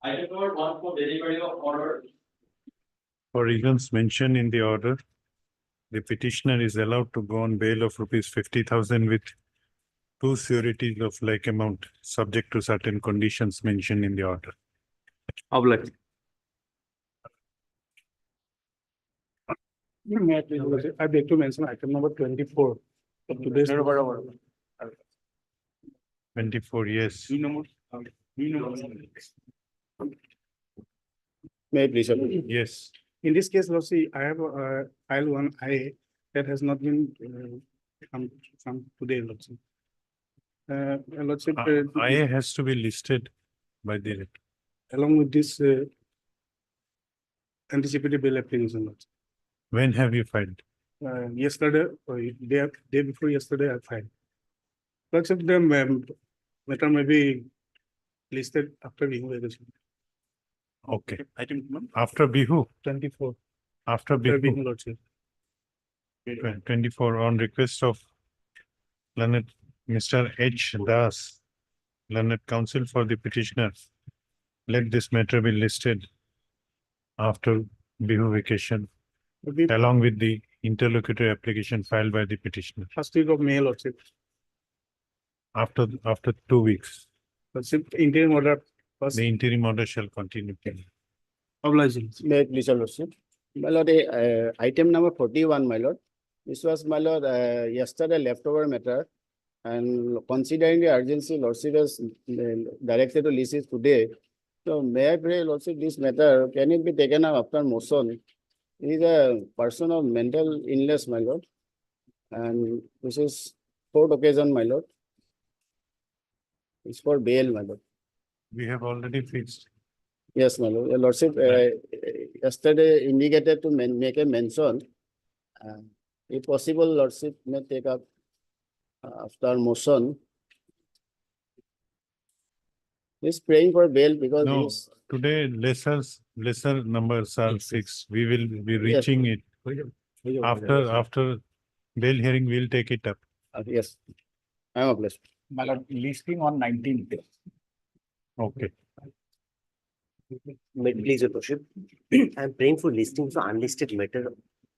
Item number 1 for delivery of order. For reasons mentioned in the order, the petitioner is allowed to go on bail of rupees 50,000 with two sureties of like amount, subject to certain conditions mentioned in the order. Obliged. I beg to mention item number 24 of today's. 24, yes. May I please? Yes. In this case, let's see, I have file 1I that has not been come today, let's see. Let's say, IA has to be listed by the, along with this anticipated bail application. Let's see. when have you filed? Yesterday, or day before yesterday, I filed. Let's say the matter may be listed after being registered. Okay. Item number After Bihu, 24. after After being Bihu, lodged. 24 on request of learned Mr. H. Das, learned counsel for the petitioner. Let this matter be listed after Bihu vacation, along with the interlocutory application filed by the petitioner. First week of May, Lordship. After 2 weeks, Lordship, interim order. First, the interim order shall continue. obliging. May I please, your lordship? My lord, item number 41, my lord. This was, my lord, yesterday leftover matter. And considering the urgency, lordship has directed to list it today. So may I pray, lordship, this matter, can it be taken up after motion? He is a person of mental illness, my lord. And this is fourth occasion, my lord. It's for bail, my lord. We have already fixed. Yes, my lord. Your lordship, yesterday indicated to make a mention. If possible, lordship may take up after motion. He's praying for bail because No, he's, today lesser numbers are fixed. We will be reaching it. After bail hearing, we'll take it up. yes. I am obliged. My lord, listing on 19th. Okay. May it please, your lordship. I am praying for listing for unlisted matter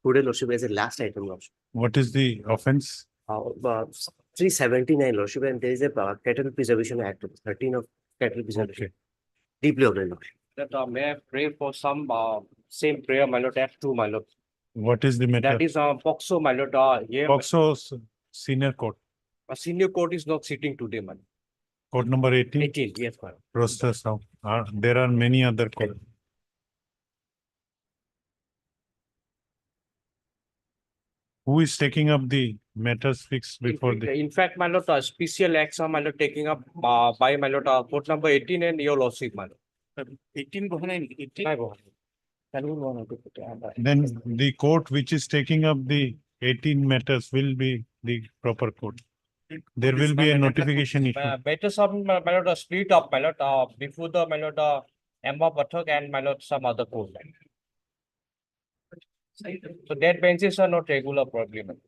today, lordship, as a last item, lordship. What is the offense? 379, lordship, and there is a Cattle Preservation Act, 13 of Cattle Preservation. Okay. Deeply obliged, lordship. That may I pray for some same prayer, my lord, F2, my lord. What is the matter? That is POXO, my lord. Yeah, POXO senior court, senior court is not sitting today, man. court number 18. 18, yes, my lord. Process now. There are many other court. Who is taking up the matters fixed before the? In fact, my lord, special acts are, my lord, taking up by my lord, court number 18 and your lordship, my lord. 18 Then the court which is taking up the 18 matters will be the proper court. There will be a notification issue. Matters are, my lord, split up, my lord, before the, my lord, Emma Pathak and my lord, some other court. So that benches are not regular problem.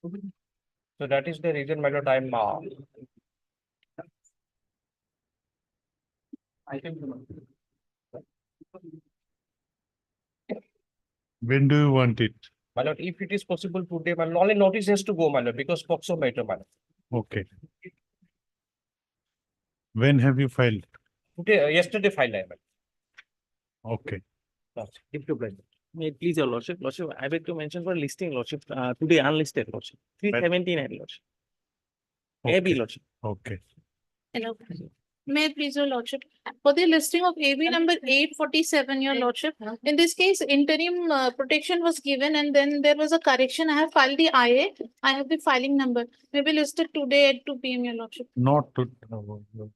So that is the reason, my lord, I'm When do you want it? my lord, if it is possible today, my lord, only notice has to go, my lord, because POXO matter, my lord. Okay. When have you filed? Today, yesterday filed, I Okay. If you blame. May it please, your lordship, I beg to mention for listing, lordship, today unlisted, lordship, 379, lordship. AB, Okay. lordship. Okay. Hello. May I please, your lordship, for the listing of AB number 847, your lordship, in this case, interim protection was given and then there was a correction. I have filed the IA. I have the filing number. Maybe listed today at 2 PM, your lordship. Not to,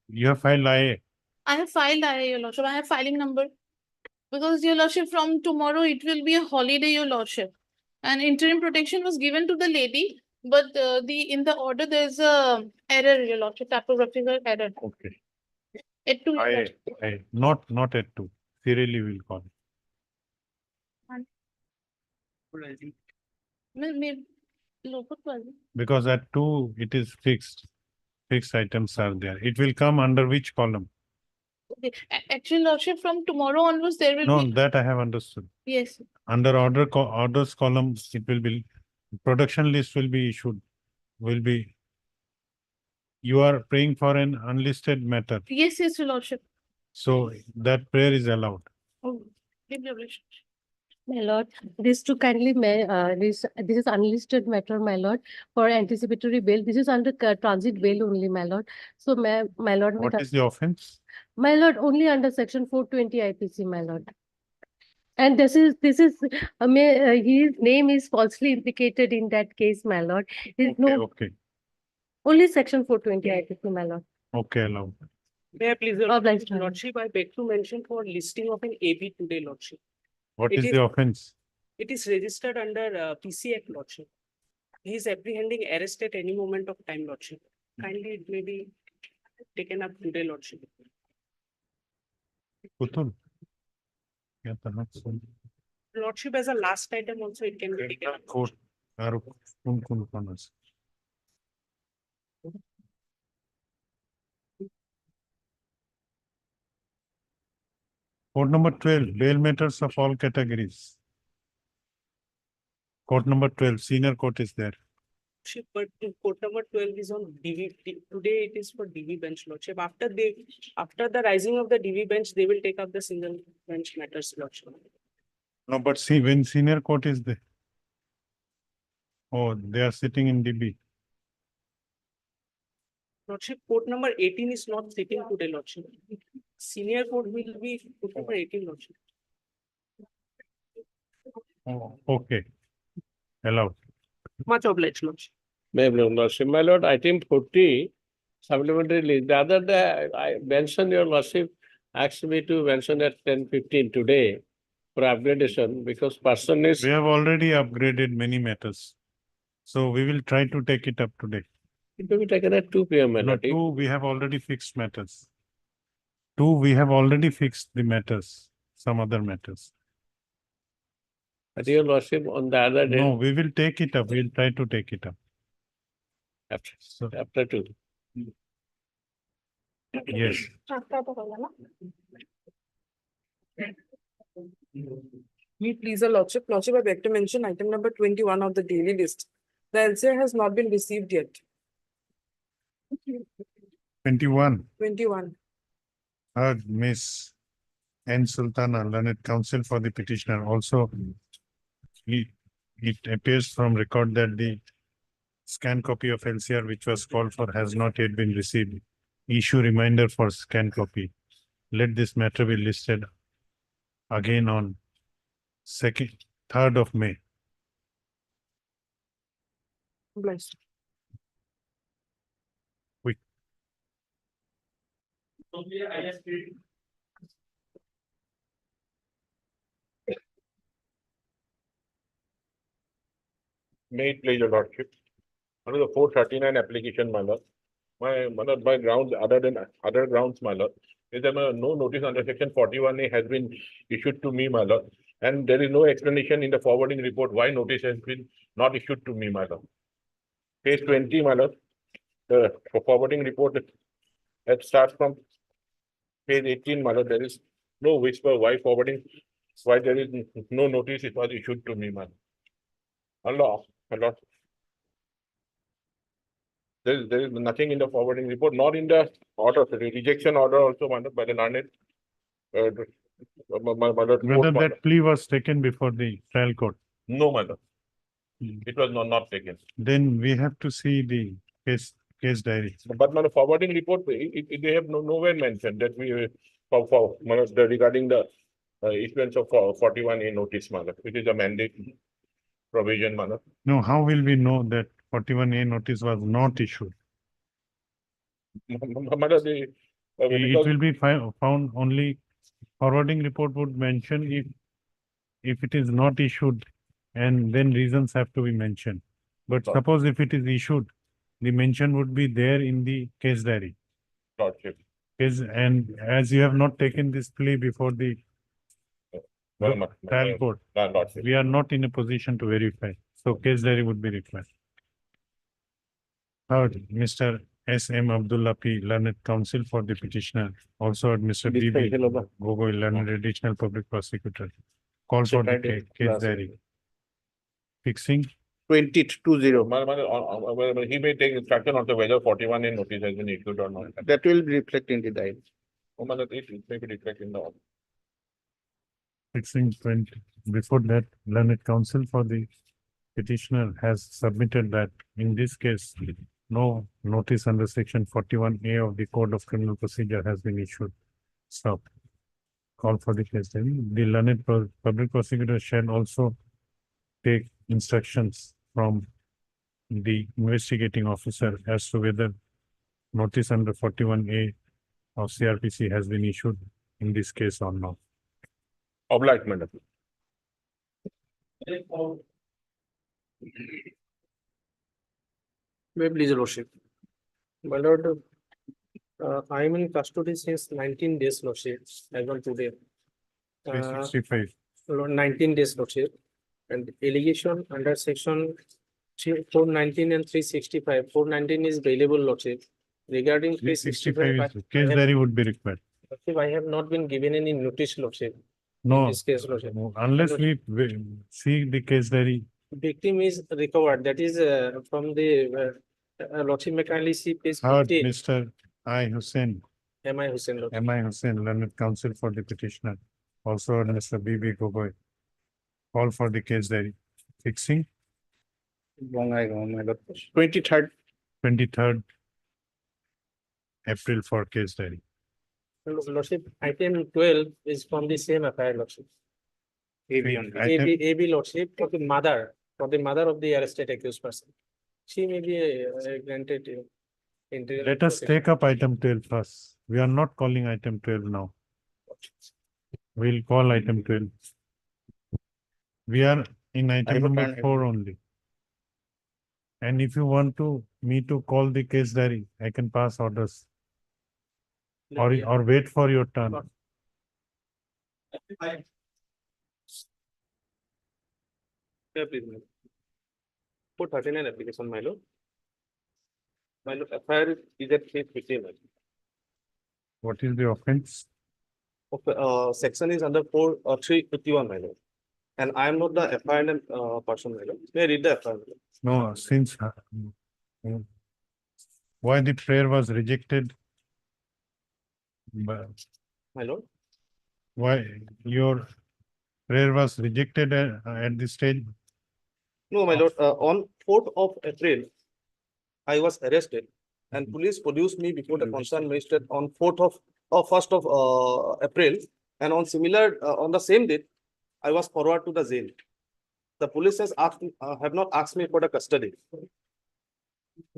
you have filed IA. I have filed IA, your lordship. I have filing number. Because, your lordship, from tomorrow, it will be a holiday, your lordship. And interim protection was given to the lady, but in the order, there's a error, your lordship, typographical error. Okay. At 2, your IA. lordship. Not at 2. Serially will call. May- Local 12. Because at 2 it is fixed. fixed items are there. It will come under which column? Okay. Actually, Lordship, from tomorrow onwards, there will No, be, that I have understood. yes, Under orders columns, it will be, production list will be issued, will be. You are praying for an unlisted matter, yes, Your Lordship. so that prayer is allowed. Oh, give your blessing. My lord, this to kindly, this is unlisted matter, my lord, for anticipatory bail. This is under transit bail only, my lord. So, my lord, What is the offense? my lord, only under section 420 IPC, my lord. And this is, his name is falsely implicated in that case, my lord. There's Okay, no, okay, only section 420 IPC, my lord. okay, allowed. May I please, Obliged, my lord. Lordship, I beg to mention for listing of an AB today, Lordship. What It is is- the offense? It is registered under PC Act, Lordship. He is apprehending arrest at any moment of time, Lordship. Kindly it may be taken up today, Lordship. Putul? Yeah, perhaps. Lordship, as a last item also, it can be taken up. Court, kun corners. Court number 12, bail matters of all categories. Court number 12, senior court is there. Lordship, but court number 12 is on today it is for DV bench, Lordship. After the rising of the DV bench, they will take up the single bench matters, Lordship. No, but see, when senior court is there. Oh, they are sitting in DB. Lordship, court number 18 is not sitting today, Lordship. Senior court will be court number 18, Lordship. Oh, okay. Allowed. Much obliged, Lordship. May Lordship, my lord, item 40, supplementary list. The other day, I mentioned, your lordship asked me to mention at 10:15 today for upgradation because person is, We have already upgraded many matters. So we will try to take it up today. it will be taken at 2 p.m. my No, lord. two, we have already fixed matters. Two, we have already fixed the matters, some other matters. But your lordship, on the other day, No, we will take it up. We'll try to take it up. So, after 2. yes. Me, please, Your Lordship. Lordship, I beg to mention item number 21 of the daily list. The LCR has not been received yet. 21, 21. heard Miss N. Sultana, learned counsel for the petitioner. Also, it appears from record that the scan copy of LCR which was called for has not yet been received. Issue reminder for scan copy. Let this matter be listed again on 3rd of May. Blessed. May it please your lordship. Under the 439 application, my lord. My grounds, other grounds, my lord, is that no notice under section 41A has been issued to me, my lord. And there is no explanation in the forwarding report why notice has been not issued to me, my lord. Page 20, my lord. The forwarding report that starts from page 18, my lord. There is no whisper why forwarding, why there is no notice it was issued to me, my lord. Allah, Allah. There is nothing in the forwarding report, nor in the order, the rejection order also, my lord, by the learned. My lord, Whether court, my lord. that plea was taken before the trial court. No, my lord. Hmm. It was not taken. Then we have to see the case diary. But my forwarding report, they have nowhere mentioned that we, my lord, regarding the issuance of 41A notice, my lord, which is a mandate provision, my lord. No, how will we know that 41A notice was not issued? My lord, It because will be found only, forwarding report would mention if it is not issued, and then reasons have to be mentioned. But Right. suppose if it is issued, the mention would be there in the case diary. lordship, And as you have not taken this plea before the trial court, lordship. we are not in a position to verify. So case diary would be required. Third, Mr. S. M. Abdullah P. Learned Counsel for the petitioner. Also heard Mr. B. B. Gogoi, Learned Additional Public Prosecutor. Call for the case diary. Fixing 2020. He may take instruction on the whether 41A notice has been issued or not. That will be reflected in the diary. It may be reflected in the. Fixing 20. Before that, Learned Counsel for the petitioner has submitted that in this case, no notice under section 41A of the Code of Criminal Procedure has been issued. Stop. Call for the case diary. The Learned Public Prosecutor shall also take instructions from the investigating officer as to whether notice under 41A of CRPC has been issued in this case or not. Obligement. May please your lordship. My lord, I am in custody since 19 days, lordship, as on today. 365. Lord, 19 days, lordship. And allegation under section 419 and 365. 419 is bailable, lordship. Regarding 365 is case diary would be required. lordship, I have not been given any notice, lordship. No, This case, lordship. unless we see the case diary. Victim is recovered. That is from the lordship McCarthy see page Heard 15. Mr. I. Hussain, M.I. Hussain, lordship. M. I. Hussain, Learned Counsel for the petitioner. Also heard Mr. B. B. Gogoi. Call for the case diary. Fixing 23rd. 23rd April for case diary. Lordship, item 12 is from the same FIR, lordship. Item- AB lordship for the mother of the arrested accused person. She may be granted. Let us take up item 12 first. We are not calling item 12 now. We'll call item 12. We are in item number 4 only. And if you want me to call the case diary, I can pass orders or wait for your turn. Yeah, please, my lord. 439 application, my lord. My lord, FIR is at 350, my lord. What is the offense? Section is under 351, my lord. And I am not the FIR person, my lord. May I read the FIR? my lord? No, since why the prayer was rejected? My lord, Why your prayer was rejected at this stage? no, my lord, on 4th of April, I was arrested and police produced me before the concerned magistrate on 1st of April. And on on the same date, I was forwarded to the jail. The police has have not asked me for the custody.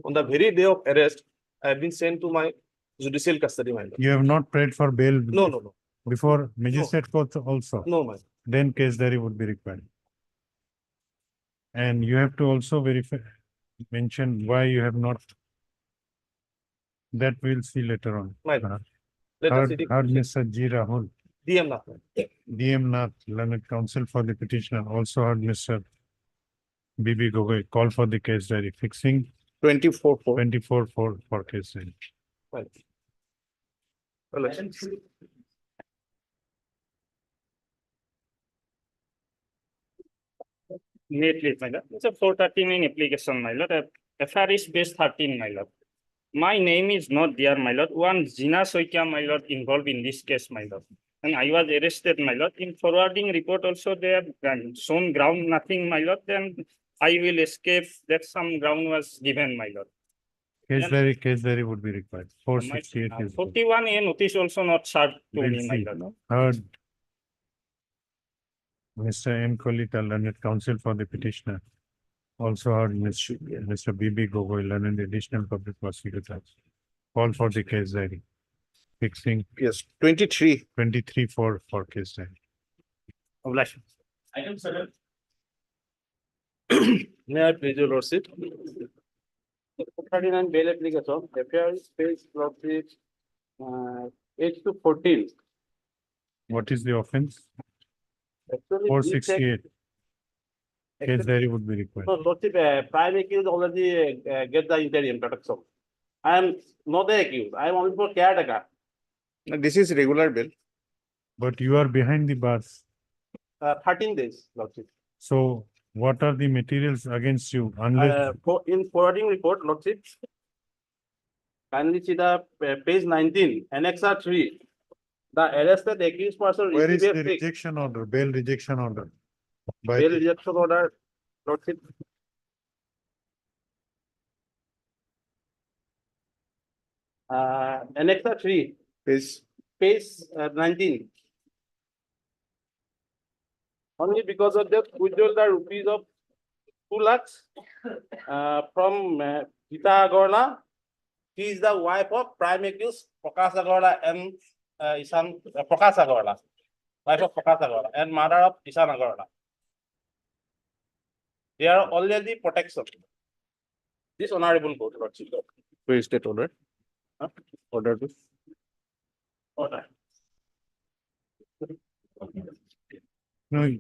On the very day of arrest, I have been sent to my judicial custody, my lord. You have not prayed for bail No. before magistrate court also? No, my. Then case diary would be required. And you have to also mention why you have not. That we'll see later on. My. Let us see the- Heard Mr. G. Rahul, DM Nath. DM Nath, Learned Counsel for the petitioner. Also heard Mr. B. B. Gogoi. Call for the case diary. Fixing 24 for case diary. Well, Immediately, my lord. It's a 439 application, my lord. FIR is base 13, my lord. My name is not there, my lord. One Jina Soikia, my lord, involved in this case, my lord. And I was arrested, my lord. In forwarding report also, they have shown ground nothing, my lord. Then I will escape that some ground was given, my lord. Case diary would be required. 468 is. 41A notice also not served to We'll me, my see. lord. Heard Mr. M. Kolita, Learned Counsel for the petitioner. Also heard Mr. B. B. Gogoi, Learned Additional Public Prosecutor. Call for the case diary. Fixing Yes, 23. 23 for case diary. Obligation. Item 7. May I please your lordship? 39 bail application, FIR page lordship 8 to 14. What is the offense? Actually, 468. Case Actually- diary would be required. No, lordship, prime accused already get the interim protection. I am not the accused. I am only for caretaker. This is regular bill. But you are behind the bars. 13 days, Lordship. So what are the materials against you unless In forwarding report, Lordship, kindly see the page 19, Annexa 3. The arrested accused person where is received the a fix. rejection order, bail rejection order? By Bail the- rejection order, Lordship. Annexa 3, page 19. Only because of that withdrawal the rupees of 2 lakhs from Gita Agarwala. She is the wife of prime accused Prakash Agarwala and Prakash Agarwala, wife of Prakash Agarwala and mother of Ishan Agarwala. They are already protection. This honorable court, Lordship. Where is that order? Huh? Order to. Order. No.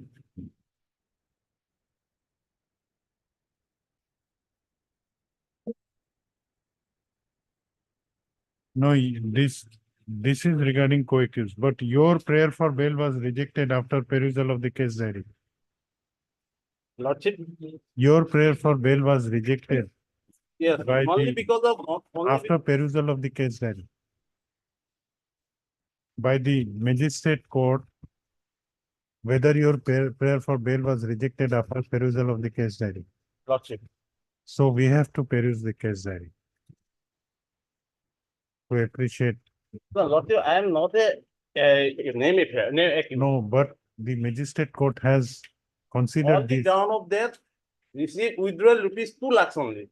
No, this is regarding co-accused, but your prayer for bail was rejected after perusal of the case diary. Lordship, Your prayer for bail was rejected yes, by only the- because of, only after perusal of the case diary by the magistrate court, whether your prayer for bail was rejected after perusal of the case diary. Lordship. So we have to peruse the case diary. We appreciate. No, Lordship, I am not a name it here, name accused. No, but the magistrate court has On considered the this. ground of death, receive withdrawal rupees 2 lakhs only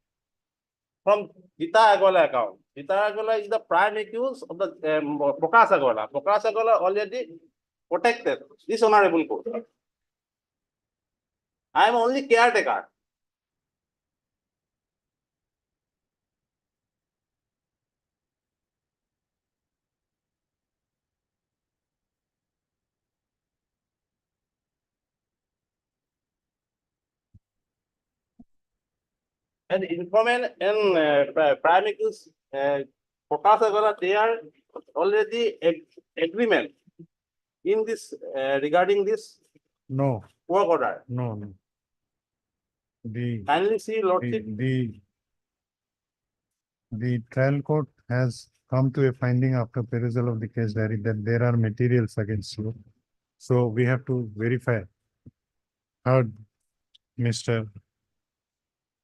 from Gita Agarwala account. Gita Agarwala is the prime accused of the Prakash Agarwala. Prakash Agarwala already protected. This honorable court. I am only caretaker. And informant and prime accused Prakash Agarwala, they are already agreement in this regarding this No, work order. no. The Kindly see, Lordship. The trial court has come to a finding after perusal of the case diary that there are materials against you. So we have to verify. Heard Mr.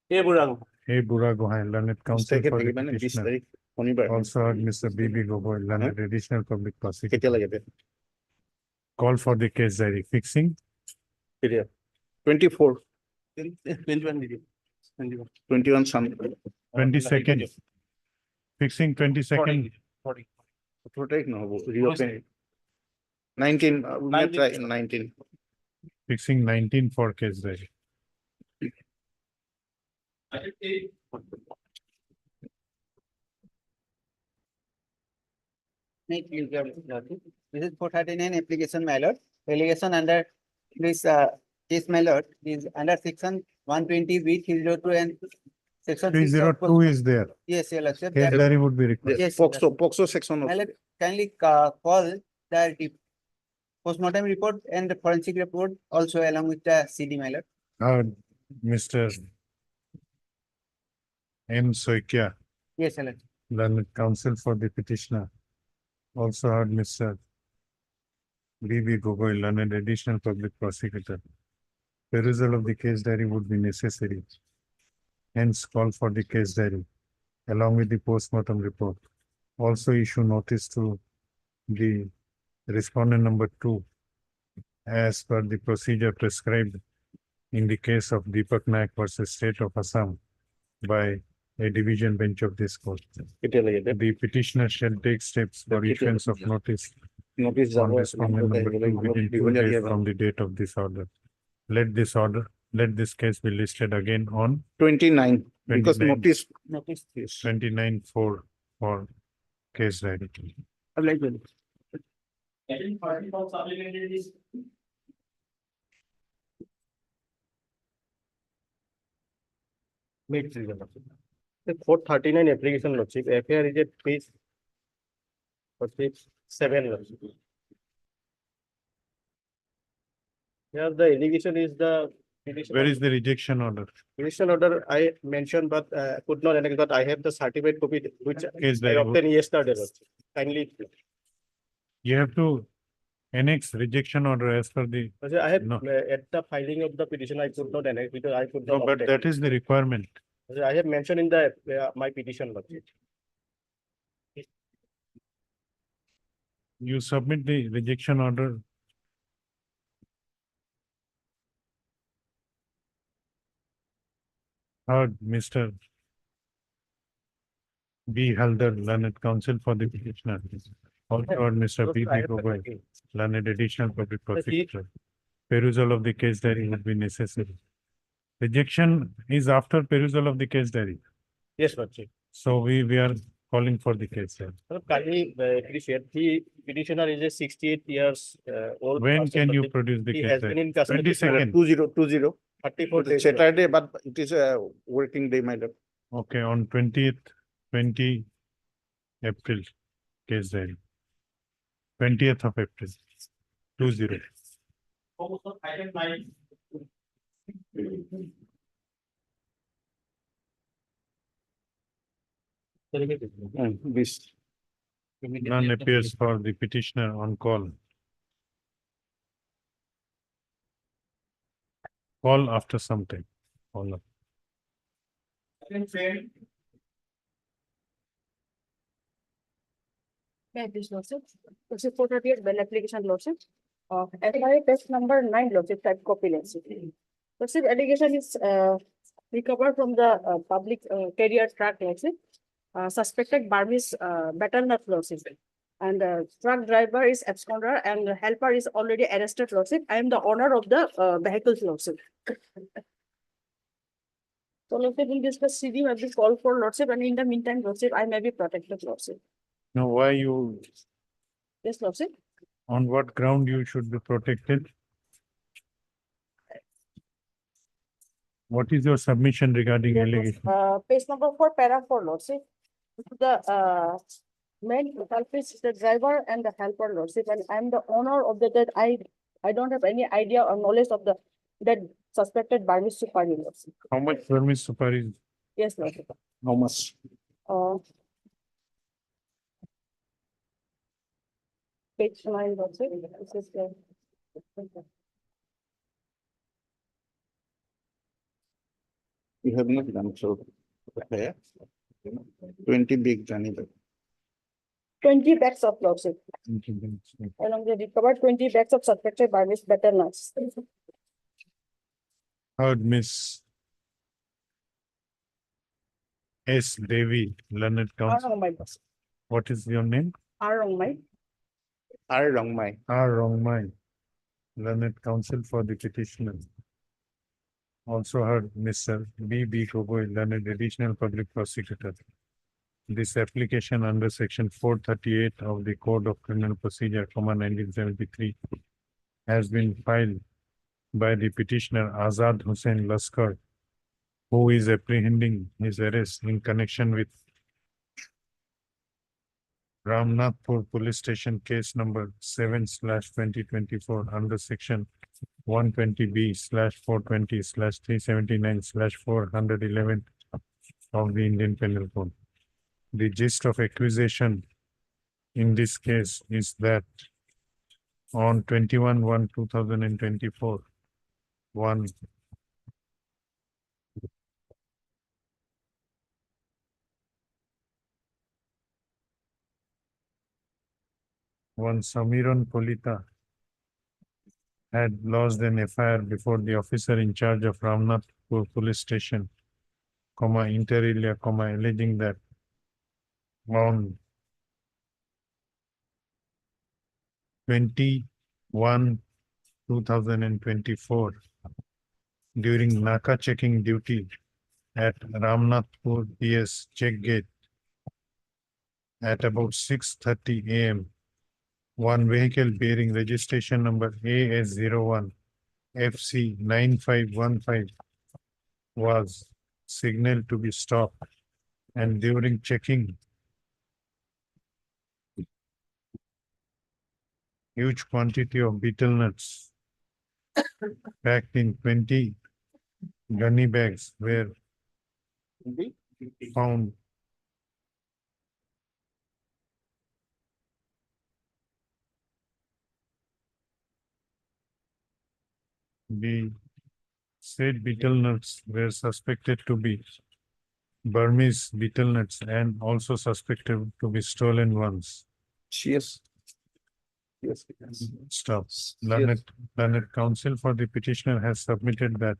A. Burang. A. Buragohain, learned counsel for the petitioner. Also heard Mr. B.B. Gogoi, learned additional public prosecutor. Call for the case diary fixing 24, 21. Sun. 22nd. Fixing 22nd. 40. Protect no, reopen. 19, we may try 19. Fixing 19 for case diary. This is 439 application, my lord. Allegation under this case, my lord, is under section 120 B 302 and section 302 is there. Yes, your lordship. Case diary would be required. Yes, Poxo section. my lord, kindly call the postmortem report and the forensic report also along with the CD, my lord. Mr. M. Soikia, Yes, your lord. learned counsel for the petitioner. Also heard Mr. B.B. Gogoi, learned additional public prosecutor. Perusal of the case diary would be necessary. Hence, call for the case diary along with the postmortem report. Also issue notice to the respondent number 2 as per the procedure prescribed in the case of Deepak Naik versus State of Assam by a division bench of this court. The petitioner shall take steps for issuance of notice on respondent number 2 within 2 days from the date of this order. Let this case be listed again on 29, because 29. notice. Yes. 29 for case diary. The 439 application lordship, FAR is at page 47 lordship. Here the allegation is the petition. Where is the rejection order? Petition order I mentioned, but could not annex, but I have the certificate copy which Case I diary. obtained yesterday. lordship. Kindly, You have to annex rejection order as per the, lordship, I have No. at the filing of the petition, I could not annex because I could not. no, but obtain. that is the requirement. Lordship, I have mentioned in the my petition. lordship. You submit the rejection order. Heard, Mr. B. Halder, learned counsel for the petitioner. Also heard Mr. B. I have the Gogoi, copy. learned additional public But he- prosecutor. Perusal of the case diary would be necessary. Rejection is after perusal of the case diary. Yes, lordship. So we are calling for the case diary. Kindly appreciate, the petitioner is a 68 years old. When person, can you lordship. produce the He case has been diary? in custody. 22nd. 2020. 34 days. Saturday, but it is a working day, my lord. Okay, on 20th, 20 April, case diary. 20th of April, 20. This. None appears for the petitioner on call. Call after some time. Call up. Yeah, this lordship. This is 438 Bell application lordship. FIR test number 9 lordship type copy lordship. Lordship allegation is recovered from the public carrier truck lordship. Suspected Burmese battalion lordship. And truck driver is absconder and the helper is already arrested lordship. I am the owner of the vehicles lordship. So lordship will discuss CD may be called for lordship and in the meantime lordship I may be protected lordship. Now, why you, Yes lordship. on what ground you should be protected? What is your submission regarding allegation? Page number 4, para 4 lordship. The main culprit is the driver and the helper lordship and I am the owner of that I don't have any idea or knowledge of the that suspected Burmese supari lordship. How much Burmese supari? Yes lordship. How much? Page 9 lordship. This is the. You have not done so. 20 big Johnny. 20 bags of lordship. Along the recovered 20 bags of suspected Burmese battalions. Heard Miss S. Devi, learned counsel. Wrongmai. What is your name? Wrongmai. Are wrong, my. R. Wrongmai, learned counsel for the petitioner. Also heard Mr. B. B. Gogoi, learned additional public prosecutor. This application under section 438 of the Code of Criminal Procedure, 1973, has been filed by the petitioner Azad Hussain Laskar, who is apprehending his arrest in connection with Ramnathpur Police Station case number 7/2024 under section 120B/420/379/411 of the Indian Penal Code. The gist of accusation in this case is that on 21/1/2024, one Samiran Polita had lodged an FIR before the officer in charge of Ramnathpur Police Station, inter alia, alleging that on 21/2024, during Naka checking duty at Ramnathpur PS check gate at about 6:30 AM, one vehicle bearing registration number AS01 FC 9515 was signaled to be stopped and during checking, huge quantity of betel nuts packed in 20 gunny bags were found. The said betel nuts were suspected to be Burmese betel nuts and also suspected to be stolen ones. Yes. Yes. Stop. Learned counsel for the petitioner has submitted that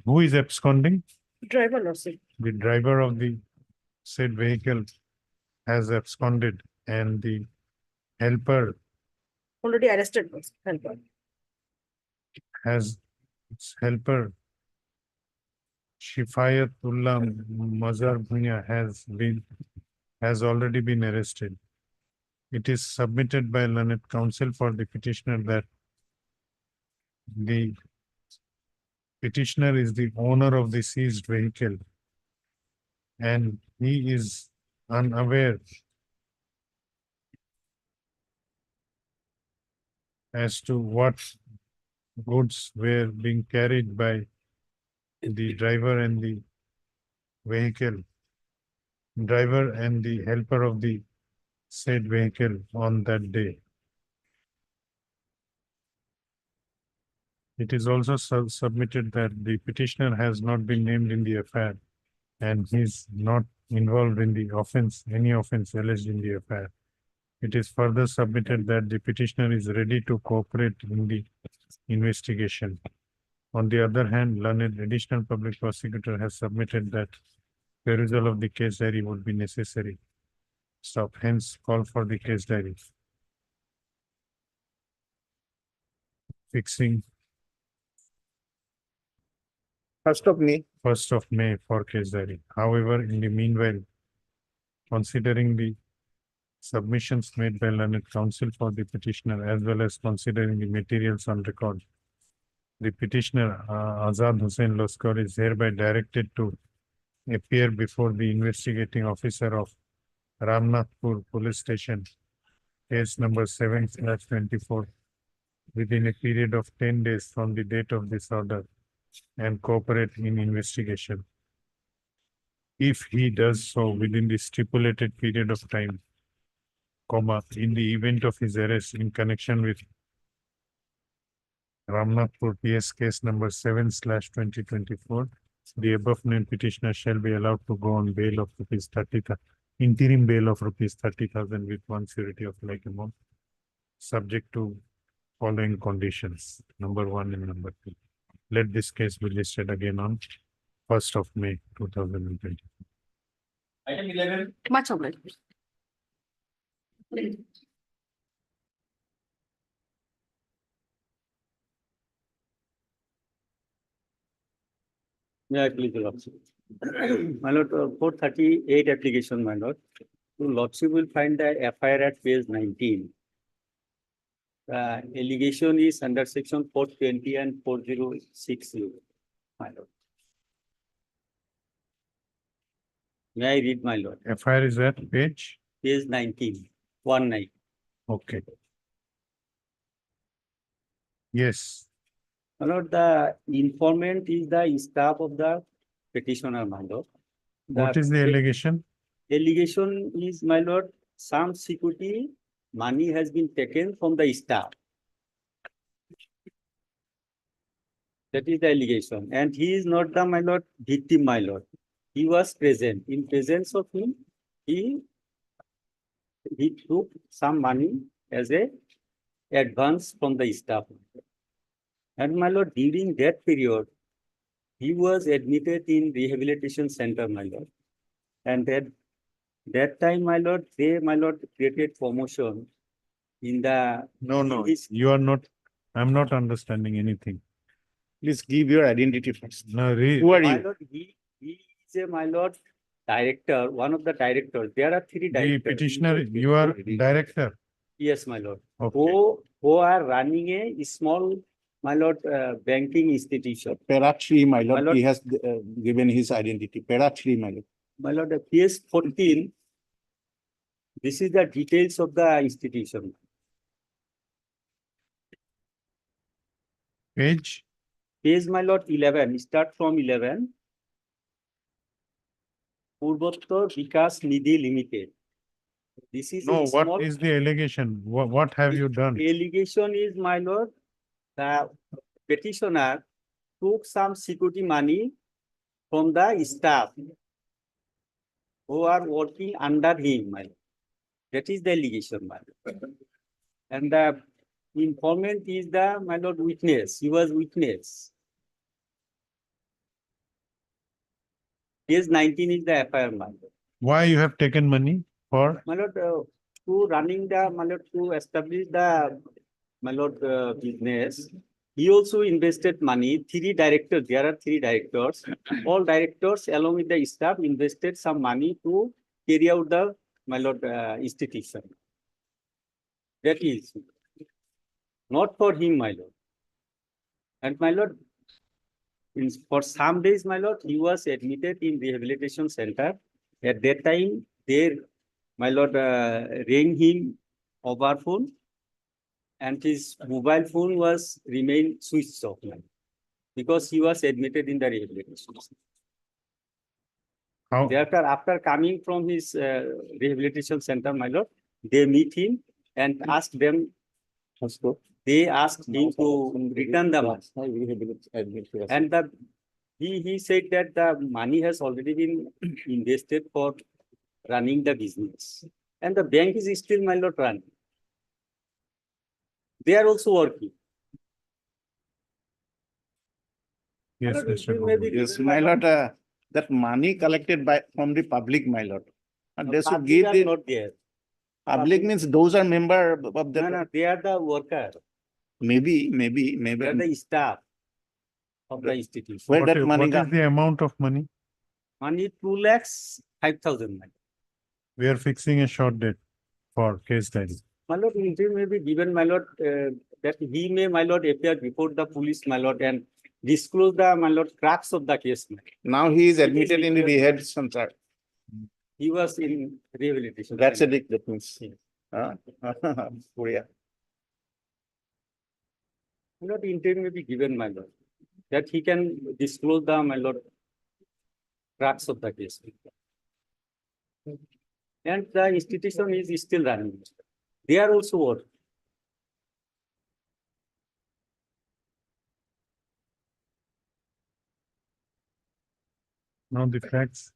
who is absconding? Driver lordship. The driver of the said vehicle has absconded and the helper Already arrested was helper. helper Shifayatullah Mazhar Bhunya has already been arrested. It is submitted by learned counsel for the petitioner that the petitioner is the owner of the seized vehicle and he is unaware as to what goods were being carried by the driver and the vehicle, driver and the helper of the said vehicle on that day. It is also submitted that the petitioner has not been named in the affair and he is not involved in the offense, any offense alleged in the affair. It is further submitted that the petitioner is ready to cooperate in the investigation. On the other hand, learned additional public prosecutor has submitted that perusal of the case diary would be necessary. Stop. Hence, call for the case diary. Fixing 1st of May. 1st of May for case diary. However, in the meanwhile, considering the submissions made by learned counsel for the petitioner as well as considering the materials on record, the petitioner Azad Hussain Loskar is hereby directed to appear before the investigating officer of Ramnathpur Police Station, case number 7/24, within a period of 10 days from the date of this order and cooperate in investigation. If he does so within the stipulated period of time, in the event of his arrest in connection with Ramnathpur PS case number 7/2024, the above named petitioner shall be allowed to go on bail of rupees 30,000, interim bail of rupees 30,000 with one surety of like amount, subject to following conditions, number 1 and number 2. Let this case be listed again on 1st of May 2020. Item 11. Much obliged. May I please, Your Lordship? My Lord, 438 application, my Lord. Your Lordship will find the FIR at page 19. The allegation is under section 420 and 4060, my Lord. May I read, my Lord? FIR is at page? Page 19, 19. Okay. Yes. My Lord, the informant is the staff of the petitioner, my Lord. What is the allegation? Allegation is, my Lord, some security money has been taken from the staff. That is the allegation. And he is not the, my Lord, victim, my Lord. He was present. In presence of him, he took some money as a advance from the staff. And my Lord, during that period, he was admitted in rehabilitation center, my Lord. And that time, my Lord, they, my Lord, created promotion in the... No, you are not, I'm not understanding anything. Please give your identity first. No, Who are My you? Lord, he is a, my Lord, director, one of the directors. There are 3 The directors. petitioner, you are director. Yes, my Lord. Okay. Who are running a small my lord, banking institution. Peratri, my My lord, lord- he has given his identity. Peratri, my lord. My lord, the PS 14, this is the details of the institution. Page, Page, my lord, 11, start from 11. Purvottar Vikas Nidhi Limited. This is no, a small. what is the allegation? What have you done? Allegation is, my lord, the petitioner took some security money from the staff who are working under him, my lord. That is the allegation, my lord. And the informant is the, my lord, witness. He was witness. Page 19 is the FIR, my lord. Why you have taken money for? My lord, to running the, my lord, to establish the, my lord, business. He also invested money, 3 directors, there are 3 directors. All directors along with the staff invested some money to carry out the, my lord, institution. That is not for him, my lord. And my lord, for some days, my lord, he was admitted in rehabilitation center. At that time, they, my lord, rang him over phone, and his mobile phone was remained switched off, my lord, because he was admitted in the rehabilitation center. How? Thereafter, after coming from his rehabilitation center, my lord, they meet him and ask them. They asked him to return the money. And he said that the money has already been invested for running the business. And the bank is still, my lord, running. They are also working. Yes, My lord, Mr. it may be Gogoi. Yes, given my lord, that money collected from the public, my lord. And they should Public give are the, not there. public means those are member of No, the, no, they are the worker. maybe. They are the staff of the institution. Where What that is, money what is come? the amount of money? Money 2,05,000. We are fixing a short date for case diary. My lord, it may be given, my lord, that he may, my lord, appear before the police, my lord, and disclose the, my lord, cracks of the case. My lord. Now he is admitted in the rehabilitation center. He was in rehabilitation. That's a center. big difference. Korea. My lord, intent may be given, my lord, that he can disclose the, my lord, cracks of the case. And the institution is still running. They are also working. Now the facts.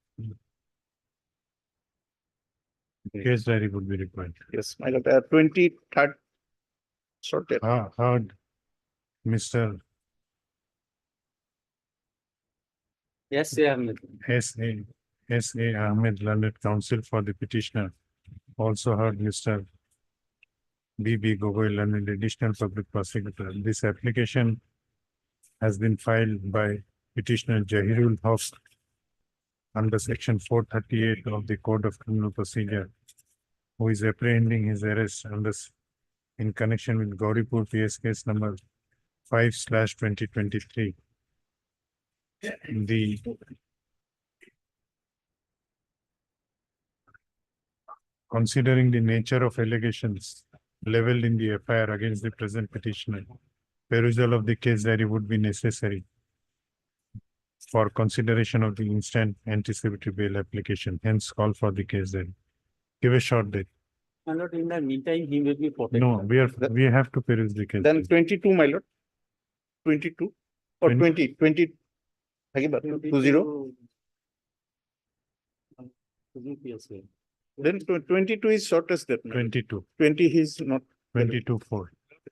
Case diary would be required. Yes, my lord, 23rd. Sorted. Heard Mr. Yes, Ahmed. S.A. Ahmed, learned counsel for the petitioner. Also heard Mr. B.B. Gogoi, learned additional public prosecutor. This application has been filed by petitioner Jahirul Haq under section 438 of the Code of Criminal Procedure, who is apprehending his arrest in connection with Gauripur PS case number 5/2023. The considering the nature of allegations leveled in the FIR against the present petitioner, perusal of the case diary would be necessary for consideration of the instant anticipatory bail application. Hence, call for the case diary. Give a short date. My lord, in the meantime, he may be protected. No, we have to peruse the case. Then 22, my lord. 22 or 20. 20. 20. Then 22 is shortest step. 22. 20 is not. 22/4.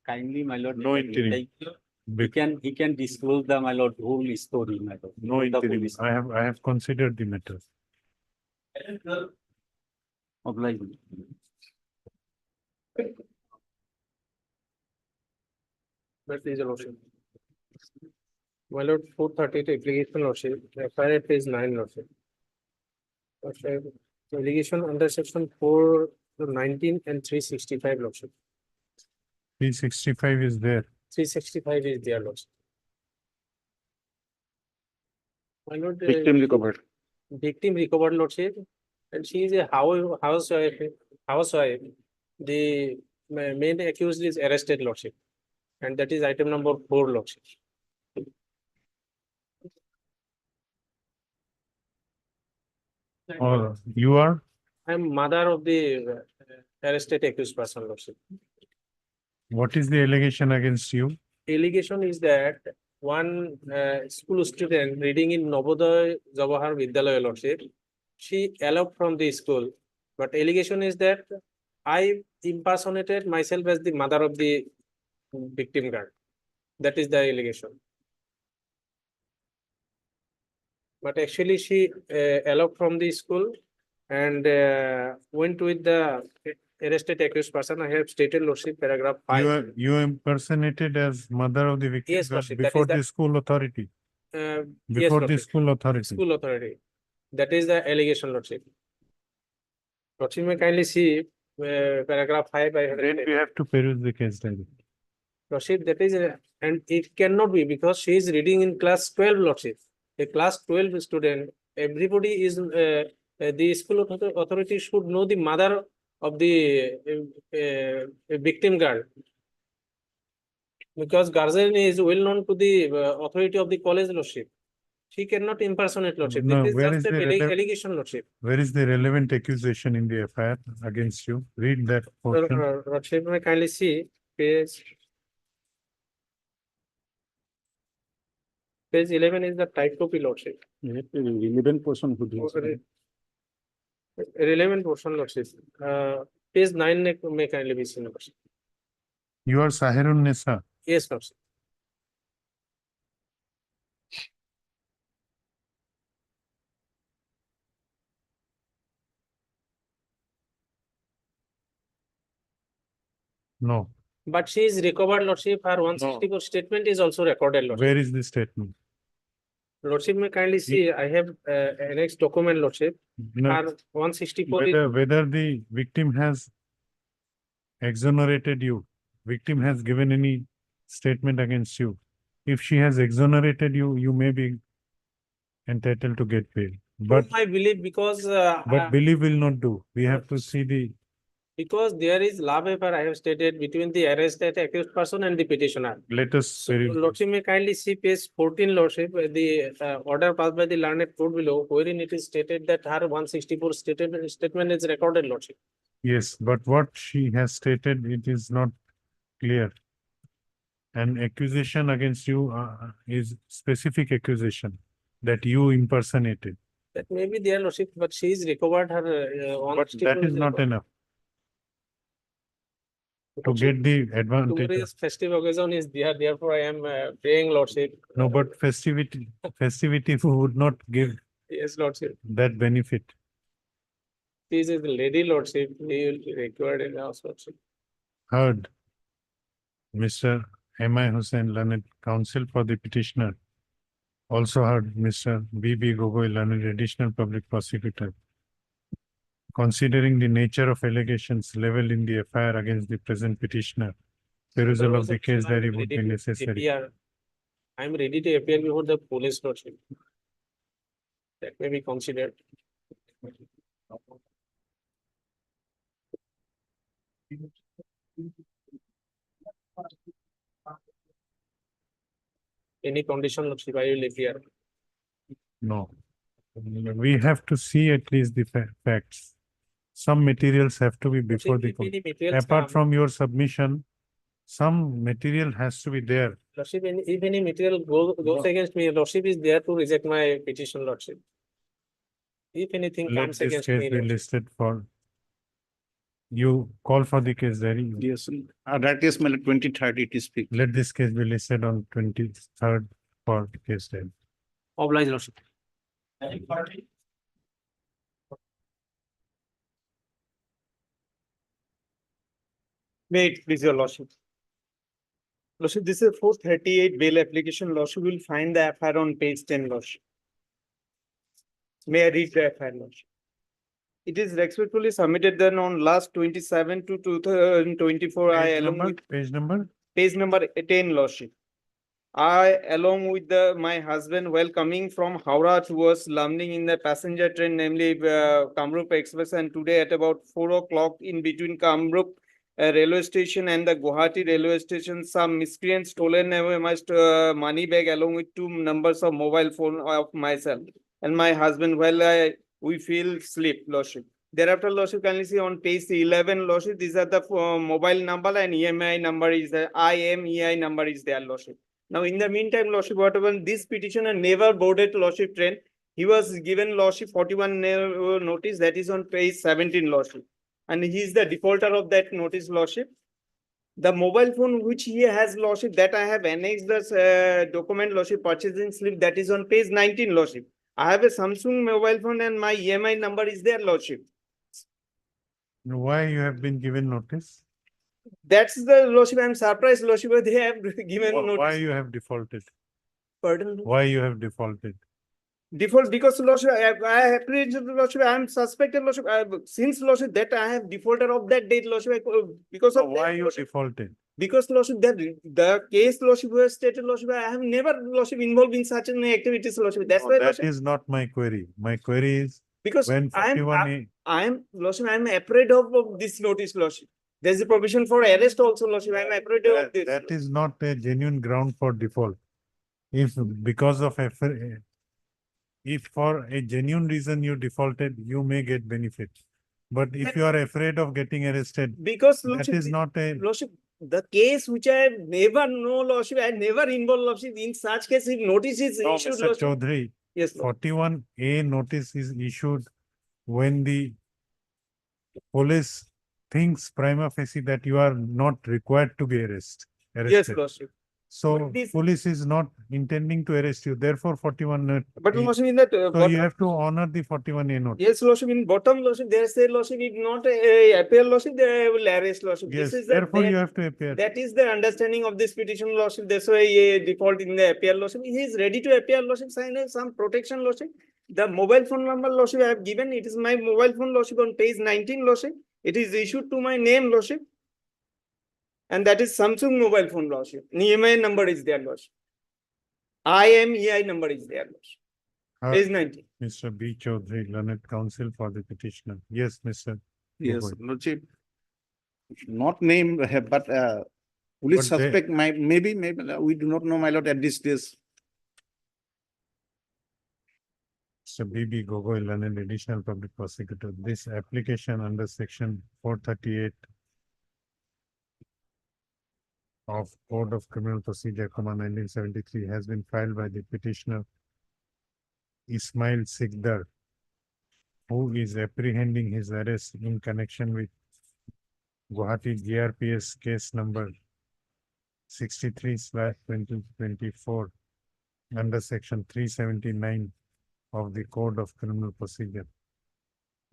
Kindly, my lord. No interim. He can disclose the, my lord, whole story, my lord. No The interim. police. I have considered the matter. Oblige. That is a motion. My lord, 438 application lordship, FIR at page 9 lordship. Lordship, allegation under section 419 and 365 lordship. 365 is there. 365 is there, lordship. My lord, recovered. victim recovered, lordship, and she is a housewife. The main accused is arrested, lordship, and that is item number 4, lordship. Or you are? I am mother of the arrested accused person, lordship. What is the allegation against you? Allegation is that one school student reading in Navodaya Jawahar Vidyalaya, lordship, she eloped from the school, but allegation is that I impersonated myself as the mother of the victim girl. That is the allegation. But actually she eloped from the school and went with the arrested accused person. I have stated, lordship, paragraph 5. You impersonated as mother of the victim Yes, girl lordship, that before is the- the school authority. Yes, Before the lordship. school authority. School authority. That is the allegation, lordship. Lordship, may kindly see paragraph 5. I have Then we have to peruse the case diary. Lordship, that is, and it cannot be because she is reading in class 12, lordship. A class 12 student, everybody is, the school authority should know the mother of the victim girl. Because guardian is well known to the authority of the college, lordship. She cannot impersonate, lordship. No, This is where just is an the allegation, lordship. Where is the relevant accusation in the FIR against you? Read that portion. Lordship, may kindly see page 11 is the type copy, lordship. Relevant portion would be. Relevant portion, lordship. Page 9 may kindly be seen, lordship. You are Sahirun Nisa. Yes, lordship. No. But she is recovered, lordship. Her 164 statement is also recorded, lordship. Where is the statement? Lordship, may kindly see, I have annexed document, lordship. No, Her 164 is, whether the victim has exonerated you, victim has given any statement against you. If she has exonerated you, you may be entitled to get bail. But I believe because believe will not do. We have to see the because there is love affair, I have stated, between the arrested accused person and the petitioner. let us So, peruse. lordship, may kindly see page 14, lordship, the order passed by the learned court below, wherein it is stated that her 164 statement is recorded, lordship. Yes, but what she has stated, it is not clear. An accusation against you is specific accusation that you impersonated. That may be there, lordship, but she is recovered her But that is not enough. To get the advantage. Tomorrow's festive occasion is there, therefore I am praying, lordship. No, but festivity would not give Yes, lordship. that benefit. This is the lady, lordship, he will be required in house, lordship. Heard. Mr. M.I. Hussain, learned counsel for the petitioner. Also heard Mr. B.B. Gogoi, learned additional public prosecutor. Considering the nature of allegations leveled in the FIR against the present petitioner, perusal of the case diary would be necessary. I am ready to appear before the police, lordship. That may be considered. Any condition, lordship, I will appear. No. We have to see at least the facts. Some materials have to be before the If court. any materials Apart come- from your submission, some material has to be there. Lordship, if any material goes against me, lordship is there to reject my petition, lordship. If anything Let comes this against case me, be lordship. listed for. You call for the case diary. Yes, that is my 2030 it is speak. Let this case be listed on 23rd for case diary. Oblige, lordship. May it please your lordship. Lordship, this is 438 bail application. Lordship will find the FIR on page 10, lordship. May I read the FIR, lordship? It is respectfully submitted then on last 27 to 2024. I Page along number, with page number. page number 10, Lordship. I, along with my husband, while coming from Howrah towards Lamding in the passenger train, namely Kamrup Express, and today at about 4 o'clock in between Kamrup railway station and the Guwahati railway station, some miscreants stolen away my money bag along with 2 numbers of mobile phone of myself and my husband while we feel sleep, Lordship. Thereafter, Lordship, kindly see on page 11, Lordship, these are the mobile number and EMI number is the IMEI number is there, Lordship. Now, in the meantime, Lordship, whatever this petitioner never boarded Lordship train, he was given Lordship 41 notice, that is on page 17, Lordship. And he is the defaulter of that notice, Lordship. The mobile phone which he has, Lordship, that I have annexed the document, Lordship, purchasing slip, that is on page 19, Lordship. I have a Samsung mobile phone and my EMI number is there, Lordship. Why you have been given notice? That's the Lordship. I'm surprised, Lordship, they have given Why notice. you have defaulted? Pardon? Why you have defaulted? Default because Lordship, I have apprehended Lordship. I am suspected Lordship. Since Lordship that I have defaulted of that date, Lordship, because of Why that, you Lordship, defaulted? because Lordship that the case Lordship was stated, Lordship, I have never Lordship involved in such an activities, Lordship. That's No, why that Lordship, is not my query. My query is because when I am 41A, I am Lordship, I am afraid of this notice, Lordship. There's a provision for arrest also, Lordship. I am afraid of this. that is not a genuine ground for default. If because of if for a genuine reason you defaulted, you may get benefit. But if you are afraid of getting arrested, Because that Lordship, is not a, Lordship, the case which I have never know, Lordship, I never involved, Lordship. In such case, if notice is no, issued, Mr. Lordship. Chaudhary, Yes, Lord. 41A notice is issued when the police thinks prima facie that you are not required to be arrested. Yes, Lordship. So But this- police is not intending to arrest you, therefore 41A. But Lordship, in that, So you have to honor the 41A notice. yes, Lordship, in bottom, Lordship, they say, Lordship, if not appeal, Lordship, they will arrest, Lordship. Yes, This is therefore you that, have to appear. that is the understanding of this petition, Lordship. That's why a default in the appeal, Lordship. He is ready to appear, Lordship, sign some protection, Lordship. The mobile phone number, Lordship, I have given. It is my mobile phone, Lordship, on page 19, Lordship. It is issued to my name, Lordship. And that is Samsung mobile phone, Lordship. EMI number is there, Lordship. IMEI number is there, Lordship. Page 19. Mr. B. Chaudhary, learned counsel for the petitioner. Yes, Mr. Yes, Gogoi. Lordship. Not named, but police But they- suspect maybe we do not know, my lord, at this stage. Mr. B.B. Gogoi, learned additional public prosecutor. This application under section 438 of Code of Criminal Procedure, 1973 has been filed by the petitioner Ismail Sikdar, who is apprehending his arrest in connection with Guwahati GRPS case number 63/2024 under section 379 of the Code of Criminal Procedure.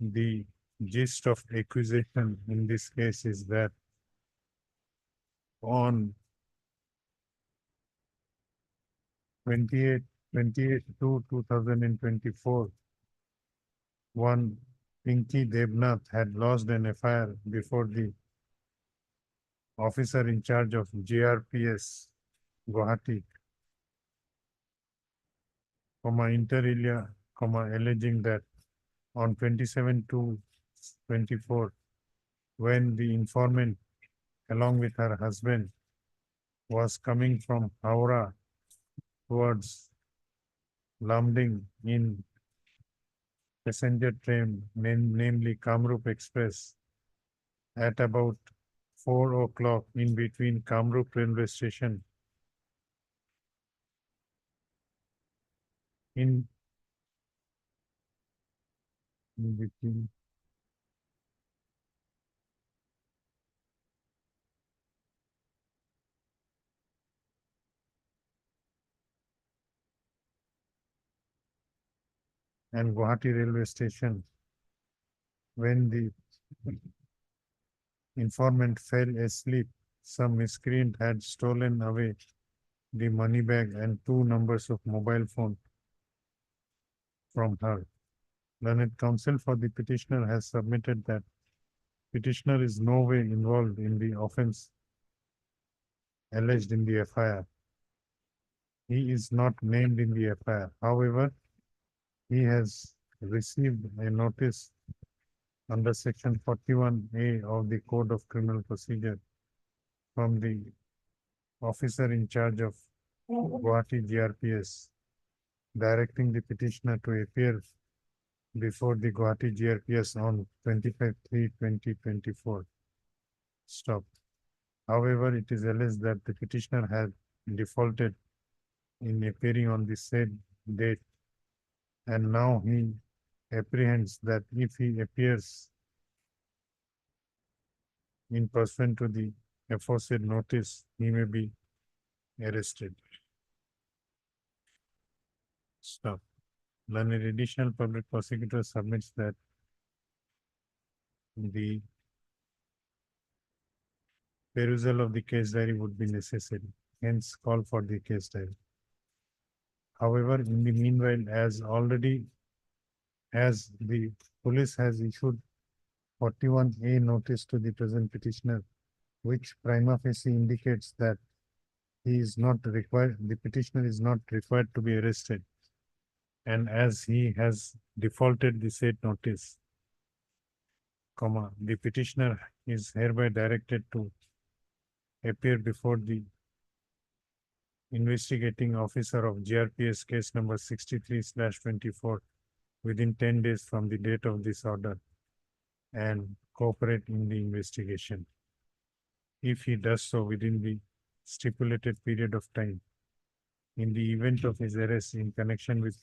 The gist of accusation in this case is that on 28/2/2024, one Pinky Debnath had lodged an FIR before the officer in charge of GRPS Guwahati, inter alia, alleging that on 27/2/24, when the informant along with her husband was coming from Howrah towards Lamding in passenger train, namely Kamrup Express, at about 4 o'clock in between Kamrup railway station in between and Guwahati railway station, when the informant fell asleep, some miscreant had stolen away the money bag and 2 numbers of mobile phone from her. Learned counsel for the petitioner has submitted that petitioner is no way involved in the offense alleged in the FIR. He is not named in the FIR. However, he has received a notice under section 41A of the Code of Criminal Procedure from the officer in charge of Guwahati GRPS, directing the petitioner to appear before the Guwahati GRPS on 25/3/2024. Stop. However, it is alleged that the petitioner had defaulted in appearing on the said date, and now he apprehends that if he appears in pursuant to the aforesaid notice, he may be arrested. Stop. Learned additional public prosecutor submits that the perusal of the case diary would be necessary, hence call for the case diary. However, in the meanwhile, as the police has issued 41A notice to the present petitioner, which prima facie indicates that he is not required, the petitioner is not required to be arrested. And as he has defaulted the said notice, the petitioner is hereby directed to appear before the investigating officer of GRPS case number 63/24 within 10 days from the date of this order and cooperate in the investigation. If he does so within the stipulated period of time, in the event of his arrest in connection with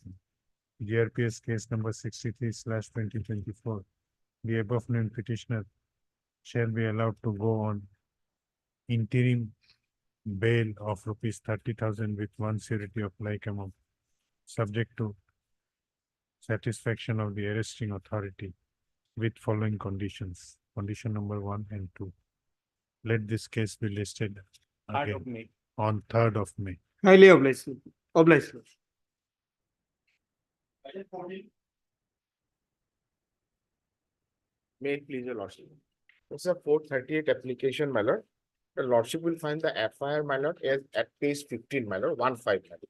GRPS case number 63/2024, the above named petitioner shall be allowed to go on interim bail of rupees 30,000 with one surety of like amount, subject to satisfaction of the arresting authority with following conditions. Condition number 1 and 2. Let this case be listed again on 3rd of May. Highly obliged. Obliged. May it please your lordship. It's a 438 application, my lord. The lordship will find the FIR, my lord, as at page 15, my lord, 15, my lord.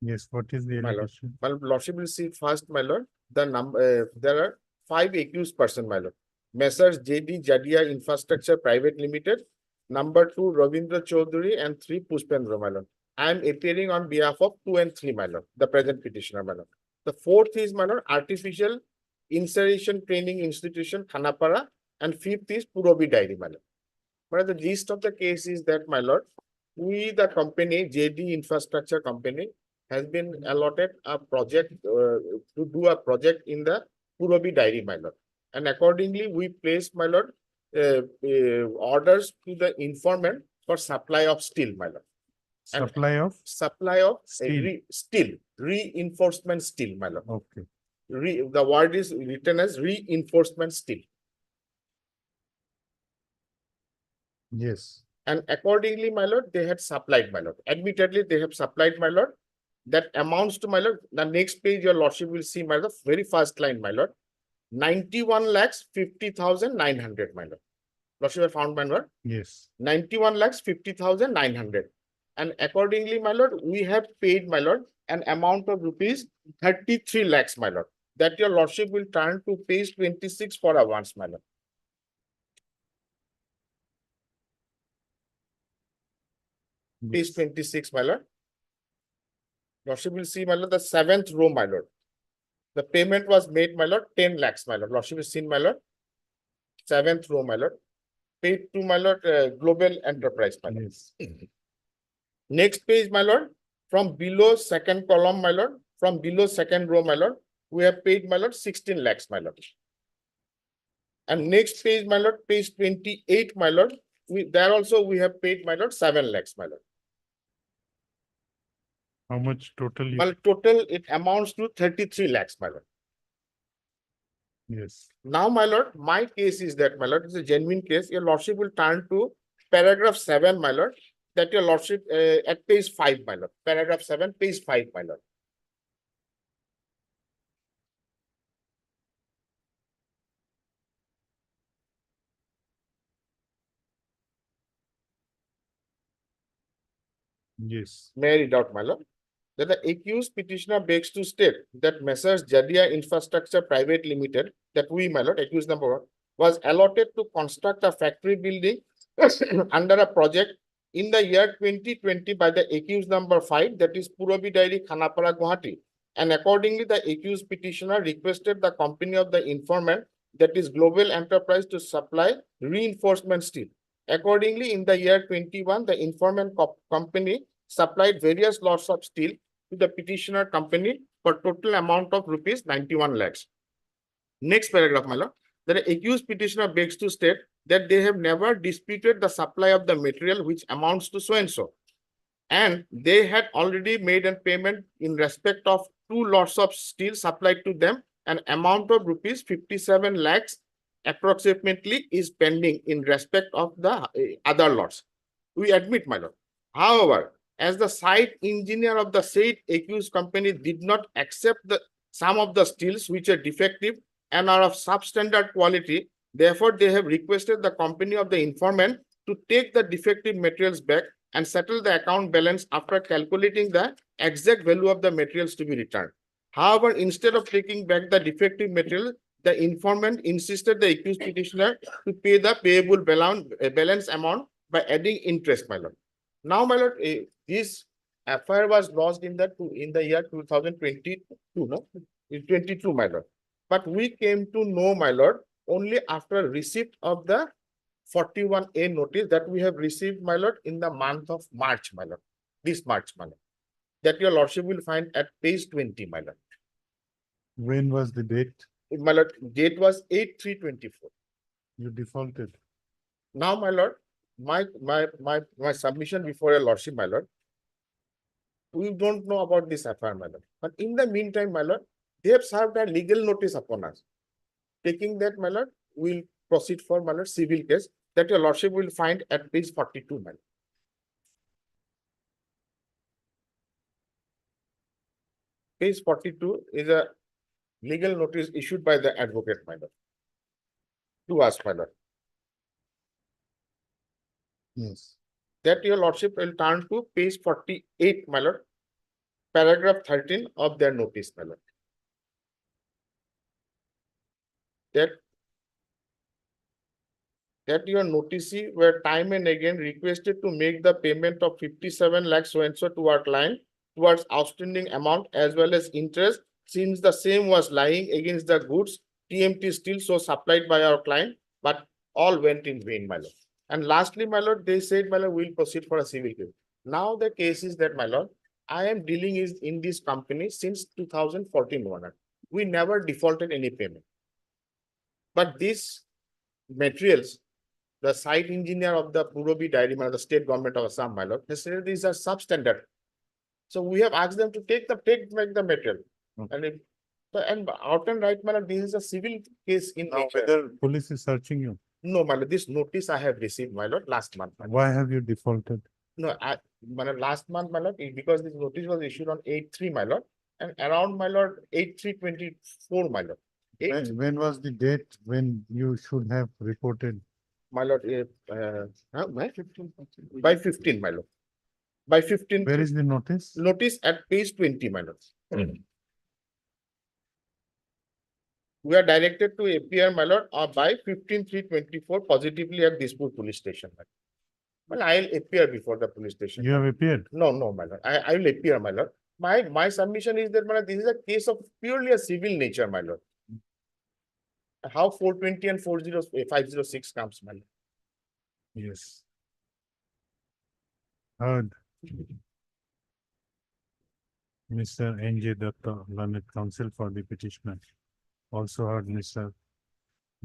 Yes, what is the My lord, allegation? my lordship will see first, my lord, the number, there are 5 accused person, my lord. Messrs. JD Jadia Infrastructure Private Limited, number 2 Ravindra Chaudhary, and 3 Pushpendra, my lord. I am appearing on behalf of 2 and 3, my lord, the present petitioner, my lord. The 4th is, my lord, Artificial Insemination Training Institution, Khanapara, and 5th is Purobi Dairy, my lord. But the gist of the case is that, my lord, we, the company, JD Infrastructure Company, has been allotted a project to do a project in the Purobi Dairy, my lord. And accordingly, we placed, my lord, orders to the informant for supply of steel, my lord. Supply of? Supply of Steel. steel, reinforcement steel, my lord. Okay. The word is written as reinforcement steel. Yes. And accordingly, my lord, they had supplied, my lord. Admittedly, they have supplied, my lord. That amounts to, my lord, the next page, your lordship will see, my lord, very first line, my lord, 91,50,900, my lord. Lordship have found, my lord? Yes. 91,50,900. And accordingly, my lord, we have paid, my lord, an amount of rupees 33 lakhs, my lord. That your lordship will turn to page 26 for advance, my lord. Page 26, my lord. Lordship will see, my lord, the 7th row, my lord. The payment was made, my lord, 10 lakhs, my lord. Lordship has seen, my lord. 7th row, my lord. Paid to, my lord, Global Enterprise, my lord. Yes. Next page, my lord. From below 2nd column, my lord. From below 2nd row, my lord. We have paid, my lord, 16 lakhs, my lord. And next page, my lord, page 28, my lord. There also we have paid, my lord, 7 lakhs, my lord. How much total? Well, total it amounts to 33 lakhs, my lord. Yes. Now, my lord, my case is that, my lord, it's a genuine case. Your lordship will turn to paragraph 7, my lord. That your lordship at page 5, my lord. Paragraph 7, page 5, my lord. Yes. May I read out, my lord? That the accused petitioner begs to state that Messrs. Jadia Infrastructure Private Limited, that we, my lord, accused number one, was allotted to construct a factory building under a project in the year 2020 by the accused number 5, that is Purabi Dairy, Khanapara, Guwahati. And accordingly, the accused petitioner requested the company of the informant, that is Global Enterprise, to supply reinforcement steel. Accordingly, in the year 21, the informant company supplied various lots of steel to the petitioner company for total amount of rupees 91 lakhs. Next paragraph, my lord. The accused petitioner begs to state that they have never disputed the supply of the material which amounts to so and so. And they had already made a payment in respect of 2 lots of steel supplied to them. An amount of rupees 57 lakhs approximately is pending in respect of the other lots. We admit, my lord. However, as the site engineer of the said accused company did not accept some of the steels which are defective and are of substandard quality, therefore they have requested the company of the informant to take the defective materials back and settle the account balance after calculating the exact value of the materials to be returned. However, instead of taking back the defective material, the informant insisted the accused petitioner to pay the payable balance amount by adding interest, my lord. Now, my lord, this FIR was lodged in the year 2022, no? In 22, my lord. But we came to know, my lord, only after receipt of the 41A notice that we have received, my lord, in the month of March, my lord. This March, my lord. That your lordship will find at page 20, my lord. When was the date? My lord, date was 8/3/24. You defaulted. Now, my lord, my submission before your lordship, my lord, we don't know about this FIR, my lord. But in the meantime, my lord, they have served a legal notice upon us. Taking that, my lord, we'll proceed for, my lord, civil case that your lordship will find at page 42, my lord. Page 42 is a legal notice issued by the advocate, my lord, to us, my lord. Yes. That your lordship will turn to page 48, my lord, paragraph 13 of their notice, my lord. That your noticee were time and again requested to make the payment of 57 lakhs so and so to our client towards outstanding amount as well as interest, since the same was lying against the goods TMT steel so supplied by our client, but all went in vain, my lord. And lastly, my lord, they said, my lord, we'll proceed for a civil case. Now the case is that, my lord, I am dealing in this company since 2014 onward. We never defaulted any payment. But these materials, the site engineer of the Purabi Dairy, the state government of Assam, my lord, they said these are substandard. So we have asked them to take back the material. And out and right, my lord, this is a civil case in Now, nature. whether police is searching you, No, my lord, this notice I have received, my lord, last month. my lord. why have you defaulted? No, my lord, last month, my lord, because this notice was issued on 8/3, my lord, and around, my lord, 8/3/24, my lord. When was the date when you should have reported? My lord, by 15, my lord. By 15. Where is the notice? Notice at page 20, my lord. We are directed to appear, my lord, by 15/3/24 positively at Dispur police station. My lord. Well, I'll appear before the police station. You have appeared? No, my lord. I will appear, my lord. My submission is that, my lord, this is a case of purely a civil nature, my lord. How 420 and 506 comes, my lord. Yes. Heard. Mr. N.J. Datta, learned counsel for the petitioner. Also heard Mr.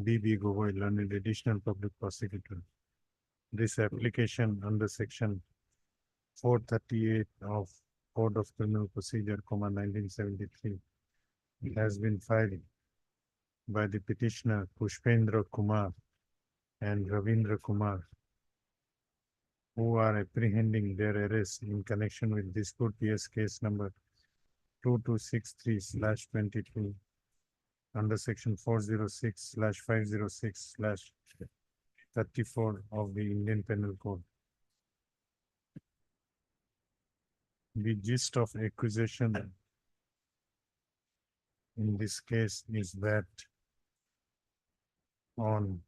B.B. Gogoi, learned additional public prosecutor. This application under section 438 of Code of Criminal Procedure, 1973, has been filed by the petitioner Pushpendra Kumar and Ravindra Kumar, who are apprehending their arrest in connection with Dispur PS case number 2263/22 under section 406/506/34 of the Indian Penal Code. the gist of accusation in this case is that on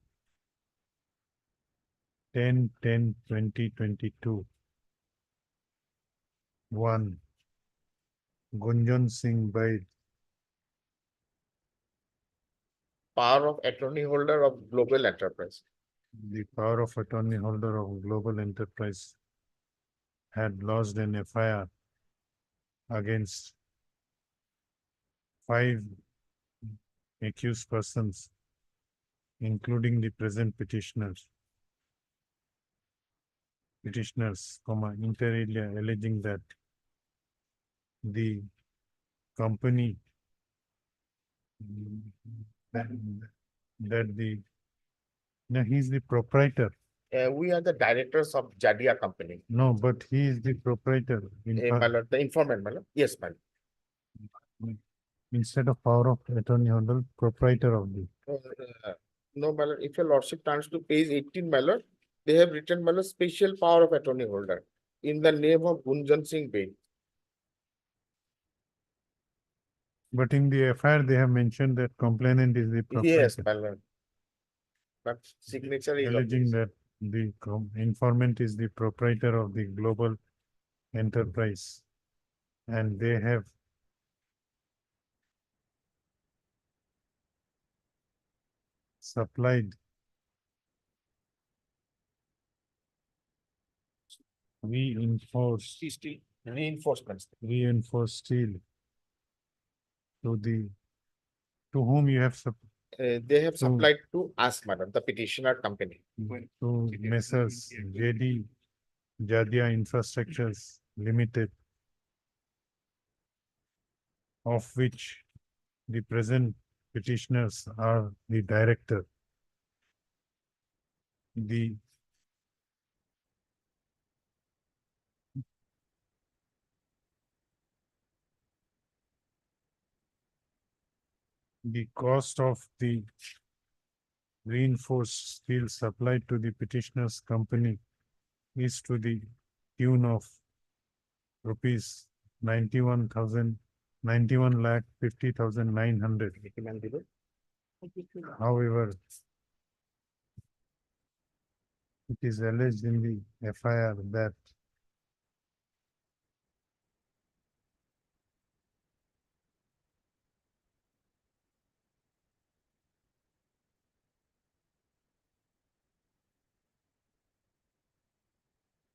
10/10/2022, one Gunjan Singh Baid, Power of attorney holder of Global Enterprise. the power of attorney holder of Global Enterprise, had lodged an FIR against 5 accused persons, including the present petitioners, inter alia, alleging that the company that, he's the proprietor. We are the directors of Jadia company. No, but he is the proprietor. My lord, the informant, my lord. Yes, my lord. Instead of power of attorney holder, proprietor of the. No, my lord, if your lordship turns to page 18, my lord, they have written, my lord, special power of attorney holder in the name of Gunjan Singh Baid. But in the FIR, they have mentioned that complainant is the proprietor. Yes, my lord. But signature is Alleging that the informant is the proprietor of the global enterprise, and they have supplied reinforced steel to whom you have they have supplied to us, madam, the petitioner company. to Messrs. JD Jadia Infrastructures Limited, of which the present petitioners are the director. The cost of the reinforced steel supplied to the petitioner's company is to the tune of rupees 91,50,900. However, it is alleged in the FIR that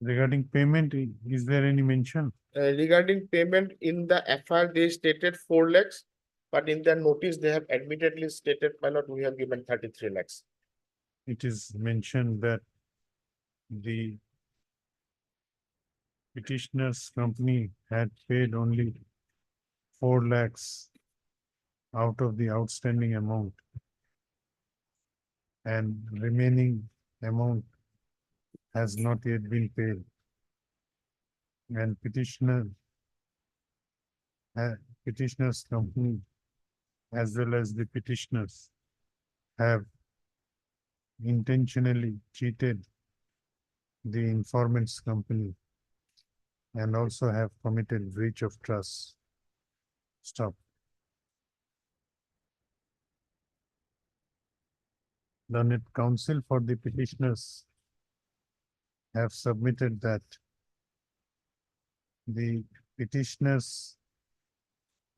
regarding payment, is there any mention? Regarding payment in the FIR, they stated 4 lakhs, but in the notice, they have admittedly stated, my lord, we have given 33 lakhs. It is mentioned that the petitioner's company had paid only 4 lakhs out of the outstanding amount, and remaining amount has not yet been paid. And petitioner's company, as well as the petitioners, have intentionally cheated the informant's company and also have committed breach of trust. Stop. Learned counsel for the petitioners have submitted that the petitioners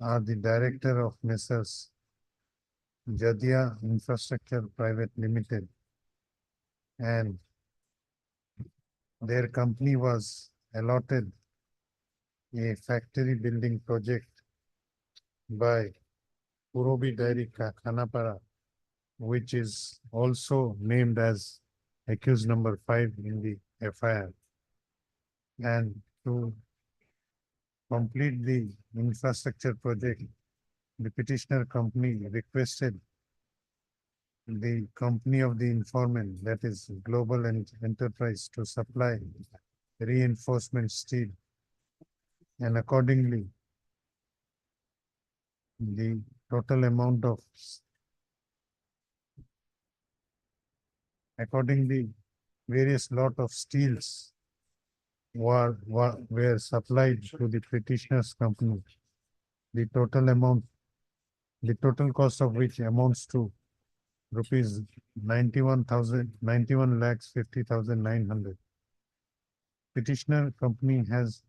are the director of Messrs. Jadia Infrastructure Private Limited, and their company was allotted a factory building project by Purobi Dairy Khanapara, which is also named as accused number 5 in the FIR. And to complete the infrastructure project, the petitioner company requested the company of the informant, that is Global Enterprise, to supply reinforcement steel, and accordingly the total amount of various lot of steels were supplied to the petitioner's company. The total cost of which amounts to rupees 91 lakhs 50,900. Petitioner company has,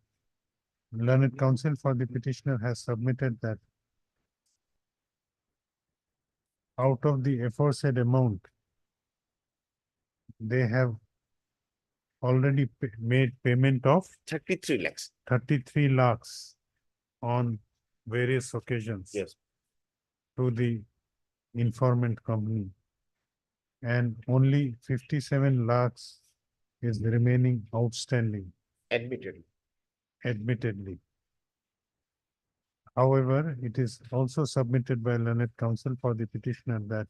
learned counsel for the petitioner has submitted that out of the aforesaid amount, they have already made payment of 33 lakhs. 33 lakhs on various occasions. Yes. To the informant company. And only 57 lakhs is remaining outstanding, admittedly. However, it is also submitted by learned counsel for the petitioner that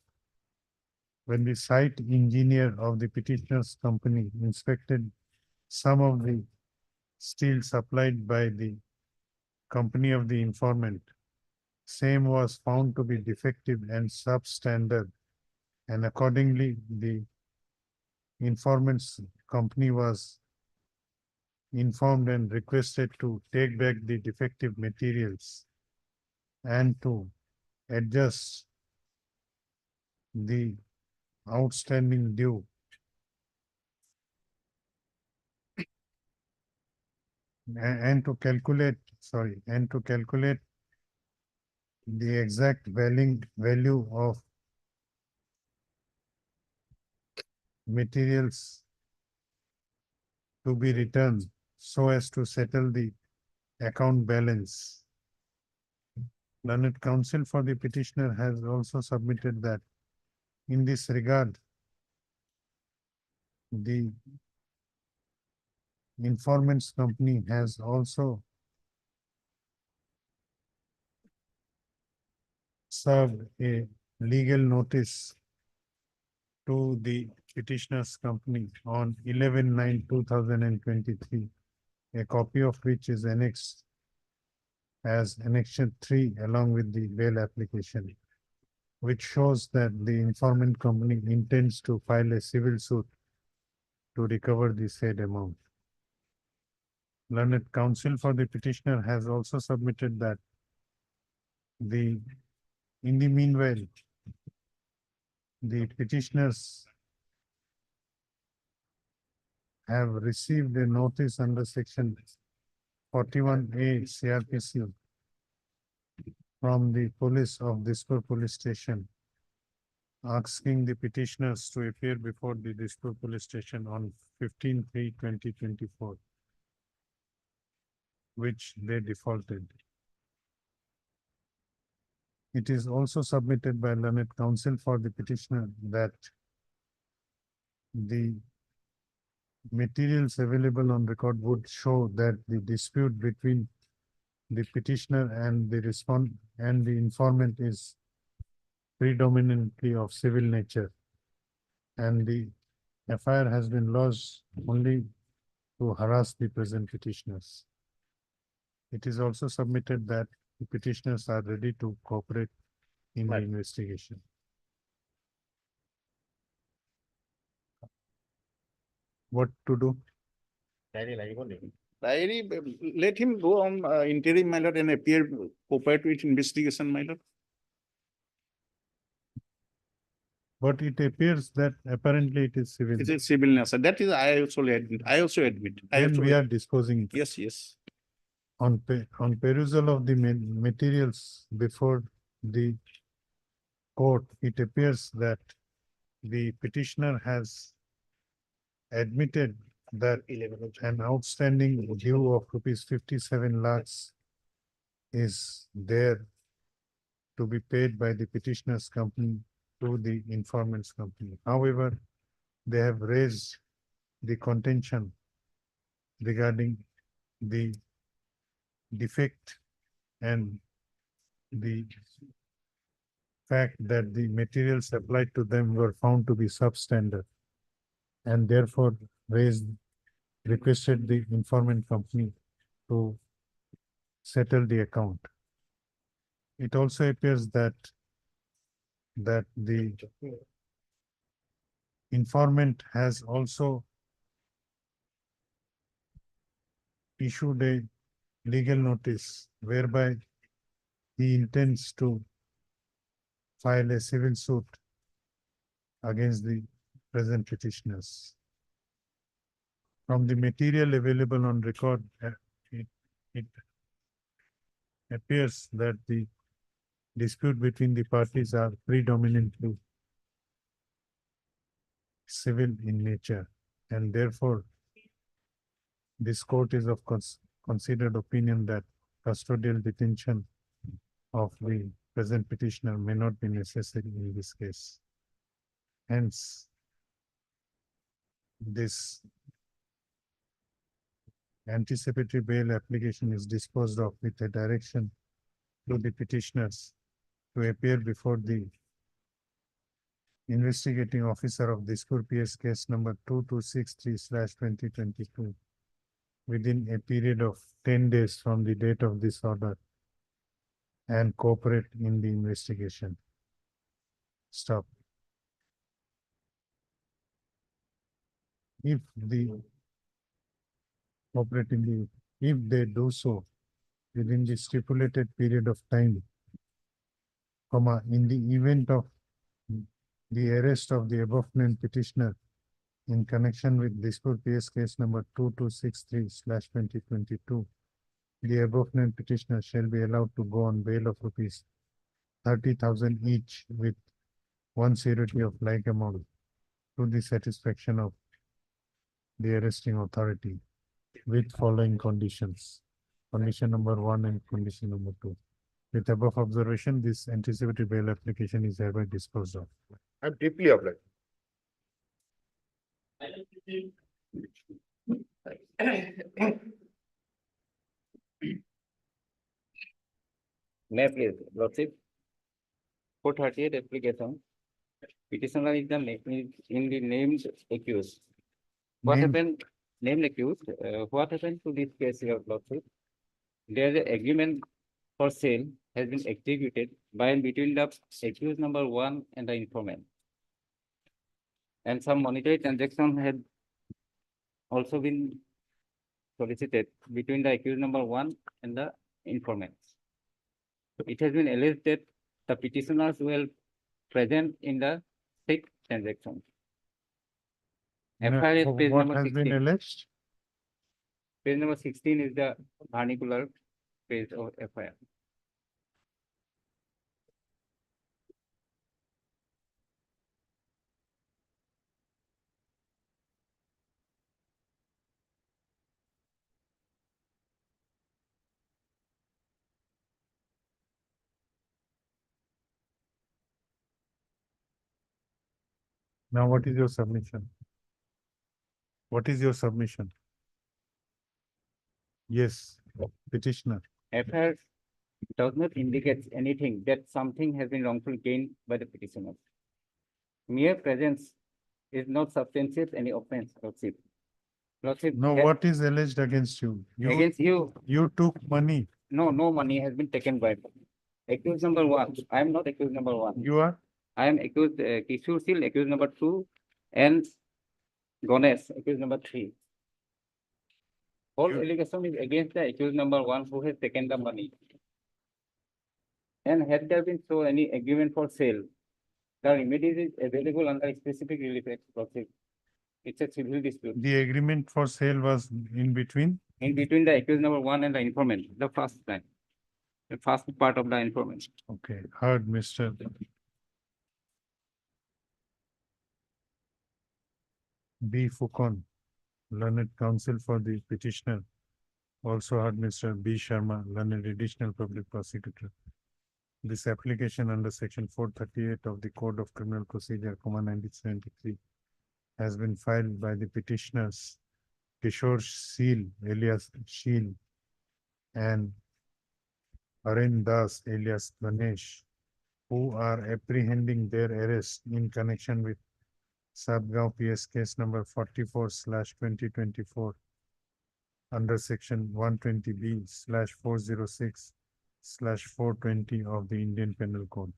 when the site engineer of the petitioner's company inspected some of the steel supplied by the company of the informant, same was found to be defective and substandard, and accordingly the informant's company was informed and requested to take back the defective materials and to adjust the outstanding due and to calculate the exact value of materials to be returned so as to settle the account balance. Learned counsel for the petitioner has also submitted that in this regard, the informant's company has also served a legal notice to the petitioner's company on 11/9/2023, a copy of which is annexed as Annexure 3 along with the bail application, which shows that the informant company intends to file a civil suit to recover the said amount. Learned counsel for the petitioner has also submitted that in the meanwhile, the petitioners have received a notice under section 41A CRPC from the police of Dispur police station, asking the petitioners to appear before the Dispur police station on 15/3/2024, which they defaulted. It is also submitted by learned counsel for the petitioner that the materials available on record would show that the dispute between the petitioner and the informant is predominantly of civil nature, and the FIR has been lodged only to harass the present petitioners. It is also submitted that the petitioners are ready to cooperate in the investigation. What to do? Diary, let him go on interim, my lord, and appear, cooperate with investigation, my lord. But it appears that apparently it is civil. It is civil nature. That is, I also admit. Then we are disposing it. Yes, yes. On perusal of the materials before the court, it appears that the petitioner has admitted that an outstanding due of rupees 57 lakhs is there to be paid by the petitioner's company to the informant's company. However, they have raised the contention regarding the defect and the fact that the materials supplied to them were found to be substandard, and therefore requested the informant company to settle the account. It also appears that the informant has also issued a legal notice whereby he intends to file a civil suit against the present petitioners. From the material available on record, it appears that the dispute between the parties are predominantly civil in nature, and therefore this court is of considered opinion that custodial detention of the present petitioner may not be necessary in this case. Hence, this anticipatory bail application is disposed of with a direction to the petitioners to appear before the investigating officer of Dispur PS case number 2263/2022 within a period of 10 days from the date of this order and cooperate in the investigation. Stop. If they do so within the stipulated period of time, in the event of the arrest of the above named petitioner in connection with Dispur PS case number 2263/2022, the above named petitioner shall be allowed to go on bail of rupees 30,000 each with one surety of like amount to the satisfaction of the arresting authority with following conditions. Condition number 1 and condition number 2. With above observation, this anticipatory bail application is hereby disposed of. I'm deeply obliged. May I please, Lordship? 438 application. Petitioner is in the named accused. What Named- happened, named accused, what happened to this case, Your Lordship? There is an agreement for sale has been executed by and between the accused number 1 and the informant. And some monetary transaction had also been solicited between the accused number 1 and the informant. It has been alleged that the petitioners were present in the said transaction. FIR is page What number has been 16. alleged? Page number 16 is the vernacular page of FIR. Now, what is your submission? What is your submission? Yes, petitioner. FIR does not indicate anything that something has been wrongfully gained by the petitioner. Mere presence is not substantiate any offense, Lordship. Lordship, No, that- what is alleged against you? Against you, You took money. no money has been taken by accused number 1. I am not accused number 1. You are? I am accused, Kishore Sil, accused number 2, and Ganesh, accused number 3. All allegation is against the accused number 1 who has taken the money. And had there been so any agreement for sale, the remedies is available under specific relief act process. It's a civil dispute. The agreement for sale was in between? In between the accused number 1 and the informant, the first time. The first part of the informant. Okay, heard, Mr. B. Fukon, learned counsel for the petitioner. Also heard Mr. B. Sharma, learned additional public prosecutor. This application under section 438 of the Code of Criminal Procedure, 1973, has been filed by the petitioners Kishore Sil alias Sheel and Arun Das alias Ganesh, who are apprehending their arrest in connection with Sadgaon PS case number 44/2024 under section 120B/406/420 of the Indian Penal Code.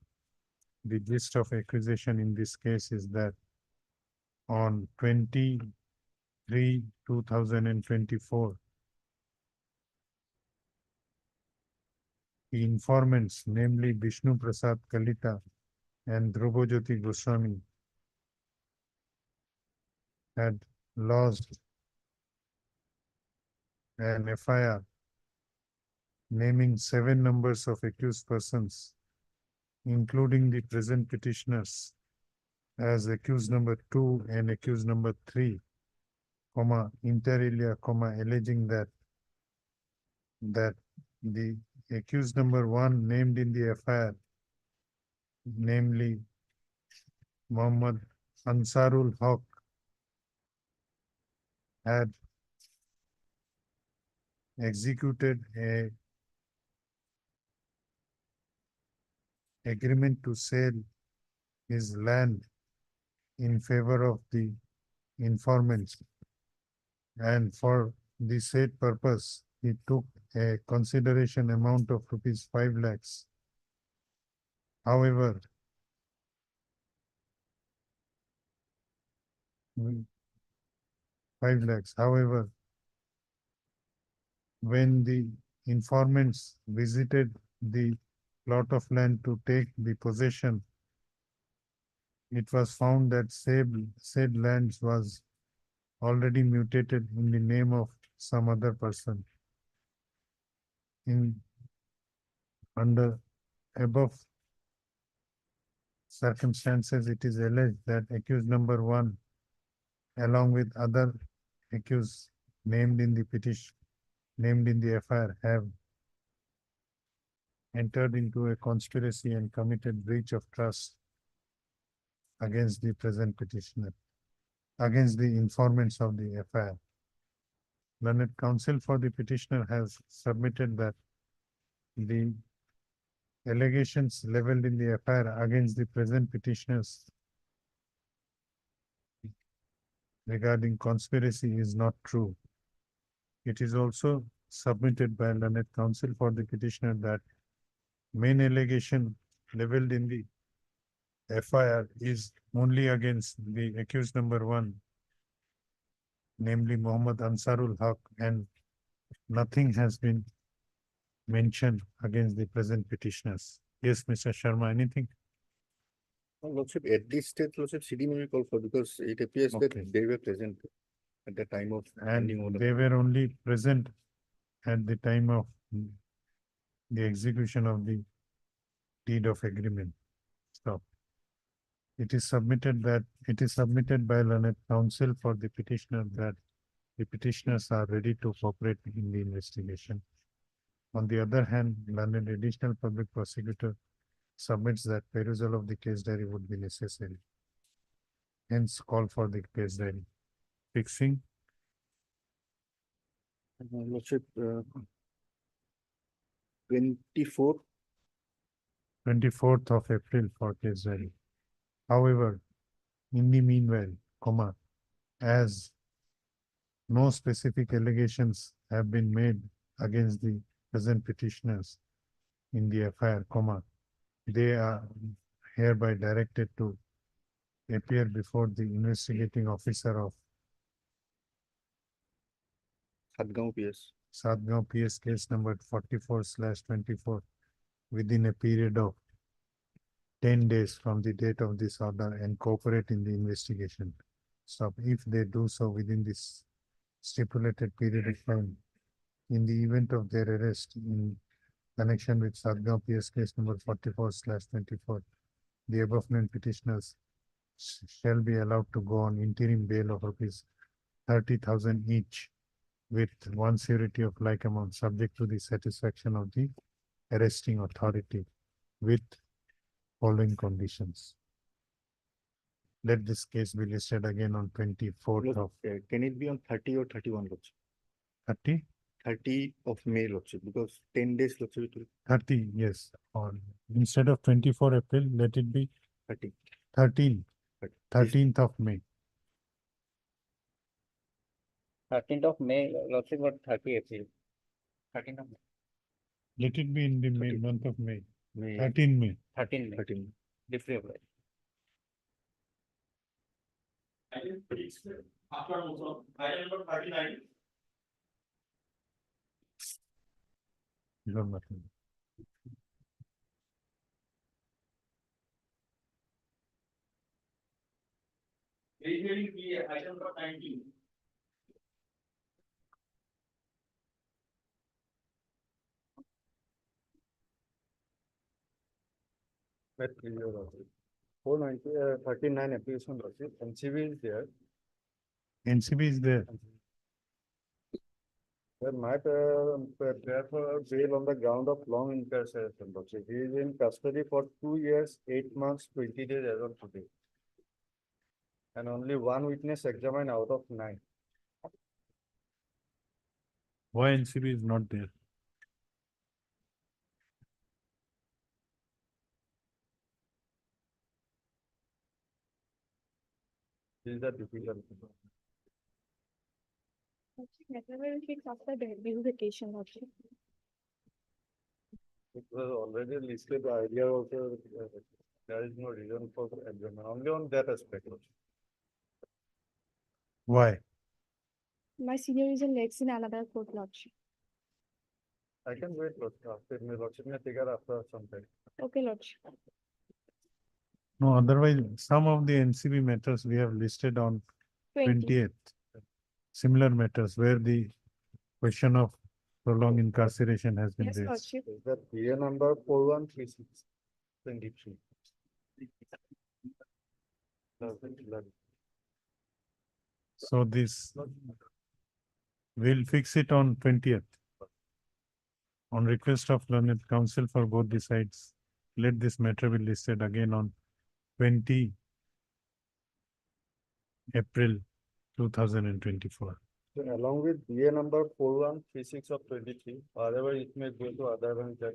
The gist of accusation in this case is that on 23/2024, the informants, namely Vishnu Prasad Kalita and Dhrubajyoti Goswami, had lodged an FIR naming 7 numbers of accused persons, including the present petitioners, as accused number 2 and accused number 3, comma, inter alia, comma, alleging that the accused number 1 named in the FIR, namely Muhammad Ansarul Haq, had executed a agreement to sell his land in favor of the informants, and for the said purpose he took a consideration amount of rupees 5 lakhs. However, 5 lakhs. However, when the informants visited the plot of land to take the possession, it was found that said lands was already mutated in the name of some other person. Under above circumstances, it is alleged that accused number 1, along with other accused named in the petition, named in the FIR, have entered into a conspiracy and committed breach of trust against the present petitioner, against the informants of the FIR. Learned counsel for the petitioner has submitted that the allegations leveled in the FIR against the present petitioners regarding conspiracy is not true. It is also submitted by learned counsel for the petitioner that main allegation leveled in the FIR is only against the accused number 1, namely Muhammad Ansarul Haq, and nothing has been mentioned against the present petitioners. Yes, Mr. Sharma, anything? Lordship, at this stage, Lordship, CD may be called for because it appears that Okay. they were present at the time of handing over And the. they were only present at the time of the execution of the deed of agreement. So it is submitted by learned counsel for the petitioner that the petitioners are ready to cooperate in the investigation. On the other hand, learned additional public prosecutor submits that perusal of the case diary would be necessary. Hence, call for the case diary. Fixing. Lordship, 24. 24th of April for case diary. However, in the meanwhile, comma, as no specific allegations have been made against the present petitioners in the FIR, comma, they are hereby directed to appear before the investigating officer of Sadgaon PS. Sadgaon PS case number 44/24 within a period of 10 days from the date of this order and cooperate in the investigation. So if they do so within this stipulated period of time, in the event of their arrest in connection with Sadgaon PS case number 44/24, the above named petitioners shall be allowed to go on interim bail of rupees 30,000 each, with one surety of like amount, subject to the satisfaction of the arresting authority, with following conditions. Let this case be listed again on 24th of Can it be on 30 or 31, Lordship? 30? 30 of May, Lordship, because 10 days, Lordship, it will 30, yes. Or instead of 24 April, let it be 30. 13, 13th of May. 13th of May, Lordship, or 30 April. 13th of May. Let it be in the May, 13. month of May. May. 13 May. 13 May. 13. Free of right. After also, item number 39. You have nothing. Rehearing plea, item number 19. Met previous lordship. 39 application lordship, NCB is there. NCB is there. Sir, my prayer for bail on the ground of long incarceration, lordship. He is in custody for 2 years, 8 months, 20 days as of today. And only one witness examined out of 9. Why NCB is not there? This is the difficult. Matter will fix after the vacation also. It was already listed, the idea also, there is no reason for adjournment, only on that aspect. Why? My senior is in legs in another court lordship. I can wait, after my lordship may take it after some time. Okay, lordship. No, otherwise, some of the NCB matters we have listed on 20th. Similar matters where the question of prolonged incarceration has been Yes, raised. lordship. Is that PA number 4136 23. So this, we'll fix it on 20th. On request of learned counsel for both the sides, let this matter be listed again on 20 April 2024. So along with BA number 4136 of 23, otherwise it may go to other than that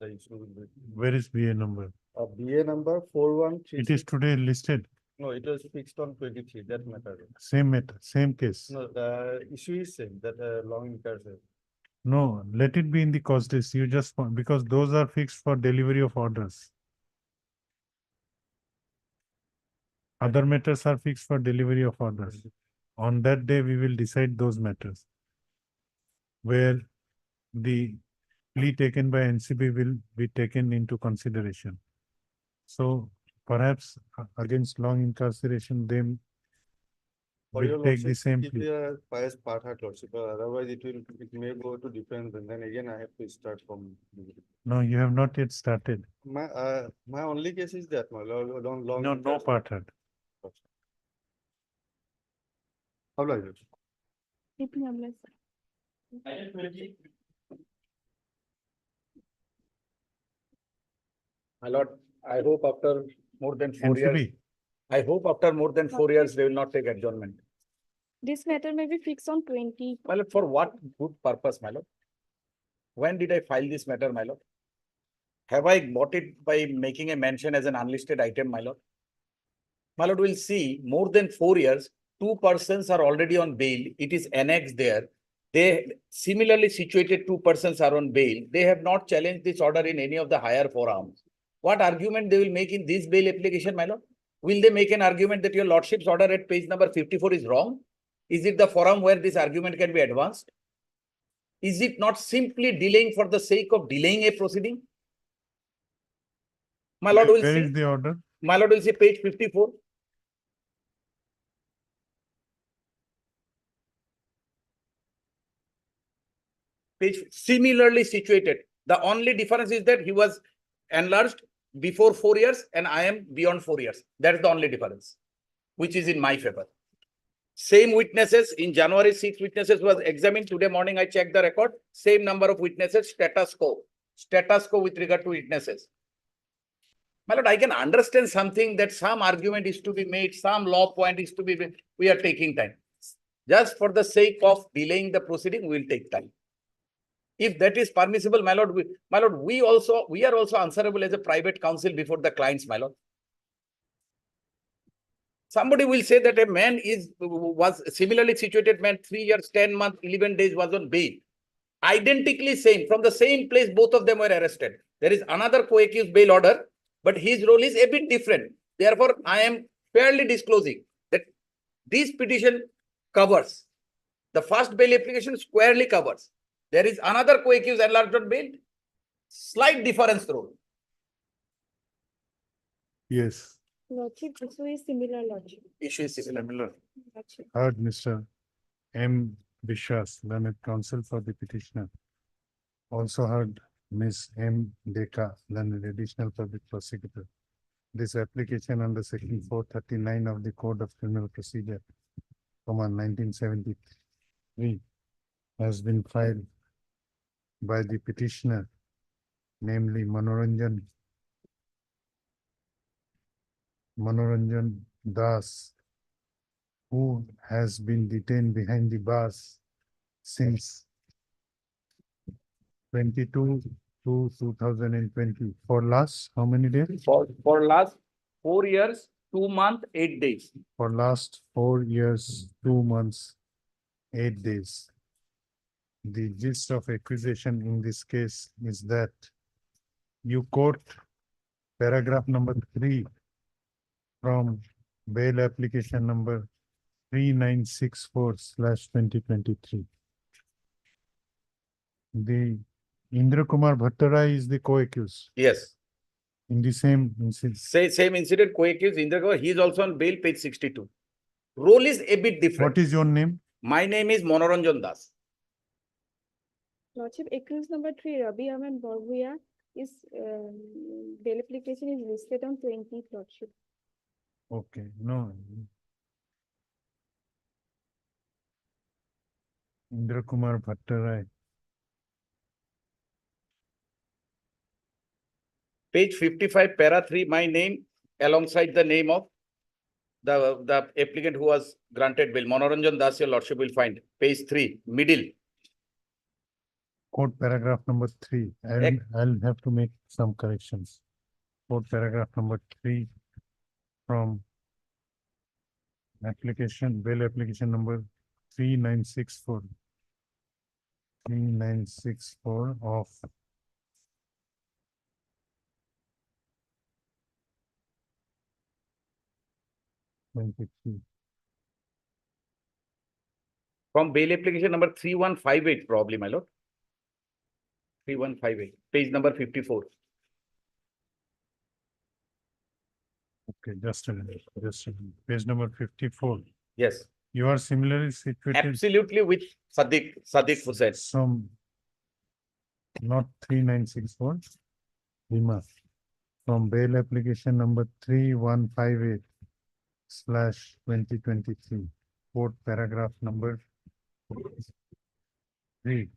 the issue will be. Where is BA number? BA number 4136. It is today listed. No, it was fixed on 23, that matter. Same matter, same case. No, the issue is same, that long incarceration. No, let it be in the cause list. You just, because those are fixed for delivery of orders. Other matters are fixed for delivery of orders. On that day, we will decide those matters. Where the plea taken by NCB will be taken into consideration. So perhaps against long incarceration, they For your will take the lordship, same keep plea. the pious part heart lordship, otherwise it may go to defense and then again I have to start from. No, you have not yet started. My only case is that, my long. No, no part heard. How like it? Item 20. My lord, I hope after more than 4 years, NCB, I hope after more than 4 years, they will not take adjournment. This matter may be fixed on 20. My lord, for what good purpose, my lord? When did I file this matter, my lord? Have I bought it by making a mention as an unlisted item, my lord? My lord, we'll see more than 4 years, 2 persons are already on bail. It is annexed there. They similarly situated 2 persons are on bail. They have not challenged this order in any of the higher forums. What argument they will make in this bail application, my lord? Will they make an argument that your lordship's order at page number 54 is wrong? Is it the forum where this argument can be advanced? Is it not simply delaying for the sake of delaying a proceeding? My lord will where see. is the order? My lord will see page 54. Page similarly situated. The only difference is that he was enlarged before 4 years and I am beyond 4 years. That is the only difference, which is in my favor. Same witnesses in January, 6 witnesses was examined. Today morning, I checked the record. Same number of witnesses, status quo with regard to witnesses. My lord, I can understand something that some argument is to be made, some law point is to be made. We are taking time. Just for the sake of delaying the proceeding, we will take time. If that is permissible, my lord, we are also answerable as a private counsel before the clients, my lord. Somebody will say that a man was similarly situated man, 3 years, 10 months, 11 days was on bail. Identically same, from the same place, both of them were arrested. There is another co-accused bail order, but his role is a bit different. Therefore, I am fairly disclosing that this petition covers. The first bail application squarely covers. There is another co-accused enlarged on bail. Slight difference through. Yes, Lordship, issue is similar, Lordship. Issue is similar. Lordship. heard Mr. M. Vishwas, learned counsel for the petitioner. Also heard Ms. M. Deka, learned additional public prosecutor. This application under section 439 of the Code of Criminal Procedure, 1973, has been filed by the petitioner, namely Manoranjan Das, who has been detained behind the bars since 22 to 2020 for last how many days? For last 4 years, 2 months, 8 days. For last 4 years, 2 months, 8 days. The gist of accusation in this case is that you quote paragraph number 3 from bail application number 3964/2023. The Indra Kumar Bhattarai is the co-accused Yes. in the same incident. Same incident, co-accused Indra Kumar, he is also on bail, page 62. Role is a bit different. What is your name? My name is Manoranjan Das. Lordship, accused number 3, Rabi Ahmed Borguya, is bail application is listed on 20th, Lordship. Okay, no. Indra Kumar Bhattarai. Page 55, para 3, my name alongside the name of the applicant who was granted bail. Manoranjan Das, your lordship will find. Page 3, middle. Quote paragraph number 3. I'll have to make some corrections. Quote paragraph number 3 from application, bail application number 3964. 3964 of From bail application number 3158, probably, my lord. 3158, page number 54. Okay, just a minute, page number 54. Yes. You are similarly situated. Absolutely with Sadiq Hussain. Some, not 3964, Bima, from bail application number 3158/2023, quote paragraph number 3.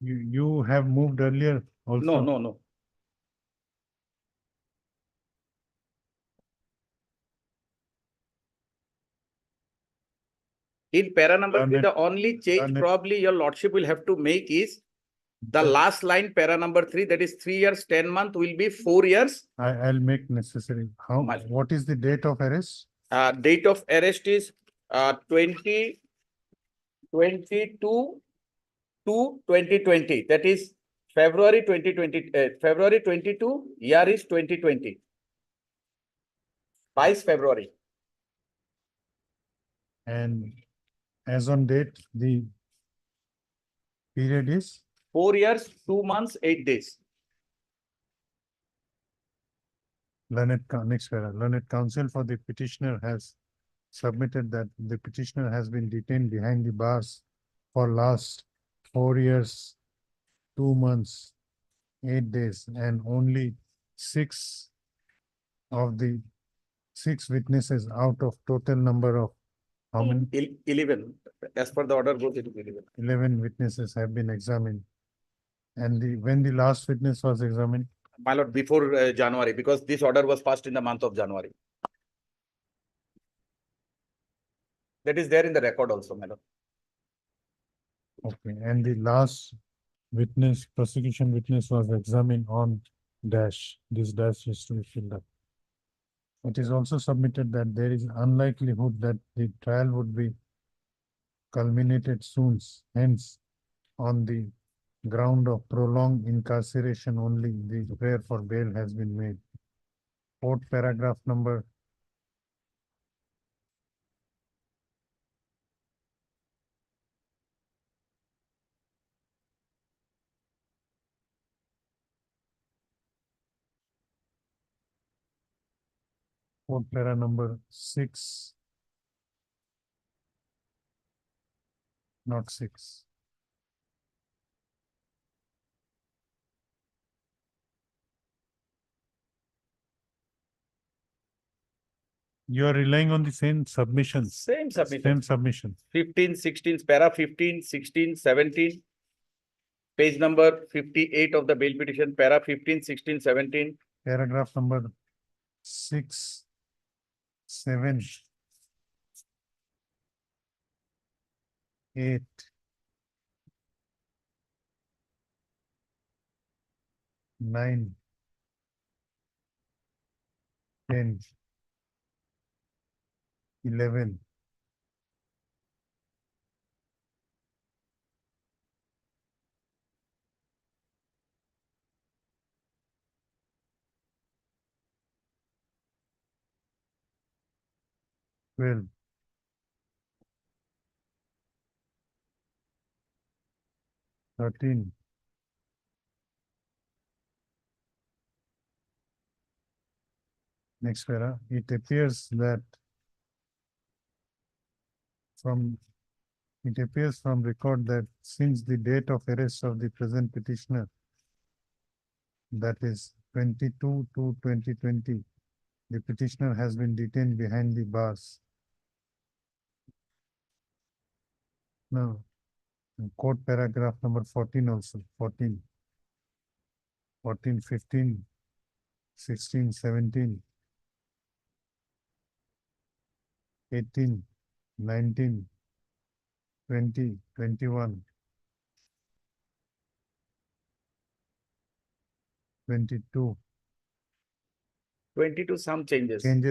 You have moved earlier also? No. In para number 3, the only change probably your lordship will have to make is the last line, para number 3, that is 3 years, 10 months will be 4 years. I'll make necessary. What is the date of arrest? Date of arrest is 2022 to 2020. That is February 2020. February 22, year is 2020. 5 February. And as on date, the period is 4 years, 2 months, 8 days. Next para. Learned counsel for the petitioner has submitted that the petitioner has been detained behind the bars for last 4 years, 2 months, 8 days, and only 6 witnesses out of total number of how many? 11. As per the order goes, it is 11. 11 witnesses have been examined. And when the last witness was examined? My lord, before January, because this order was passed in the month of January. That is there in the record also, my lord. Okay, and the last witness, prosecution witness was examined on dash. This dash is to be filled up. It is also submitted that there is unlikelihood that the trial would be culminated soon. Hence, on the ground of prolonged incarceration only, the prayer for bail has been made. Quote paragraph number Code para number 6. Not 6. You are relying on the same submissions. Same submission. Same submission. 15, 16, para 15, 16, 17. Page number 58 of the bail petition, para 15, 16, 17. Paragraph number 6, 7, 8. Nine, 10, 11, 12, 13, 'Next para, it appears that it appears from record that since the date of arrest of the present petitioner, that is 22/2/2020, the petitioner has been detained behind the bars. Now, court paragraph number 14 also, 14, 15, 16, 17, 18, 19, 20, 21, 22. 22 some changes. In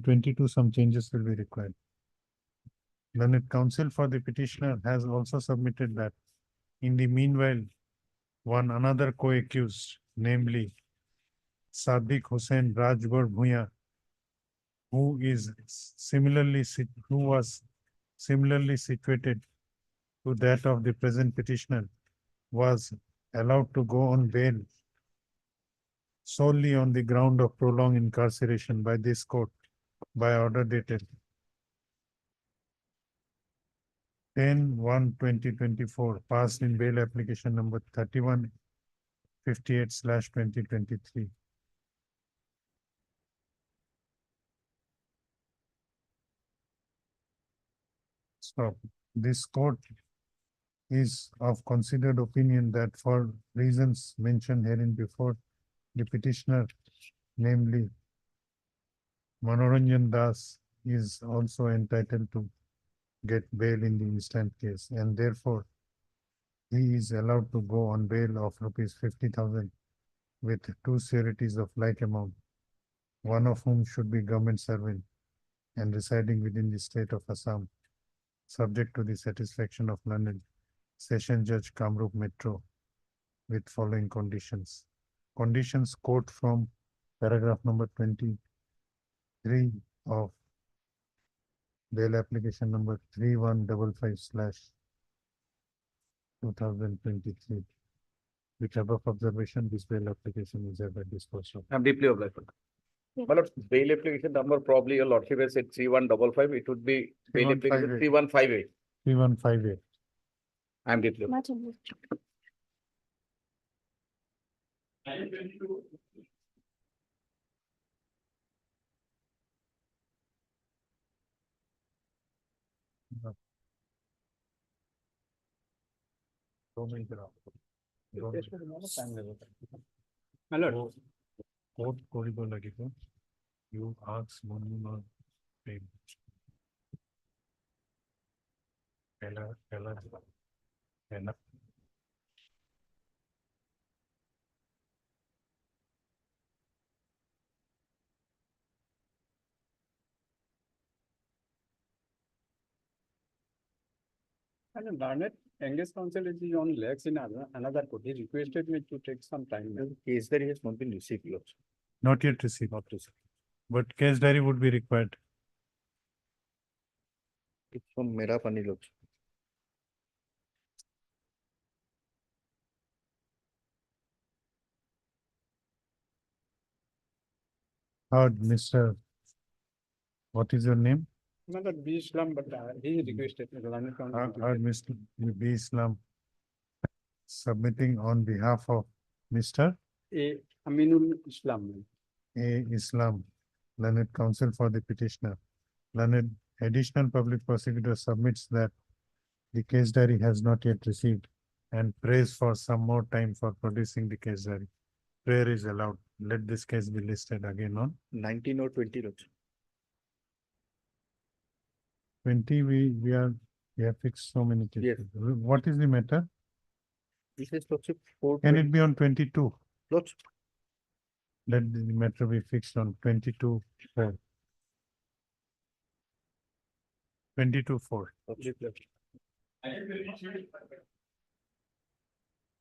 22, some changes will be required. Learned counsel for the petitioner has also submitted that in the meanwhile, one another co-accused, namely Sadiq Hussain Rajgor Bhuya, who was similarly situated to that of the present petitioner, was allowed to go on bail solely on the ground of prolonged incarceration by this court by order dated 10/1/2024, passed in bail application number 3158/2023. So this court is of considered opinion that for reasons mentioned herein before, the petitioner, namely Manoranjan Das, is also entitled to get bail in the instant case, and therefore he is allowed to go on bail of rupees 50,000 with two sureties of like amount, one of whom should be government servant and residing within the state of Assam, subject to the satisfaction of London Session Judge Kamrup Metro with following conditions. Conditions quote from paragraph number 23 of bail application number 3155/2023. With above observation, this bail application is at disposal. I'm deeply obliged. My lord, bail application number probably your lordship has said 3155. It would be bail application 3158. 3158. I'm deeply obliged. Much obliged. My lord. Court corridor lagiko. You ask one pay. Pela. And Barnett, Angus counsel is on legs in another court. He requested me to take some time. Case diary has not been received. Not yet received. Not received. But case diary would be required. It's from Merapani Lodge. Heard Mr. What is your name? My lord, B Islam, but he requested the learned counsel. Mr. B. Islam submitting on behalf of Mr. A Aminul Islam. A. Islam, learned counsel for the petitioner. Learned additional public prosecutor submits that the case diary has not yet received and prays for some more time for producing the case diary. Prayer is allowed. Let this case be listed again on 19 or 20, Lordship. 20. We have fixed so many cases. What is the matter? This is Lordship 4. Can it be on 22? Lordship. Let the matter be fixed on 22/4. 22/4.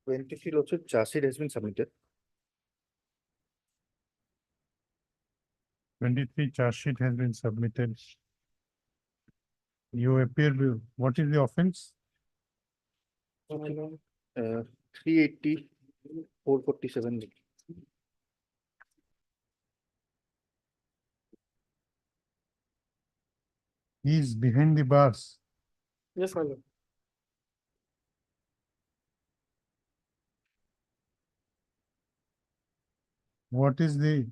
23 Lordship, charge sheet has been submitted. 23 charge sheet has been submitted. You appear, what is the offense? 380, 447. He is behind the bars. Yes, my lord. What is the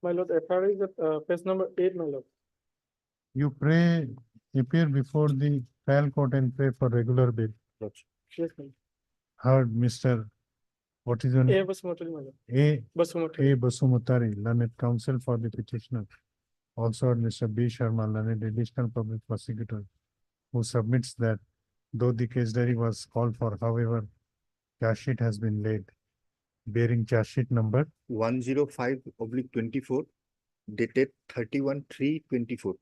My lord, FR is at page number 8, my lord. you appear before the trial court and pray for regular bail? Yes, my lord. Heard, Mr. What is your A name? Basumati, my lord. A. Basumati. A. Basumutari, learned counsel for the petitioner. Also heard Mr. B. Sharma, learned additional public prosecutor, who submits that though the case diary was called for, however, charge sheet has been laid, bearing charge sheet number 105/24, dated 31/3/24.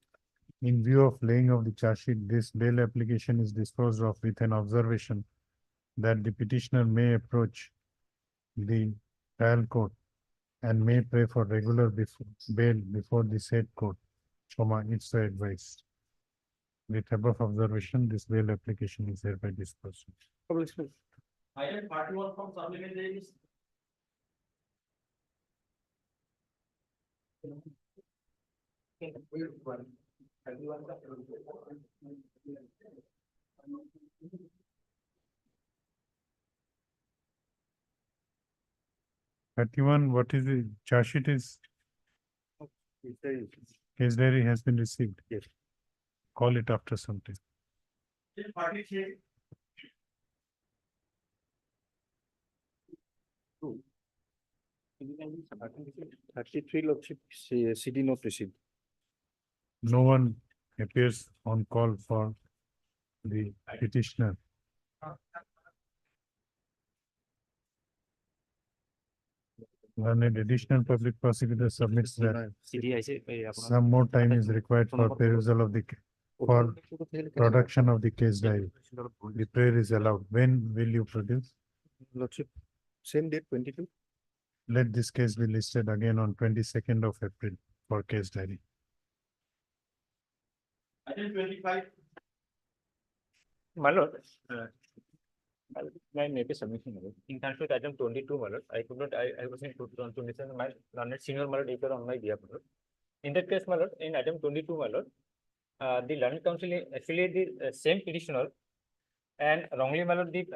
In view of laying of the charge sheet, this bail application is disposed of with an observation that the petitioner may approach the trial court and may pray for regular bail before the said court, it's so advised. With above observation, this bail application is hereby disposed of. Publication. Item 41 from supplementary is. What is the charge sheet is? Case diary has been received. Yes. Call it after some time. 33 Lordship, CD not received. No one appears on call for the petitioner. Learned additional public prosecutor submits that some more time is required for perusal of the for production of the case diary. The prayer is allowed. When will you produce? Lordship, same date, 22. Let this case be listed again on 22nd of April for case diary. Item 25. My lord, may I make a submission? My lord? In terms with item 22, my lord, I could not, I was in 27, my learned senior my lord, on my behalf, my lord. In that case, my lord, in item 22, my lord, the learned counsel actually the same petitioner and wrongly, my lord, the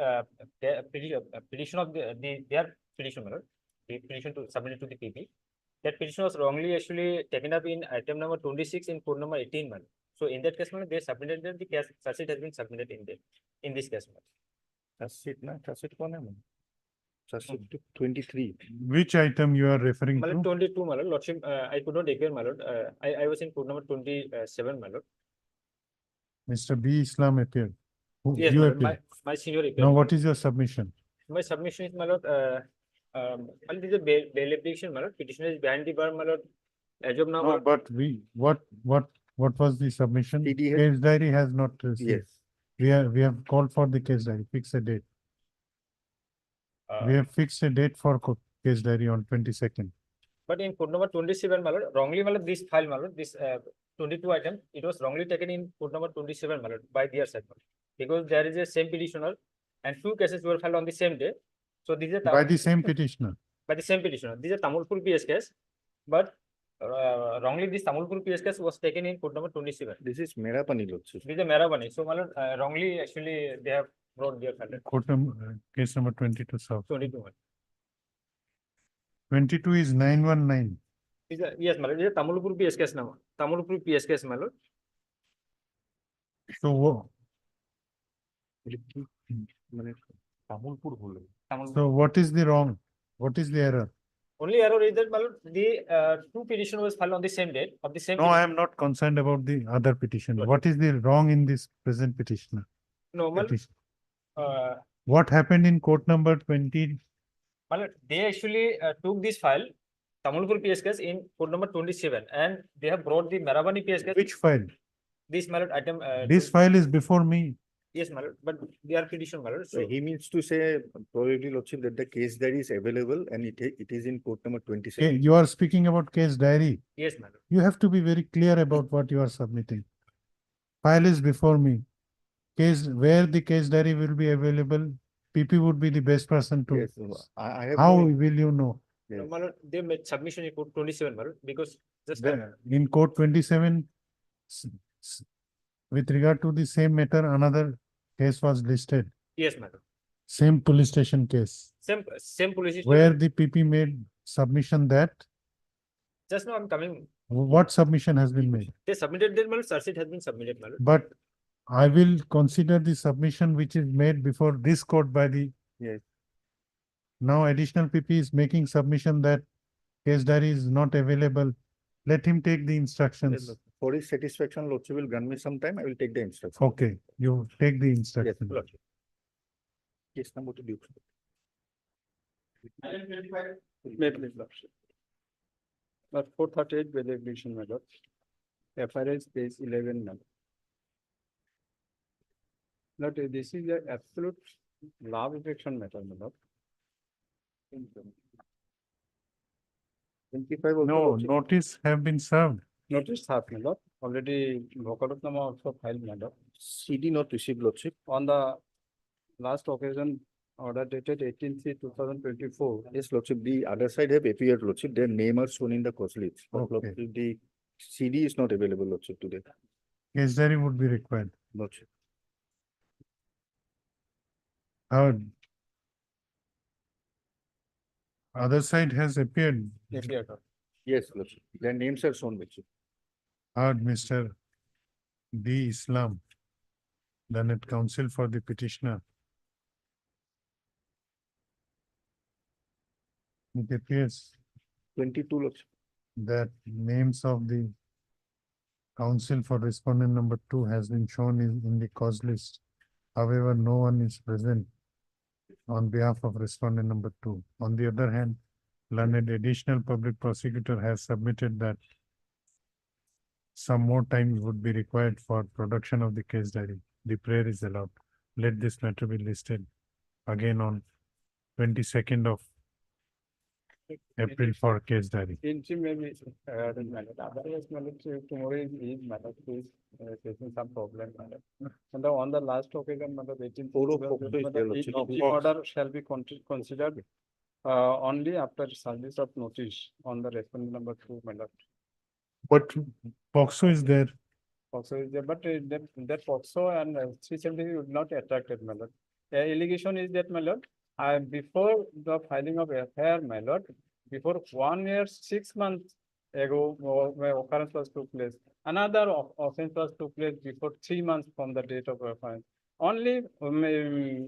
petition of their petition, my lord, the petition to submit to the PP. That petition was wrongly actually taken up in item number 26 in code number 18, my lord. So in that case, my lord, they submitted that the case charge sheet has been submitted in this case, my lord. Charge sheet 23. Which item you are referring My to? lord, 22, my lord, lordship, I could not appear, my lord. I was in code number 27, my lord. Mr. B. Islam appeared. Who Yes, you my lord, appeared? my senior appeared. Now, my what lord. is your submission? My submission is, my lord, well, this is a bail application, my lord. Petitioner is behind the bar, my lord. As of now, No, but what was the submission? TD Case diary has not received. Yes. We have called for the case diary, fix a date. We have fixed a date for case diary on 22nd. but in code number 27, my lord, wrongly, my lord, this file, my lord, this 22 item, it was wrongly taken in code number 27, my lord, by their side, my lord. Because there is a same petitioner and two cases were filed on the same day. So this is a By the same petitioner. by the same petitioner. This is a Tamulpur PS case, but wrongly this Tamulpur PS case was taken in court number 27. This is Merapani Lordship. This is a Merabani. So wrongly actually they have brought their file. Court number, case number 22 South. 22. 22 is 919. Yes, my lord. This is a Tamulpur PS case now. Tamulpur PS case, my lord. So so what is the wrong? What is the error? Only error is that, my lord, the two petition was filed on the same date of the same. No, I am not concerned about the other petition. What is the wrong in this present petitioner? No, my lord. Petition? Uh, What happened in court number 20? my lord, they actually took this file, Tamulpur PS case in court number 27, and they have brought the Merabani PS case. Which file? This, my lord, item. This file is before me. Yes, my lord, but they are petition, my lord. So So he means to say probably Lordship that the case diary is available and it is in court number Okay, 27. you are speaking about case diary. yes, my lord. You have to be very clear about what you are submitting. File is before me. Case, where the case diary will be available, PP would be the best person to. Yes, I have. How no- will you know? Yes. No, my lord, they made submission in court 27, my lord, because just In court 27, with regard to the same matter, another case was listed. yes, my lord. Same police station case, Same police station. where the PP made submission that, Just now I'm coming. what submission has been made? They submitted their, my lord, search sheet has been submitted, my lord. But I will consider the submission which is made before this court by the. Yes. Now additional PP is making submission that case diary is not available. Let him take the instructions. For his satisfaction, Lordship will grant me some time. I will take the instruction. Okay, you take the Yes, instruction. Lordship. Case number to Duke. May please, Lordship. But 438 with ignition, my lord. FRS page 11, my lord. Lord, this is the absolute law protection matter, my lord. 25 of the No, Lordship. notice have been served. Notice have, my lord. Already Vokalatnama also filed, my lord. CD not received, Lordship. On the last occasion, order dated 18/3/2024. Yes, Lordship, the other side have appeared, Lordship. Their name are shown in the cause list. But Okay. Lordship, the CD is not available, Lordship, today. Case diary would be required. Lordship. Heard. Other side has appeared. Yes, Lordship. Their names are shown, Lordship. Heard Mr. D. Islam, learned counsel for the petitioner. It appears 22, Lordship. that names of the counsel for respondent number 2 has been shown in the cause list. However, no one is present on behalf of respondent number 2. On the other hand, learned additional public prosecutor has submitted that some more time would be required for production of the case diary. The prayer is allowed. Let this matter be listed again on 22nd of April for case diary. Interim may be, otherwise, my lord, tomorrow is Eid, my lord, please, facing some problem, my lord. And on the last occasion, my lord, 18th, each order shall be considered only after service of notice on the respondent number 2, my lord. But POXO is there. Also is there, but that POXO and 370 would not attract it, my lord. The allegation is that, my lord, before the filing of FIR, my lord, before 1 year, 6 months ago, occurrence was took place. Another offense was took place before 3 months from the date of offense. Only, my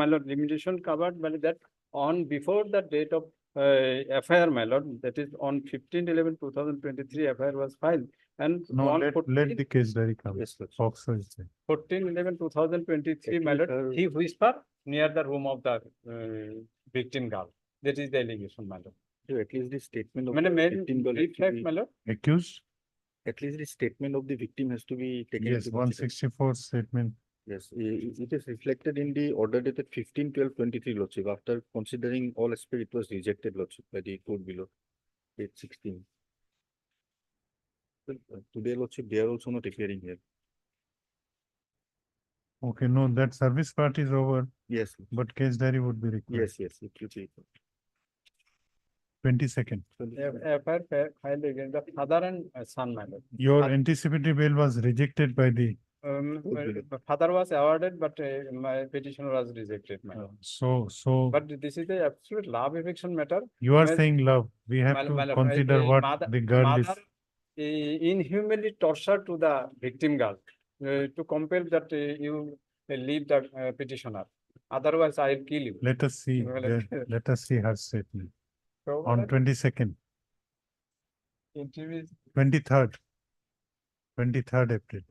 lord, limitation covered by that on before the date of FIR, my lord, that is on 15/11/2023, FIR was filed. And No, on let the case diary come. Yes, Lord. POXO is there. 14/11/2023, my lord, he whispered near the room of the victim girl. That is the allegation, my lord. So at least the statement of Madam, the may victim will brief have to fact, be- my lord. Accused? At least the statement of the victim has to be taken. Yes, into consideration. 164 statement. Yes, it is reflected in the order dated 15/12/23, Lordship. After considering all aspects, it was rejected, Lordship, by the court below, page 16. Today, Lordship, they are also not appearing here. Okay, no, that service part is over, Yes, but case diary would be required. yes, it will be. 22nd. FIR filed against the father and son, my lord. Your anticipatory bail was rejected by the, My father was awarded, but my petition was rejected, my lord. so But this is the absolute love eviction matter. you are My- saying love, we have my- to my lord, consider what the girl is. mother, inhumanly tortured to the victim girl to compel that you leave the petitioner. Otherwise, I will kill you. Let us see, let us see her statement. So, On 22nd, interview 23rd, 23rd April.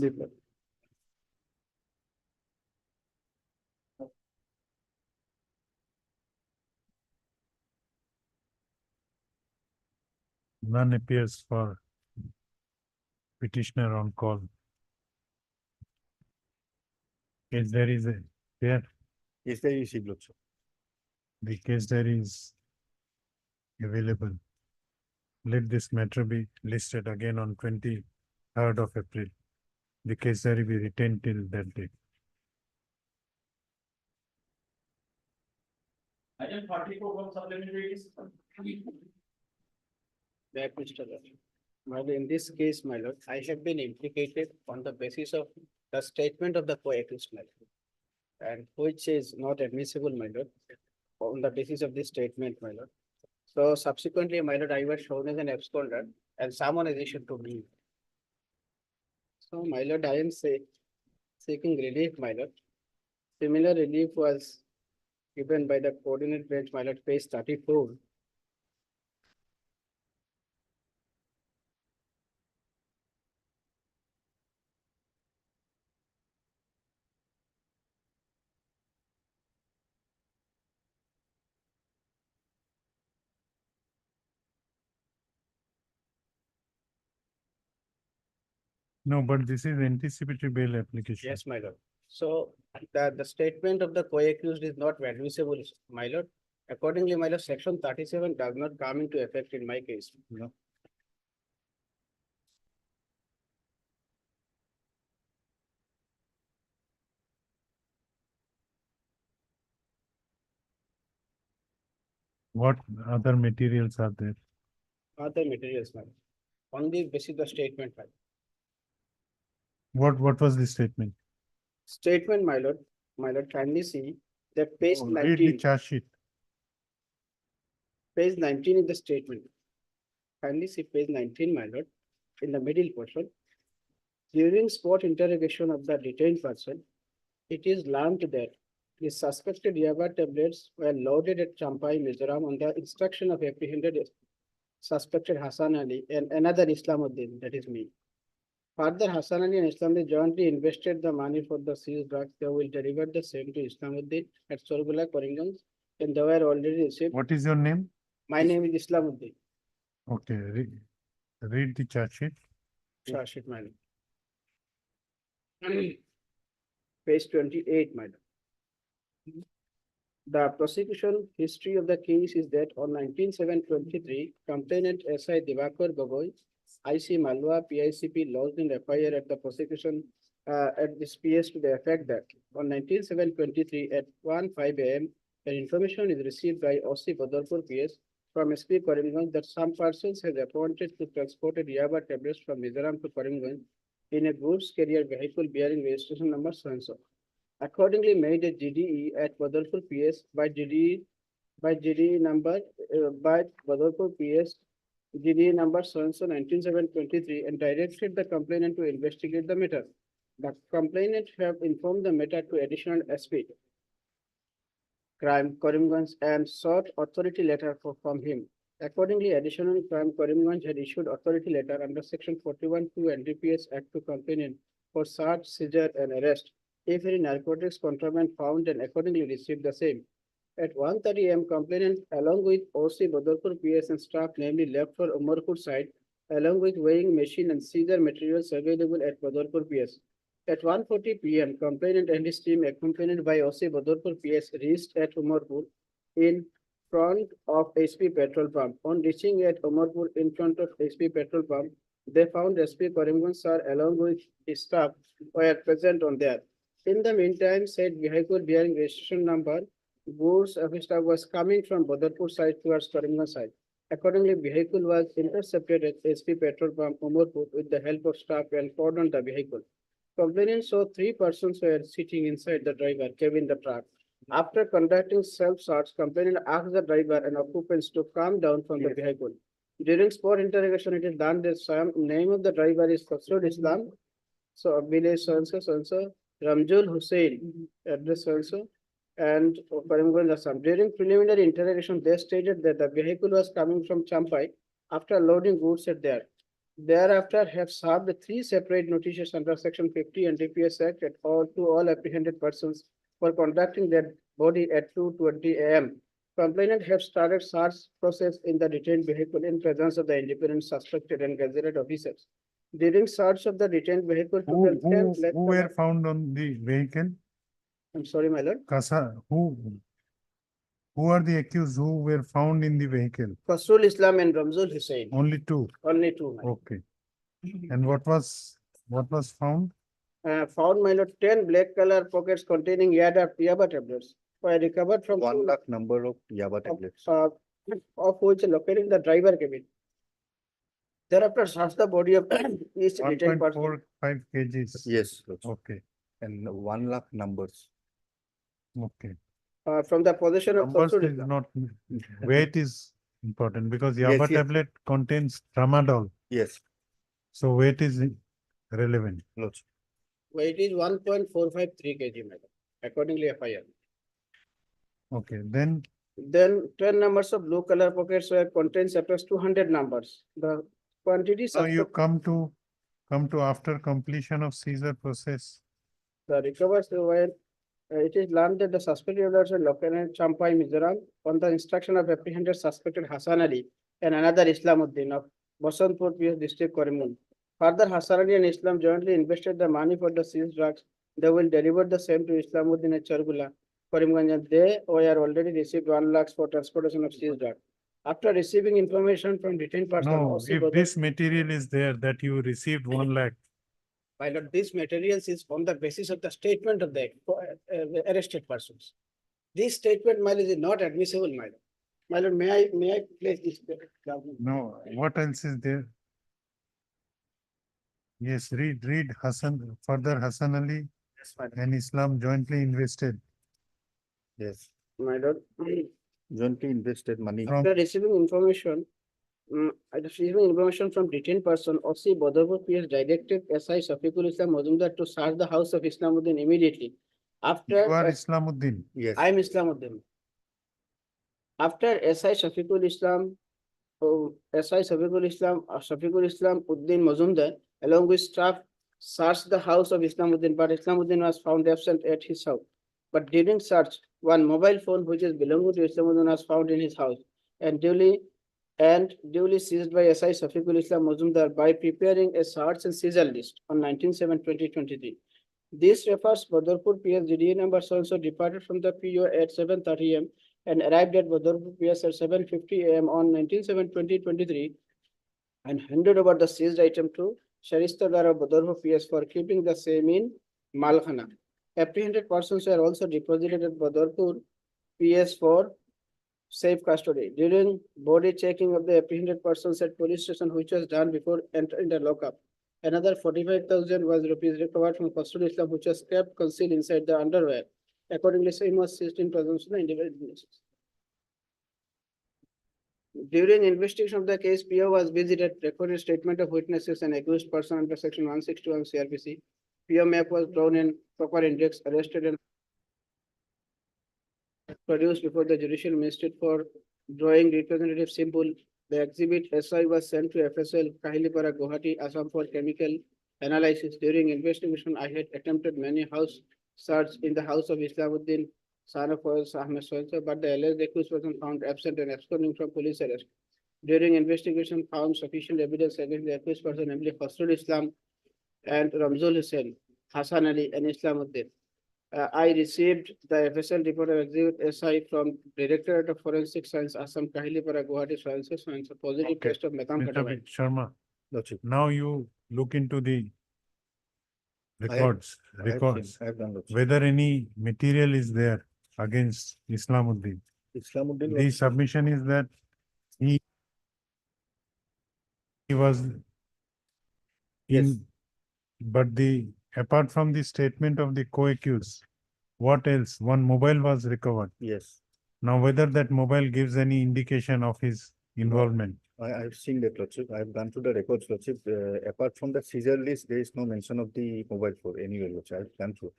different. None appears for petitioner on call. Case there is a, there, Yes, there is signature. the case there is available. Let this matter be listed again on 23rd of April. The case diary be retained till that date. Item 44 from supplementary is. That Mr. Lord. My lord, in this case, my lord, I have been implicated on the basis of the statement of the co-accused, my lord, and which is not admissible, my lord, on the basis of this statement, my lord. So subsequently, my lord, I was shown as an absconder and someone is issued to me. So, my lord, I am seeking relief, my lord. Similar relief was given by the coordinate bench, my lord, page 34. No, but this is anticipatory bail application. Yes, my lord. So the statement of the co-accused is not admissible, my lord. Accordingly, my lord, section 37 does not come into effect in my case. No. What other materials are there? Other materials, my lord. On the basis of the statement, my lord. What was the statement? Statement, my lord, kindly see that page Read the 19, charge sheet. page 19 is the statement. Kindly see page 19, my lord, in the middle portion. During spot interrogation of the detained person, it is learned that the suspected Yaba tablets were loaded at Champai, Mizoram on the instruction of apprehended suspected Hassan Ali and another Islamuddin, that is me. Further, Hassan Ali and Islamuddin jointly invested the money for the seized drugs. They will deliver the same to Islamuddin at Sorgula, Koringanj, and they were already received. What is your name? My name is Islamuddin. Okay, read the charge sheet. Charge sheet, my lord. Page 28, my lord. The prosecution history of the case is that on 19/7/23, complainant SI Divakar Gogoi, IC Malwa, PICP lodged in FIR at the prosecution at this PS to the effect that on 19/7/23 at 1:05 AM, an information is received by OC Badalpur PS from SP Karimganj that some persons has appointed to transport Yaba tablets from Mizoram to Karimganj in a goods carrier vehicle bearing registration number so-and-so. Accordingly made a GDE at Badalpur PS by GDE number by Badalpur PS GDE number so-and-so 19/7/23 and directed the complainant to investigate the matter. The complainant have informed the matter to additional SP crime Karimganj and sought authority letter from him. Accordingly, additional crime Karimganj had issued authority letter under section 41(2) NDPS Act to complainant for search, seizure and arrest if any narcotics contraband found and accordingly received the same. At 1:30 AM, complainant along with OC Badalpur PS and staff namely left for Umarpur side along with weighing machine and seizure materials available at Badalpur PS. At 1:40 PM, complainant and his team accompanied by OC Badalpur PS reached at Umarpur in front of SP petrol pump. On reaching at Umarpur in front of SP petrol pump, They found SP Karimganj sir along with his staff were present on there. In the meantime, said vehicle bearing registration number, goods of staff was coming from Badarpur side towards Karimganj side. Accordingly, vehicle was intercepted at SP petrol pump Umarpur with the help of staff and cordoned the vehicle. Complainant saw 3 persons were sitting inside the driver cabin the truck. After conducting self-search, complainant asked the driver and occupants to come down from the vehicle. During spot interrogation, it is learned that some name of the driver is Khosrul Islam, so village so-and-so, Ramjul Hussain, address also, and Karimganj Assam. During preliminary interrogation, they stated that the vehicle was coming from Champai after loading goods at there. Thereafter have served 3 separate notices under section 50 and DPS Act to all apprehended persons for conducting their body at 2:20 AM. Complainant have started search process in the detained vehicle in presence of the independent suspected and gazetted officers. During search of the detained vehicle, Who were found on the vehicle? I'm sorry, my lord. Who are the accused who were found in the vehicle? Khosrul Islam and Ramzul Hussain. Only 2. Only 2. Okay. And what was found? Found, my lord, 10 black color pockets containing Yaba tablets were recovered from 1 lakh number of Yaba tablets. of which located in the driver cabin. Thereafter, search the body of each detained person. 1.45 kgs. Yes. Okay. And 1 lakh numbers. Okay. From the possession of Numbers Khosrul is Islam. not, weight is important because Yes, Yaba yes. tablet contains tramadol. Yes. So weight is relevant. Weight is 1.453 kg, madam. Accordingly, FIR. Okay, then 10 numbers of blue color pockets were contains approx 200 numbers. The quantity now you suspect, come to after completion of seizure process. the recovered were it is learned that the suspected was located Champai, Mizoram on the instruction of apprehended suspected Hassan Ali and another Islamuddin of Basantpur PS district Karimganj. Further, Hassan Ali and Islam jointly invested the money for the seized drugs. They will deliver the same to Islamuddin at Chargula, Karimganj, and they were already received 1 lakhs for transportation of seized drugs. After receiving information from detained person, No, OC if Badar- this material is there that you received 1 lakh, My lord, these materials is on the basis of the statement of the arrested persons. This statement, my lord, is not admissible, my lord. My lord, may I place this? no, what else is there? Yes, read Hassan, further Hassan Ali and Islam jointly invested. Yes. My lord, Jointly invested money. after receiving information, from detained person, OC Badarpur PS directed SI Shafiqul Islam Mazumdar to search the house of Islamuddin immediately. After You are Islamuddin. Yes. I am Islamuddin. After SI Shafiqul Islam, Shafiqul Islam Uddin Mazumdar, along with staff, searched the house of Islamuddin, but Islamuddin was found absent at his house. But during search, one mobile phone which is belonging to Islamuddin was found in his house and duly seized by SI Shafiqul Islam Mazumdar by preparing a search and seizure list on 19/7/2023. This refers Badarpur PS GDA number so departed from the PO at 7:30 AM and arrived at Badarpur PS at 7:50 AM on 19/7/2023 and handed over the seized item to Sharistadar of Badarpur PS for keeping the same in Malkhana. Apprehended persons were also deposited at Badarpur PS for safe custody. During body checking of the apprehended persons at police station, which was done before entering the lockup, another 45,000 rupees recovered from Khosrul Islam, which was kept concealed inside the underwear. Accordingly, same was seized in presence of the individual witnesses. During investigation of the case, PO was visited, recorded statement of witnesses and accused person under section 161 CRPC. PO map was drawn in proper index, arrested and produced before the judicial magistrate for drawing representative symbol. The exhibit SI was sent to FSL Kahilipara, Guwahati, Assam for chemical analysis. During investigation, I had attempted many house search in the house of Islamuddin, son of Ahmed Sohail, but the alleged accused person found absent and absconding from police arrest. During investigation, found sufficient evidence against the accused person, namely Khosrul Islam and Ramzul Hussain, Hassan Ali, and Islamuddin. I received the FSL report of exhibit SI from Directorate of Forensic Science, Assam, Kahilipara, Guwahati, Sciences, and a positive Okay. test of Mr. methamphetamine. Sharma, Lordship. Now you look into the I have- records, I have records, seen- I have done, Lordship. whether any material is there against Islamuddin. Islamuddin, The Lordship. submission is that he was in, but apart from the statement of the co-accused, what else? One mobile was recovered. Yes. Now, whether that mobile gives any indication of his involvement. I've seen that, Lordship. I've gone through the records, Lordship. Apart from the seizure list, there is no mention of the mobile phone anywhere, Lordship. I've gone through.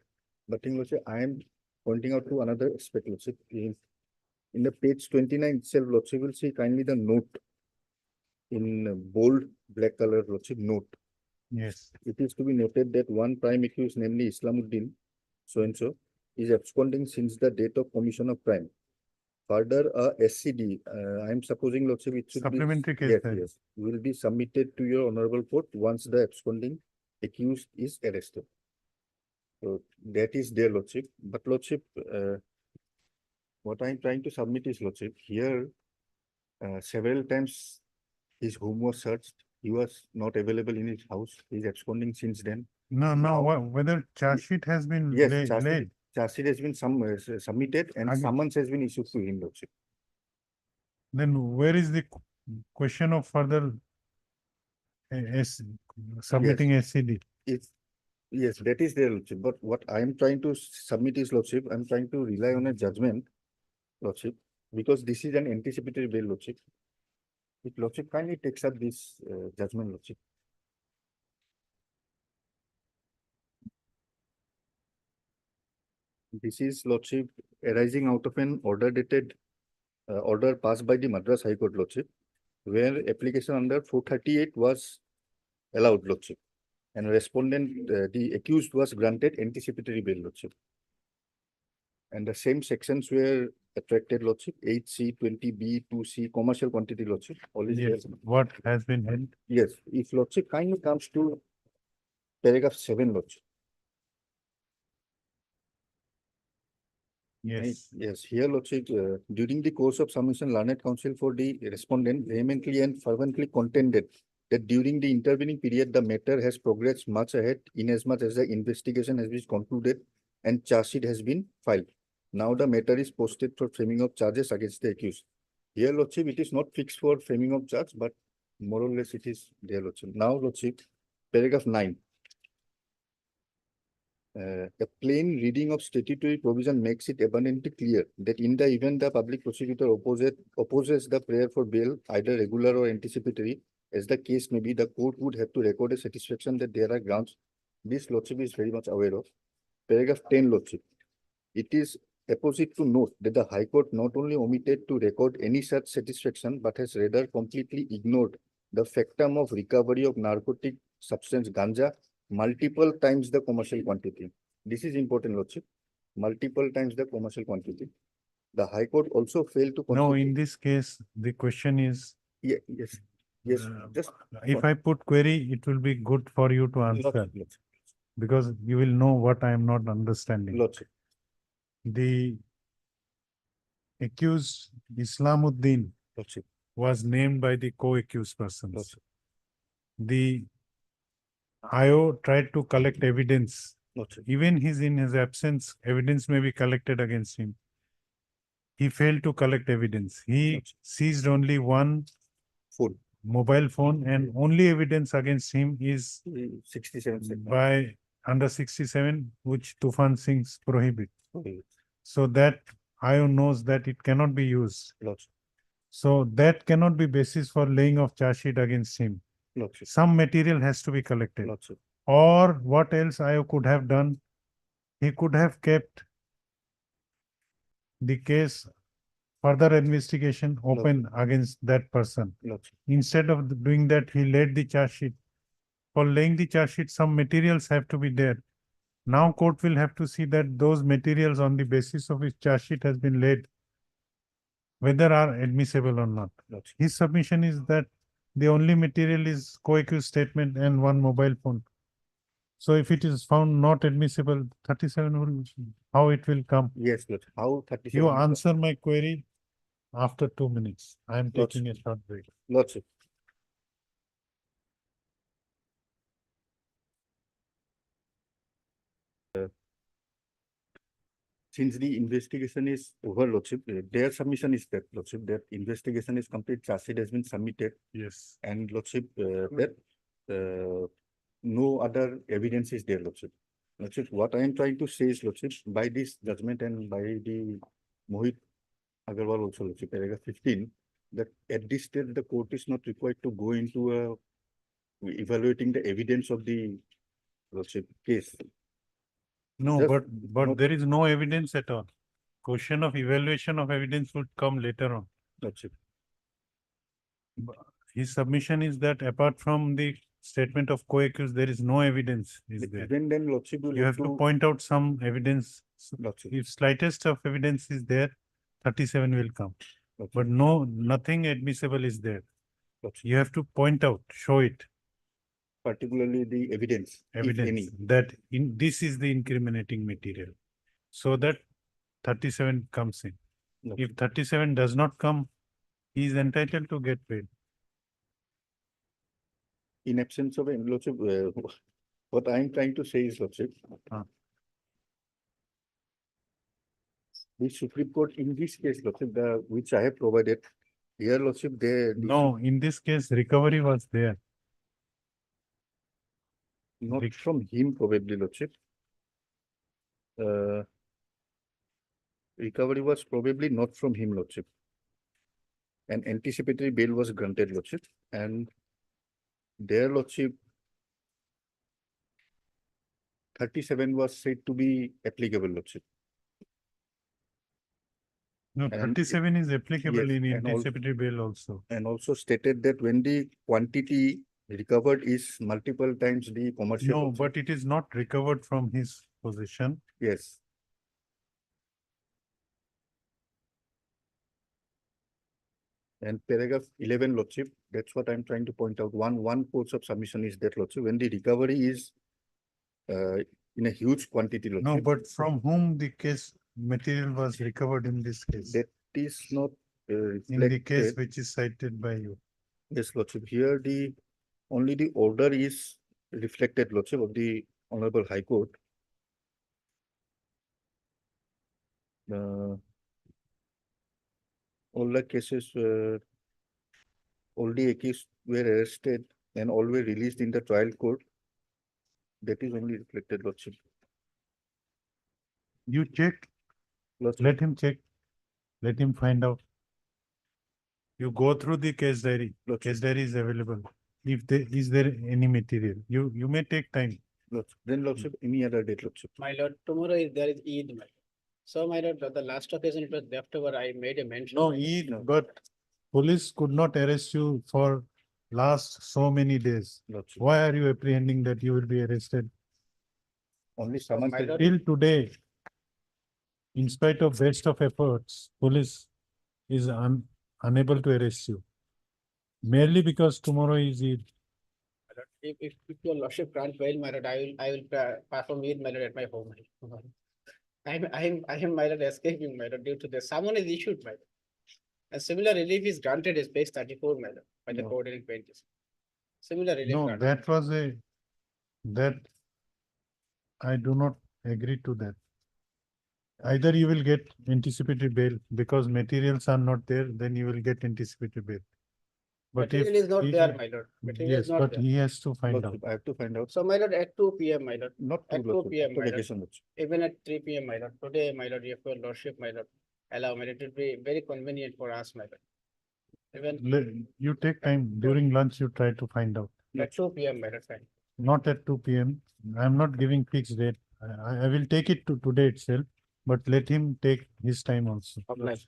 But in Lordship, I am pointing out to another aspect, Lordship. In the page 29 itself, Lordship, will see kindly the note in bold black color, Lordship, note. Yes. It is to be noted that one prime accused, namely Islamuddin, so-and-so, is absconding since the date of commission of crime. Further, SCD, I am supposing, Lordship, it should be. Supplementary case Yes, file. yes, will be submitted to your honorable court once the absconding accused is arrested. So that is their, Lordship. But Lordship, what I am trying to submit is, Lordship, here several times his home was searched. He was not available in his house. He is absconding since then. No, whether charge sheet has been Yes, laid. charge sheet has been submitted and summons has been issued to him, Lordship. Then where is the question of further submitting SCD? Yes, that is there, Lordship. But what I am trying to submit is, Lordship, I am trying to rely on a judgment, Lordship, because this is an anticipatory bail, Lordship. If Lordship kindly takes up this judgment, Lordship. This is, Lordship, arising out of an order dated, order passed by the Madras High Court, Lordship, where application under 438 was allowed, Lordship. And respondent, the accused was granted anticipatory bail, Lordship. And the same sections were attracted, Lordship, 8C, 20B, 2C, commercial quantity, Lordship. All is Yes. there. What has been held? Yes, if Lordship kindly comes to paragraph 7, Lordship. Yes. Yes, here, Lordship, during the course of submission, learned counsel for the respondent vehemently and fervently contended that during the intervening period, the matter has progressed much ahead inasmuch as the investigation has been concluded and charge sheet has been filed. Now the matter is posted for framing of charges against the accused. Here, Lordship, it is not fixed for framing of charge, but more or less it is there, Lordship. Now, Lordship, paragraph 9. A plain reading of statutory provision makes it abundantly clear that in the event the public prosecutor opposes the prayer for bail, either regular or anticipatory, as the case may be, the court would have to record a satisfaction that there are grounds. This, Lordship, is very much aware of. Paragraph 10, Lordship. It is apposite to note that the High Court not only omitted to record any such satisfaction, but has rather completely ignored the factum of recovery of narcotic substance ganja multiple times the commercial quantity. This is important, Lordship. Multiple times the commercial quantity. The High Court also failed to. No, in this case, the question is. Yes. Just. If I put query, it will be good for you to answer. Lordship. Because you will know what I am not understanding. Lordship. The accused Islamuddin was named by the co-accused persons. The IO tried to collect evidence. Even in his absence, evidence may be collected against him. He failed to collect evidence. He seized only one mobile phone, and only evidence against him is 67 by under 67, which Tufan Singh's prohibit. So that IO knows that it cannot be used. So that cannot be basis for laying of charge sheet against him. Some material has to be collected. Or what else IO could have done? He could have kept the case further investigation open against that person. Instead of doing that, he laid the charge sheet. For laying the charge sheet, some materials have to be there. Now court will have to see that those materials on the basis of his charge sheet has been laid, whether are admissible or not. His submission is that the only material is co-accused statement and one mobile phone. So if it is found not admissible, 37 will, how it will come? Yes, Lord. How 37? You answer my query after 2 minutes. I am taking a short break. Lordship. since the investigation is over, Lordship, their submission is that, Lordship, that investigation is complete, charge sheet has been submitted, Yes. and Lordship, that no other evidence is there, Lordship. Lordship, what I am trying to say is, Lordship, by this judgment and by the Mohit Agarwal also, Lordship, paragraph 15, that at this stage, the court is not required to go into evaluating the evidence of the, Lordship, case. No, Just but not- there is no evidence at all. Question of evaluation of evidence would come later on. Lordship. His submission is that apart from the statement of co-accused, there is no evidence is there. Even then, Lordship, will You have to point out some evidence. Lordship. If slightest of evidence is there, 37 will come. Lordship. But no, nothing admissible is there. Lordship. You have to point out, show it, Particularly the evidence, if evidence any. that this is the incriminating material. So that 37 comes in. Lordship. If 37 does not come, he is entitled to get paid. In absence of, Lordship, what I am trying to say is, Lordship, the Supreme Court in this case, Lordship, which I have provided, here, Lordship, No, in this case, recovery was there. not from him probably, Lordship. Recovery was probably not from him, Lordship. An anticipatory bail was granted, Lordship, and their Lordship 37 was said to be applicable, Lordship. No, And 37 is applicable yes, in and anticipatory bail also. And also stated that when the quantity recovered is multiple times the commercial. No, Lordship. but it is not recovered from his possession. Yes. And paragraph 11, Lordship, that's what I'm trying to point out. One course of submission is that, Lordship, when the recovery is in a huge quantity, Lordship. No, but from whom the case material was recovered in this case? That is not In the case reflected. which is cited by you. Yes, Lordship, here only the order is reflected, Lordship, of the Honorable High Court. All the cases, all the accused were arrested and all were released in the trial court. That is only reflected, Lordship. You check, let him check, let him find out. You go through the case diary. Case diary is available. If there is there any material, you may take time. Then, Lordship, any other date, Lordship. My lord, tomorrow there is Eid, my lord. So, my lord, the last occasion it was left over, I made a mention. No, Eid, but police could not arrest you for last so many days. Lordship. Why are you apprehending that you will be arrested? Only someone My lord, Till today, in spite of best of efforts, police is unable to arrest you. Merely because tomorrow is Eid. if your lordship grant bail, my lord, I will perform Eid, my lord, at my home. My lord. I am, my lord, escaping, my lord, due to this. Someone is issued, my lord. A similar relief is granted as page 34, my lord, by the No. coordinating benches. Similar relief. No, granted. that was that I do not agree to that. Either you will get anticipatory bail because materials are not there, then you will get anticipatory bail. But if Material is not he- there, my lord. Material Yes, is not but there. he has to find out. Lordship, I have to find out. So, my lord, at 2 p.m., my lord. Not At 2 Lordship, p.m., after my lord. vacation, Lordship. Even at 3 p.m., my lord. Today, my lord, if your lordship, my lord, allow me, it will be very convenient for us, my lord. Even You take time during lunch, you try to find out. at 2 p.m., my lord, fine. Not at 2 p.m. I'm not giving fixed date. I will take it to today itself, but let him take his time also. Nice.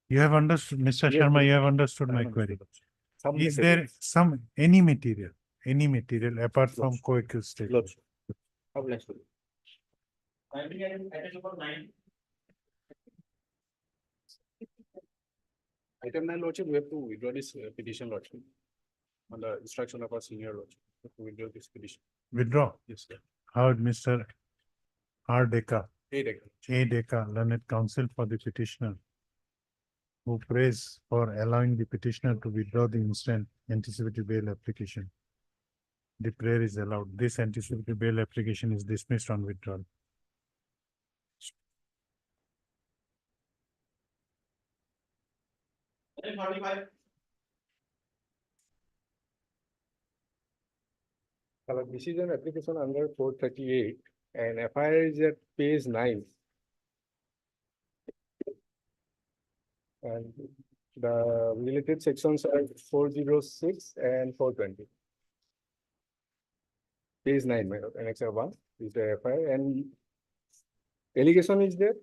You have understood, Mr. Yes, Sharma, yes. you have understood I my have query. understood, Lordship. Some Is material. there any material apart from Lordship. co-accused statement? Lordship. Obviously. Item 9, Lordship, we have to withdraw this petition, Lordship. On the instruction of our senior Lordship, we have to withdraw this petition. Withdraw. Yes, sir. Heard Mr. R. Deka, Eight acres. A. Deka, learned counsel for the petitioner, who prays for allowing the petitioner to withdraw the instant anticipatory bail application. The prayer is allowed. This anticipatory bail application is dismissed on withdrawal. This is an application under 438 and FIR is at page 9. And the related sections are 406 and 420. Page 9, my lord, Annex 1 is the FIR and allegation is that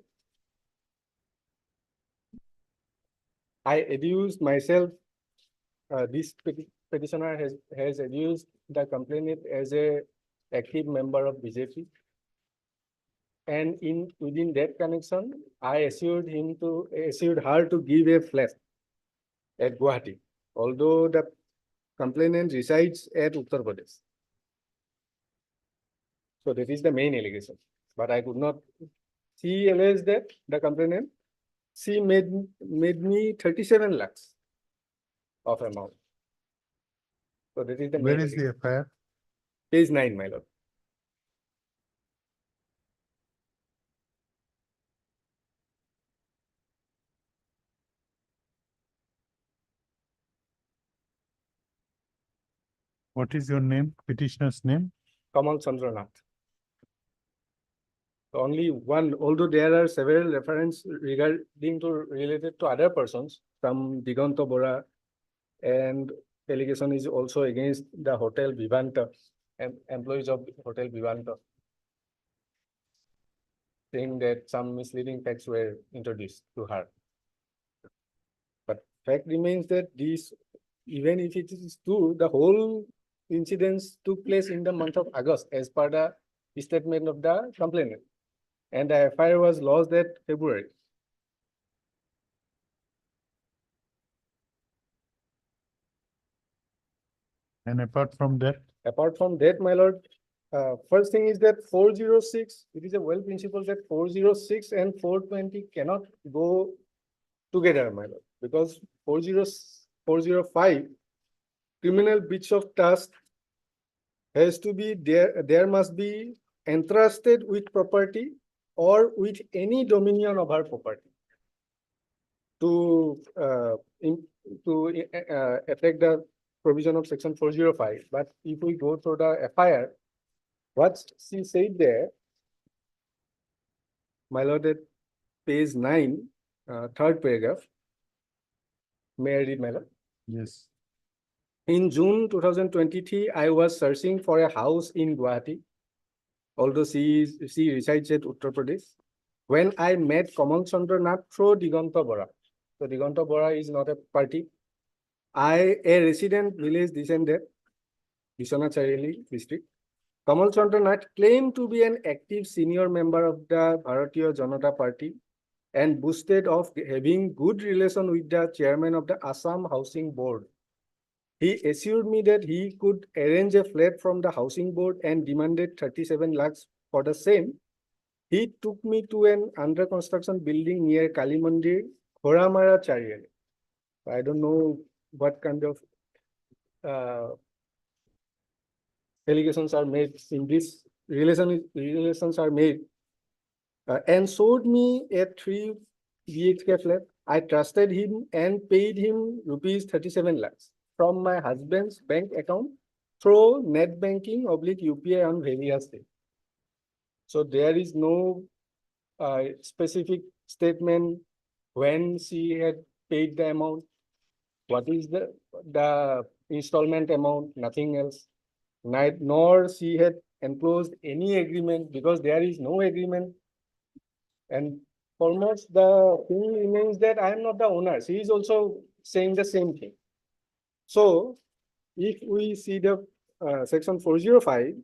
I adduced myself, this petitioner has adduced the complainant as a active member of BJP. And within that connection, I assured her to give a flat at Guwahati, although the complainant resides at Uttar Pradesh. So that is the main allegation. But I could not. She alleged that the complainant, she made me 37 lakhs of amount. So that is the Where main is the FIR? Page 9, my lord. What is your name, petitioner's name? Kamal Chandranath. Only one, although there are several references related to other persons, from Diganta Bora, and allegation is also against the Hotel Vivanta, employees of Hotel Vivanta, saying that some misleading facts were introduced to her. But fact remains that this, even if it is true, the whole incidents took place in the month of August as per the statement of the complainant. And the FIR was lodged that February. And apart from that, My lord, first thing is that 406, it is a well principle that 406 and 420 cannot go together, my lord, because 405, criminal breach of trust has to be there must be entrusted with property or with any dominion of her property to affect the provision of section 405. But if we go through the FIR, what she said there, my lord, at page 9, third paragraph. May I read, my lord? yes. In June 2023, I was searching for a house in Guwahati, although she resides at Uttar Pradesh, when I met Kamal Chandranath through Diganta Bora. So Diganta Bora is not a party. A resident village descendant, Bishwanath Charili district. Kamal Chandranath claimed to be an active senior member of the Bharatiya Janata Party and boasted of having good relation with the chairman of the Assam Housing Board. He assured me that he could arrange a flat from the housing board and demanded 37 lakhs for the same. He took me to an under construction building near Kali Mandir, Khoramara Chariyali. I don't know what kind of allegations are made in this relations are made, and showed me a 3 BHK flat. I trusted him and paid him rupees 37 lakhs from my husband's bank account through net banking / UPI on various days. So there is no specific statement when she had paid the amount, what is the installment amount, nothing else. Nor she had enclosed any agreement, because there is no agreement. And foremost, the thing remains that I am not the owner. She is also saying the same thing. So if we see the section 405,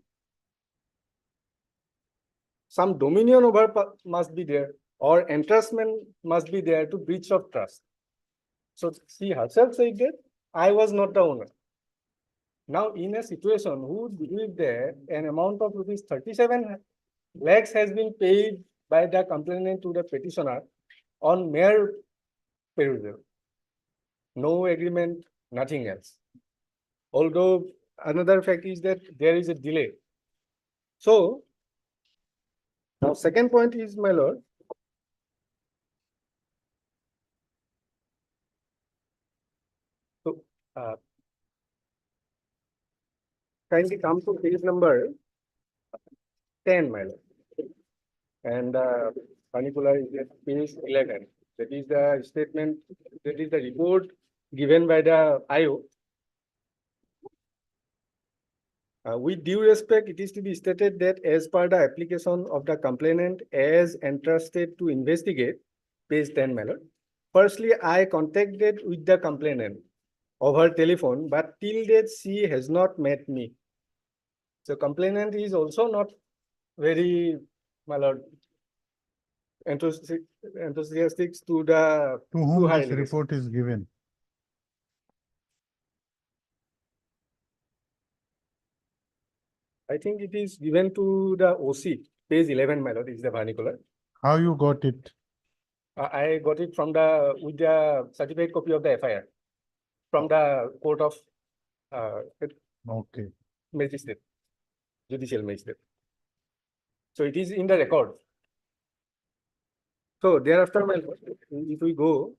some dominion over must be there, or entrustment must be there to breach of trust. So she herself said that I was not the owner. Now, in a situation, who would believe that an amount of rupees 37 lakhs has been paid by the complainant to the petitioner on mere perusal? No agreement, nothing else. Although another fact is that there is a delay. So, now second point is, my lord, Kindly come to page number 10, my lord. And particular is at page 11. That is the statement, that is the report given by the IO. With due respect, it is to be stated that as per the application of the complainant as entrusted to investigate, page 10, my lord. Firstly, I contacted with the complainant over telephone, but till date she has not met me. So complainant is also not very, my lord, enthusiastic to the. To whom her this allegation. report is given? I think it is given to the OC, page 11, my lord, is the vernacular. How you got it? I got it from with the certificate copy of the FIR from the court of Okay. magistrate, judicial magistrate. So it is in the record. So thereafter, my lord, if we go,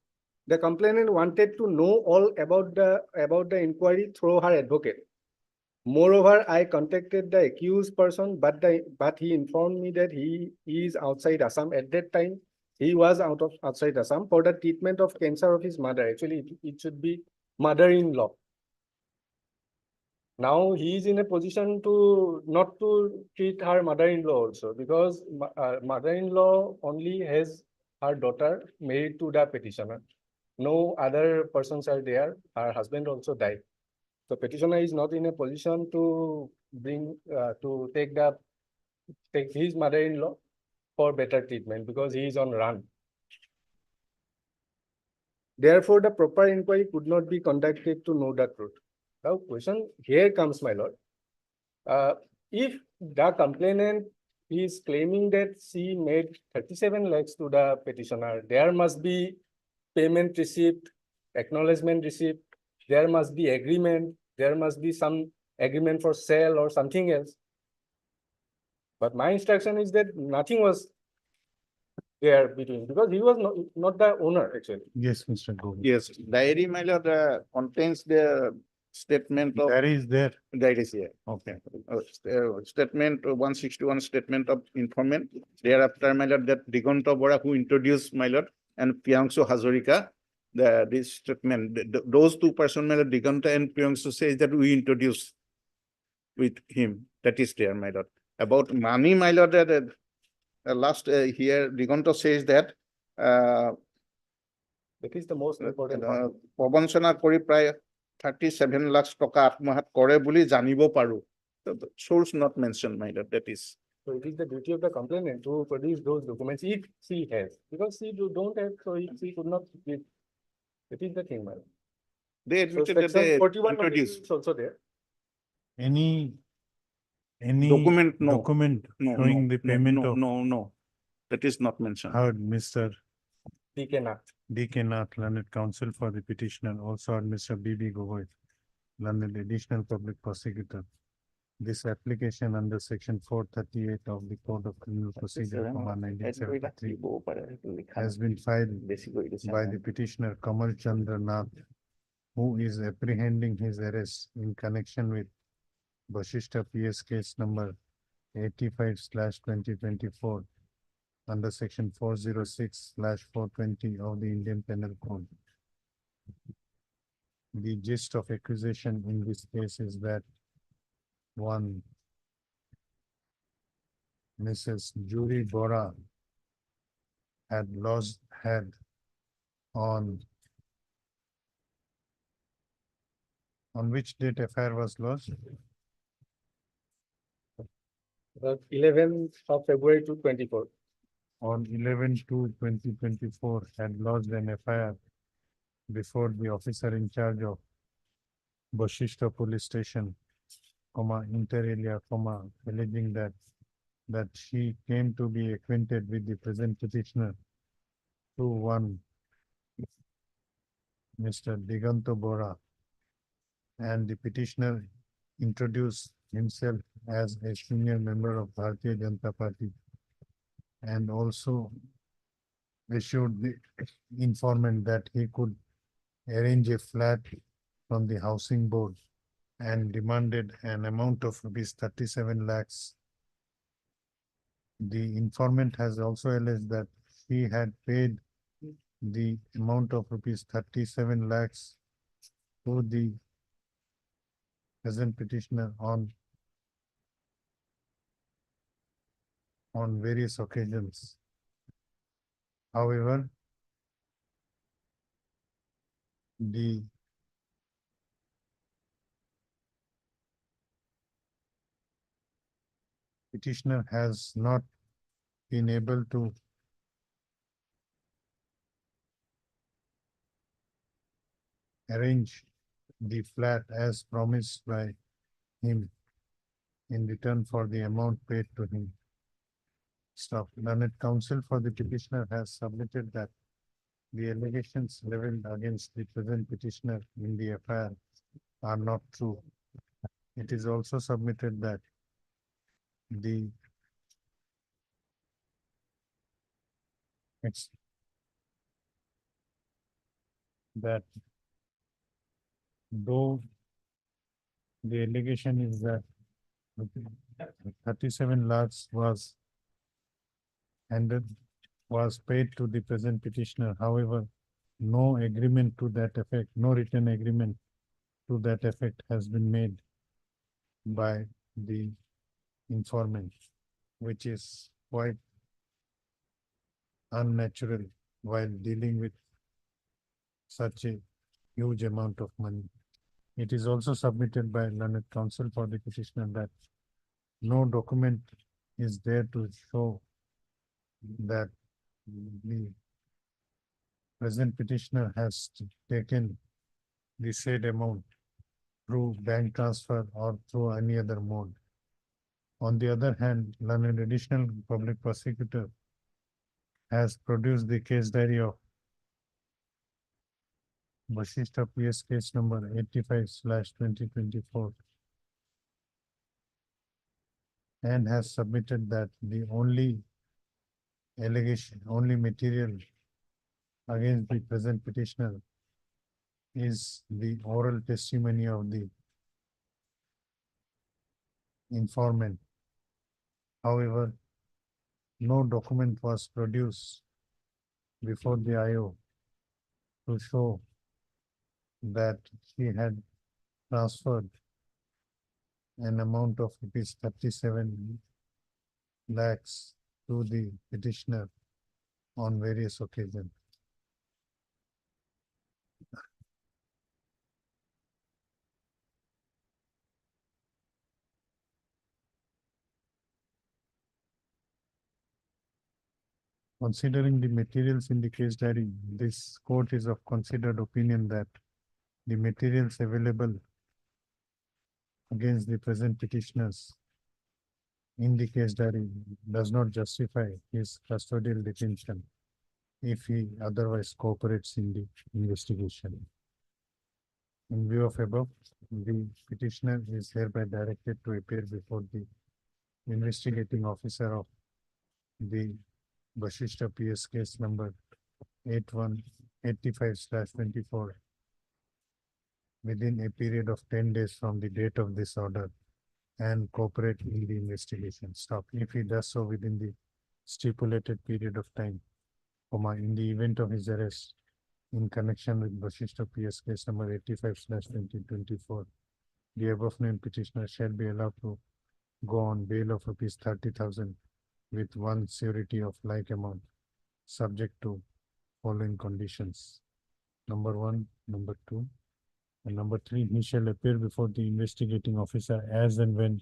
the complainant wanted to know all about the inquiry through her advocate. Moreover, I contacted the accused person, but he informed me that he is outside Assam. At that time, he was outside Assam for the treatment of cancer of his mother. Actually, it should be mother-in-law. Now he is in a position to not to treat her mother-in-law also, because mother-in-law only has her daughter married to the petitioner. No other persons are there. Her husband also died. So petitioner is not in a position to take his mother-in-law for better treatment because he is on run. Therefore, the proper inquiry could not be conducted to know the truth. Now, question here comes, my lord. If the complainant is claiming that she made 37 lakhs to the petitioner, there must be payment receipt, acknowledgement receipt, there must be agreement, there must be some agreement for sale or something else. But my instruction is that nothing was there between, because he was not the owner actually. Yes, Mr. Govind. Yes, diary, my lord, contains the statement of. There is there. That is here. Okay. Statement 161, statement of informant. Thereafter, my lord, that Digonto Bora who introduced my lord and Priyangshu Hazarika, this statement, those two persons, my lord, Digonto and Priyangshu says that we introduced with him. That is there, my lord. About money, my lord, last here, Digonto says that That is the most important part. প্ৰবঞ্চনা কৰি প্ৰায় 37 lakhs টকা আত্মসাৎ কৰে বুলি জানিব পাৰো. Source not mentioned, my lord, that is. So it is the duty of the complainant to produce those documents if she has, because she don't have, so she could not give. That is the thing, my lord. They So admitted that section they 41 introduced. is also there. Any Document, no. document No, showing no, the payment of no. That is not mentioned. heard Mr. DK Nath. D.K. Nath, learned counsel for the petitioner, also heard Mr. B.B. Gogoi, learned additional public prosecutor. This application under section 438 of the Code of Criminal Procedure, 1973, has been filed by the petitioner Kamal Chandra Nath, who is apprehending his arrest in connection with Vasishtha PS case number 85/2024 under section 406/420 of the Indian Penal Code. The gist of accusation in this case is that one, Mrs. Jury Bora had on which date FIR was lodged? 11th of February to 24. On 11/2/2024 had lodged an FIR before the officer in charge of Vasishtha Police Station, inter alia, alleging that she came to be acquainted with the present petitioner through one Mr. Diganto Bora, and the petitioner introduced himself as a senior member of Bharatiya Janata Party and also assured the informant that he could arrange a flat from the housing board and demanded an amount of rupees 37 lakhs. The informant has also alleged that she had paid the amount of rupees 37 lakhs to the present petitioner on various occasions. However, the petitioner has not been able to arrange the flat as promised by him in return for the amount paid to him. Stop. Learned counsel for the petitioner has submitted that the allegations leveled against the present petitioner in the FIR are not true. It is also submitted that though the allegation is that 37 lakhs was paid to the present petitioner. However, no agreement to that effect, no written agreement to that effect has been made by the informant, which is quite unnatural while dealing with such a huge amount of money. It is also submitted by learned counsel for the petitioner that no document is there to show that the present petitioner has taken the said amount through bank transfer or through any other mode. On the other hand, learned additional public prosecutor has produced the case diary of Vasishtha PS case number 85/2024 and has submitted that the only allegation, only material against the present petitioner is the oral testimony of the informant. However, no document was produced before the IO to show that she had transferred an amount of rupees 37 lakhs to the petitioner on various occasions. Considering the materials in the case diary, this court is of considered opinion that the materials available against the present petitioners in the case diary does not justify his custodial detention if he otherwise cooperates in the investigation. In view of above, the petitioner is hereby directed to appear before the investigating officer of the Vasishtha PS case number 85/24 within a period of 10 days from the date of this order and cooperate in the investigation. Stop. If he does so within the stipulated period of time, in the event of his arrest in connection with Vasishtha PS case number 85/2024, the above named petitioner shall be allowed to go on bail of rupees 30,000 with one surety of like amount, subject to following conditions. Number 1, number 2, and number 3, he shall appear before the investigating officer as and when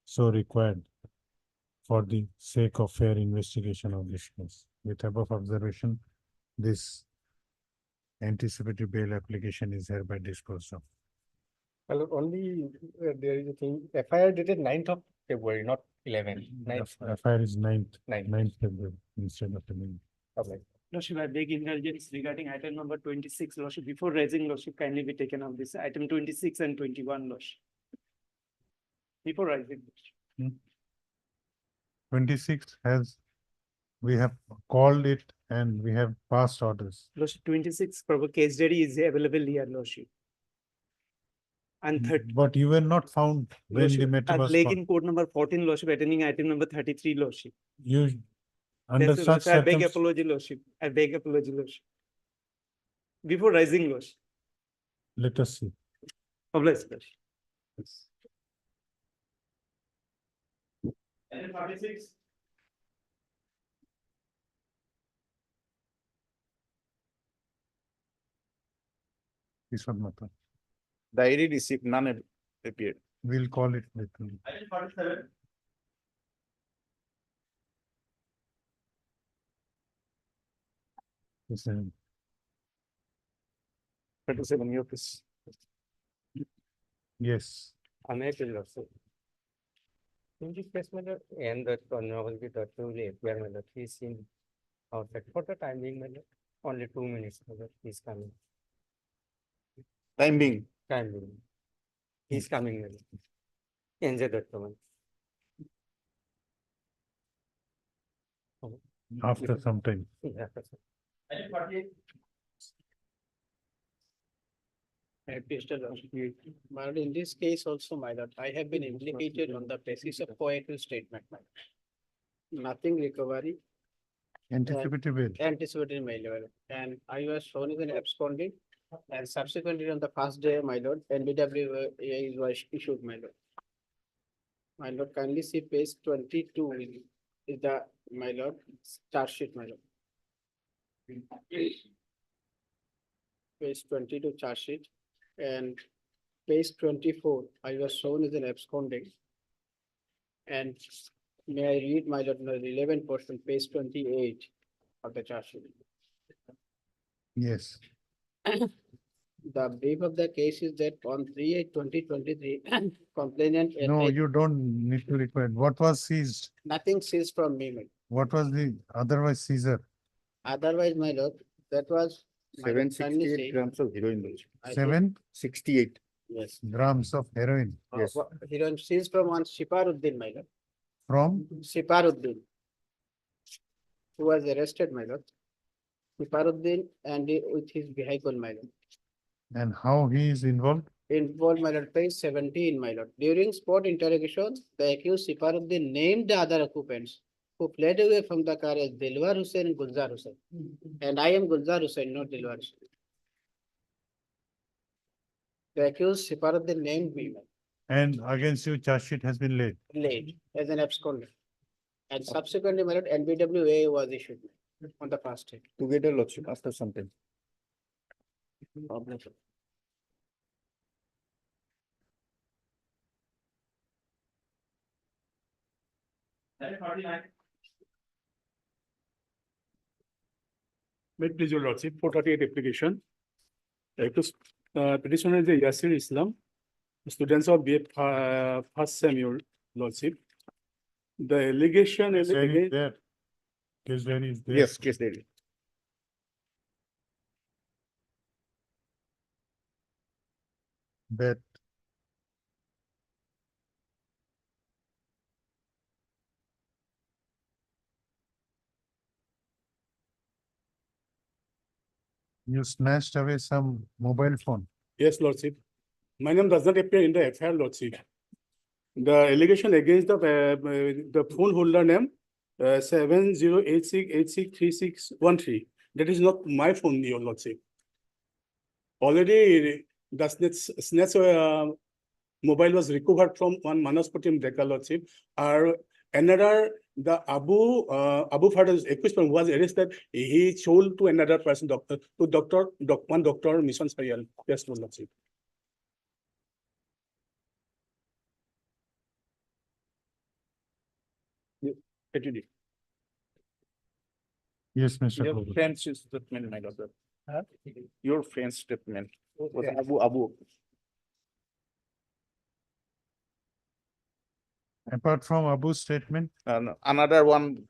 so required for the sake of fair investigation of this case. With above observation, this anticipatory bail application is hereby disposed of. Well, only there is a thing, FIR dated 9th of February, not 11th. 9th. FIR is 9th 9th. 9th February instead of the 9th. Okay. Lordship, I beg indulgence regarding item number 26, Lordship. Before raising, Lordship, kindly be taken on this item 26 and 21, Lordship. Before rising. 26 we have called it and we have passed orders. Lordship, 26 proper case diary is available here, Lordship. and 30. But you were not found when the Lordship, matter was Lake found. in court number 14, Lordship, attending item number 33, Lordship. You, under Yes, such Lordship, I beg circumstances, apology, Lordship. I beg apology, Lordship. Before rising, Lordship. let us see. Obliged, Lordship. Item 46. This one matter. Diary receipt, none appeared. We'll call it later. Item 47. Listen, 37, your please. yes, Amazing also. In this case, my lord, and the novel with the two where my lord, he's in outside for the time being, my lord, only 2 minutes, my lord, he's coming. Time being. Time being. He's coming, my lord. Enjoy that one. after some time. Yeah, that's it. Item 48. My lord, in this case also, my lord, I have been implicated on the basis of co-equal statement, my lord. Nothing recovery, Anticipated bail. anticipated, my lord, and I was shown as an absconding. And subsequently on the first day, my lord, NBWA was issued, my lord. My lord, kindly see page 22 is the, my lord, charge sheet, my lord. Page 22 charge sheet, and page 24, I was shown as an absconding. And may I read, my lord, the relevant portion, page 28 of the charge sheet. Yes, The brief of the case is that on 3/8/2023, complainant. no, you don't need to require. What was seized? Nothing seized from me, my lord. What was the otherwise seizure? Otherwise, my lord, that was. my lord, kindly 768 say- grams of heroin. I say- 768. Yes. Grams of heroin Yes. Heroin seized from one Shiparuddin, my lord. from Shiparuddin, who was arrested, my lord. Shiparuddin and with his vehicle, my lord. and how he is involved? Involved, my lord, page 17, my lord. During spot interrogation, the accused Shiparuddin named the other occupants who fled away from the car as Dilwar Hussain and Gulzar Hussain. And I am Gulzar Hussain, not Dilwar Hussain. The accused Shiparuddin named me, my lord, And against you, charge sheet has been laid. as an absconder. And subsequently, my lord, NBWA was issued on the first day. Together, Lordship, after some time. Item 49. May it please your lordship, 438 application. Accused petitioner is Yasir Islam, students of BA first sem, your lordship. The allegation is There is against. there. Case there is there. Yes, case there. That you snatched away some mobile phone. Yes, lordship. My name does not appear in the FIR, lordship. The allegation against the phone holder name 7086863613. That is not my phone, your lordship. Already the snatch mobile was recovered from one Manaspatim Deka, lordship. Another, the Abu Fardas equipment was arrested. He sold to another person, one doctor, Mission Serial. Yes, lordship. Continue. Yes, Mr. Your Prabhu. friend's statement, my lord. Your friend's statement was Abu. Apart from Abu's statement, And another one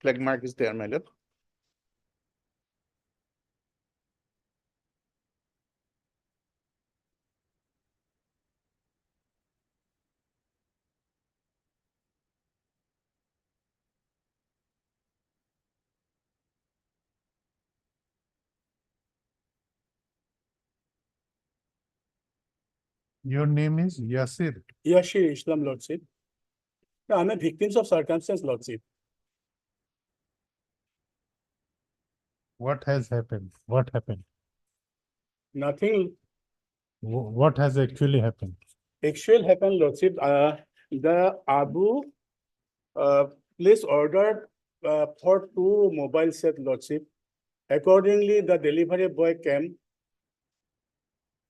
flag mark is there, my lord. Your name is Yasir. Yashir Islam Lordship. Yeah, I'm a victims of circumstance Lordship. What has happened? What happened? Nothing What has actually happened? actual happened Lordship. The Abu place ordered for 2 mobile set Lordship. Accordingly, the delivery boy came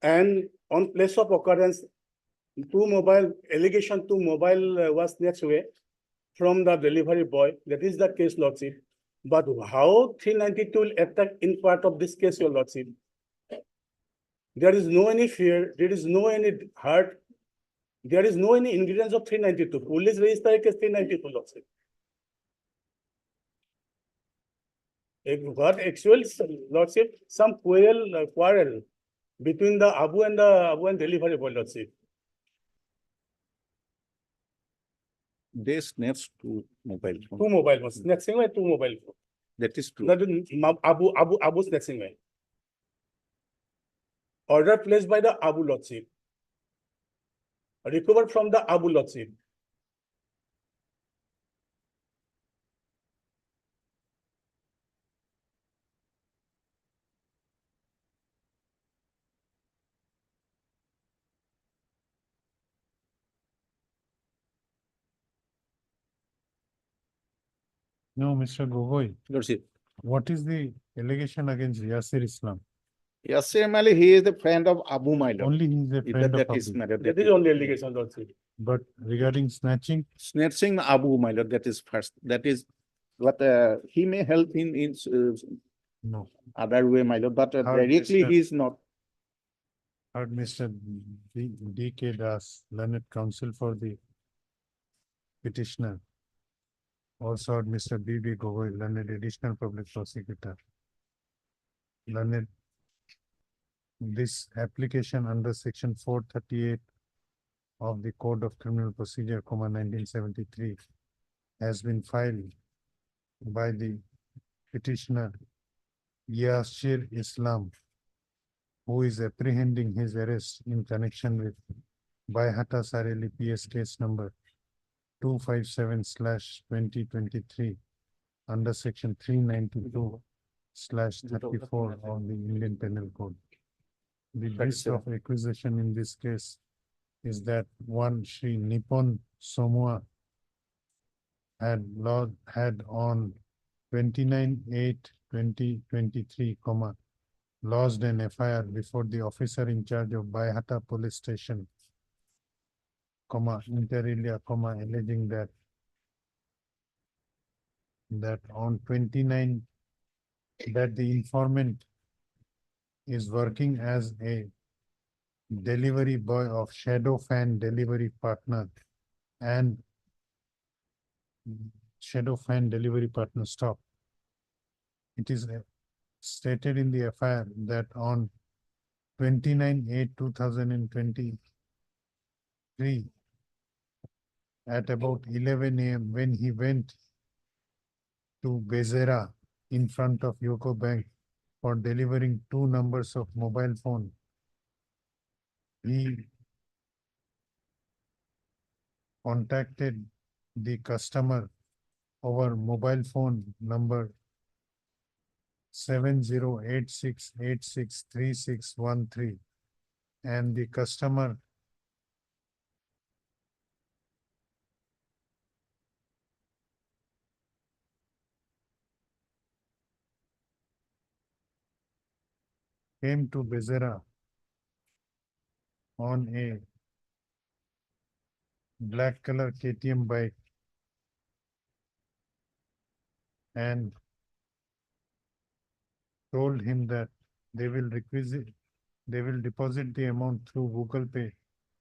and on place of occurrence, 2 mobile was snatched away from the delivery boy. That is the case, Lordship. But how 392 will attack in part of this case, your Lordship? There is no any fear, there is no any hurt, there is no any ingredients of 392. Police register case 392, Lordship. What actual Lordship? Some quarrel between the Abu and delivery boy, Lordship. They snatched 2 mobile phones. 2 mobile phones. Snatching away 2 mobile phones. That is true. That is Abu snatching away. Order placed by the Abu Lordship. Recovered from the Abu Lordship. No, Mr. Gogoi. Lordship. What is the allegation against Yasir Islam? Yasir Mali, he is the friend of Abu, my lord. Only he is a friend of That is, Abu. my lord, That is only allegation, Lordship. But regarding snatching, snatching Abu, my lord, that is first. That is what he may help in no. other way, my lord, but How directly Mr. he is not. heard Mr. D.K. Das, learned counsel for the petitioner. Also heard Mr. B.B. Gogoi, learned additional public prosecutor. Learned this application under section 438 of the Code of Criminal Procedure, 1973, has been filed by the petitioner Yasir Islam, who is apprehending his arrest in connection with Baihata Sareli PS case number 257/2023 under section 392/34 of the Indian Penal Code. The gist of accusation in this case is that one Shri Nippon Somua had on 29/8/2023, lodged an FIR before the officer in charge of Baihata Police Station, inter alia, alleging that on 29 that the informant is working as a delivery boy of Shadow Fan Delivery Partner and Shadow Fan Delivery Partner stop. It is stated in the FIR that on 29/8/2023 at about 11 a.m. when he went to Bezera in front of Yoko Bank for delivering 2 numbers of mobile phone, he contacted the customer over mobile phone number 7086863613, and the customer came to Bezera on a black color KTM bike and told him that they will deposit the amount through Google Pay,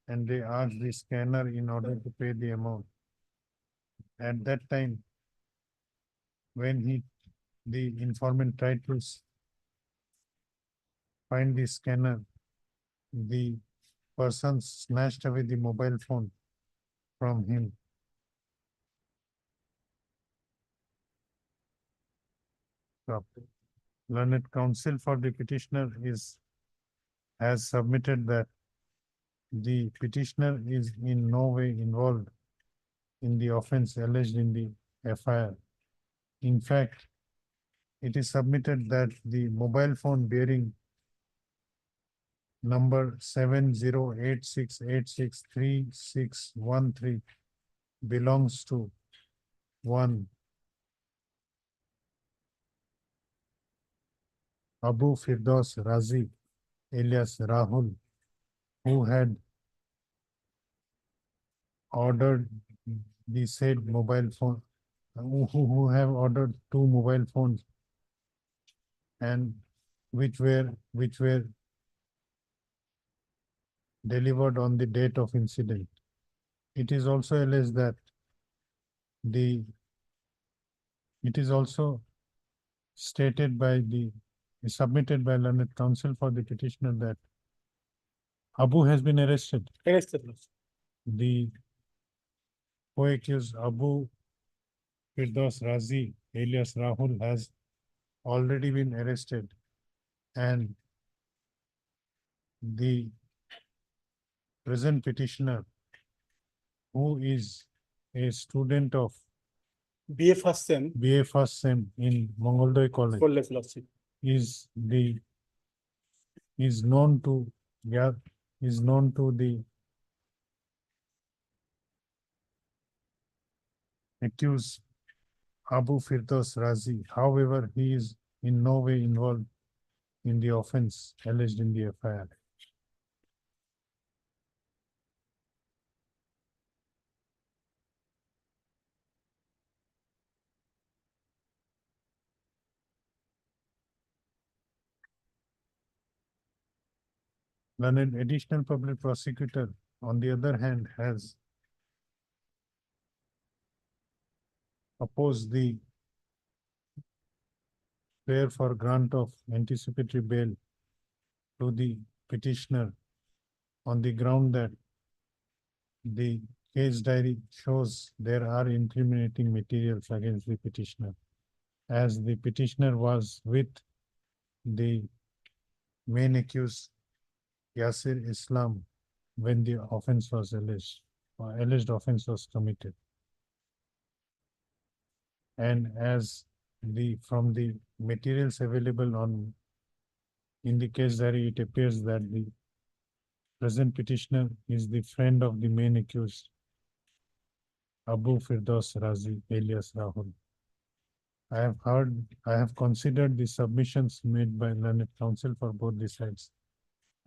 and they asked the scanner in order to pay the amount. At that time, when the informant tried to find the scanner, the person snatched away the mobile phone from him. Learned counsel for the petitioner has submitted that the petitioner is in no way involved in the offense alleged in the FIR. In fact, it is submitted that the mobile phone bearing number 7086863613 belongs to one Abu Firdaus Razi alias Rahul, who had ordered the said mobile phone, who have ordered two mobile phones and which were delivered on the date of incident. It is also alleged that it is also stated by submitted by learned counsel for the petitioner that Abu has been arrested. Arrested. The co-accused Abu Firdaus Razi alias Rahul has already been arrested, and the present petitioner, who is a student of BA first sem. BA first sem in Mongoldoy College, Full philosophy. is known to the accused Abu Firdaus Razi. However, he is in no way involved in the offense alleged in the FIR. Learned additional public prosecutor, on the other hand, has opposed the prayer for grant of anticipatory bail to the petitioner on the ground that the case diary shows there are incriminating materials against the petitioner, as the petitioner was with the main accused Yasir Islam when the offense was alleged, or alleged offense was committed. And as from the materials available in the case diary, it appears that the present petitioner is the friend of the main accused, Abu Firdaus Razi alias Rahul. I have considered the submissions made by learned counsel for both the sides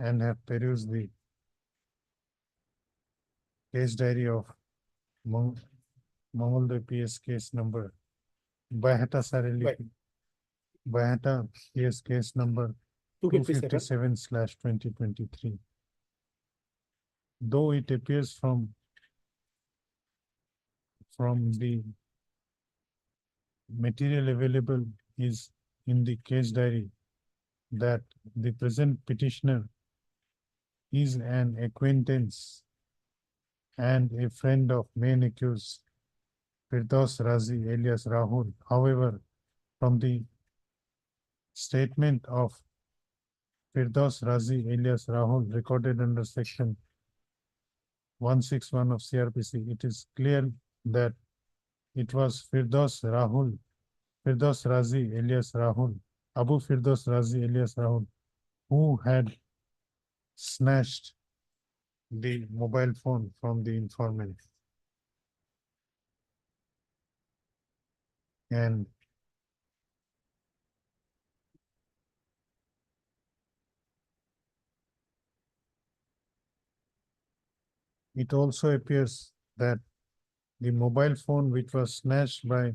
and have perused the case diary of Mongoldoy PS case number Bayhata PS case number 257/2023. Though it appears from the material available is in the case diary that the present petitioner is an acquaintance and a friend of main accused Firdaus Razi alias Rahul. However, from the statement of Firdaus Razi alias Rahul recorded under section 161 of CRPC, it is clear that it was Firdaus Razi alias Rahul, Abu Firdaus Razi alias Rahul, who had snatched the mobile phone from the informant. And it also appears that the mobile phone which was snatched by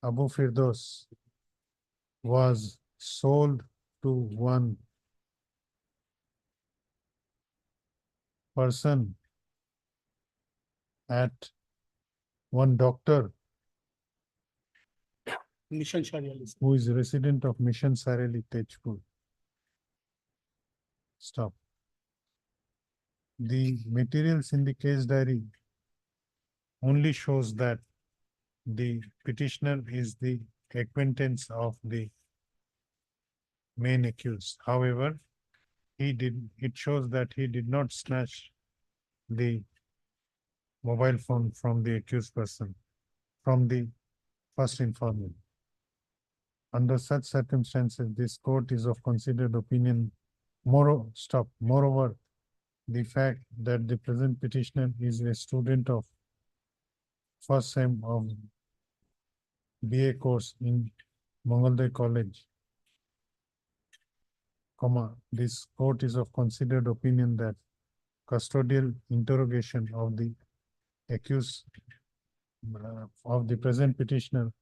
Abu Firdaus was sold to one person at one doctor Mission Sharia. who is a resident of Mission Sareli, Tejpur. Stop. The materials in the case diary only shows that the petitioner is the acquaintance of the main accused. However, it shows that he did not snatch the mobile phone from the accused person, from the first informant. Under such circumstances, this court is of considered opinion. Moreover, the fact that the present petitioner is a student of first sem of BA course in Mangalore College, this court is of considered opinion that custodial interrogation of the accused of the present petitioner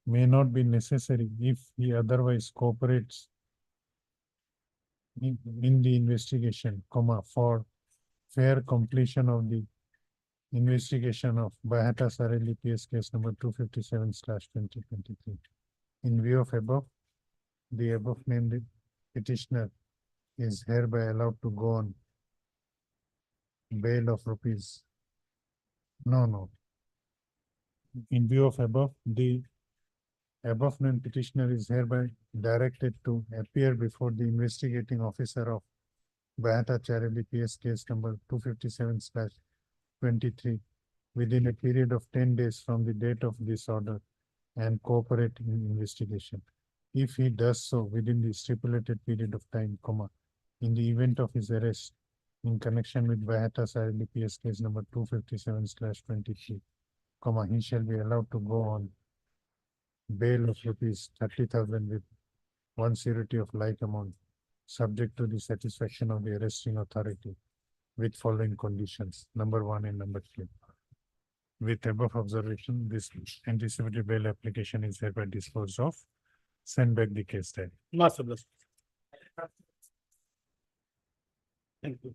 may not be necessary if he otherwise cooperates in the investigation, for fair completion of the investigation of Bahata Sareli PS case number 257/2023. In view of above, the above named petitioner is hereby allowed to go on bail of rupees. No. In view of above, the above named petitioner is hereby directed to appear before the investigating officer of Bahata Chareli PS case number 257/23 within a period of 10 days from the date of this order and cooperate in investigation. If he does so within the stipulated period of time, in the event of his arrest in connection with Bahata Sareli PS case number 257/23, he shall be allowed to go on bail of rupees 30,000 with one surety of like amount, subject to the satisfaction of the arresting authority with following conditions, number 1 and number 2. With above observation, this anticipated bail application is hereby disposed of. Send back the case diary. Master Bless. Thank you.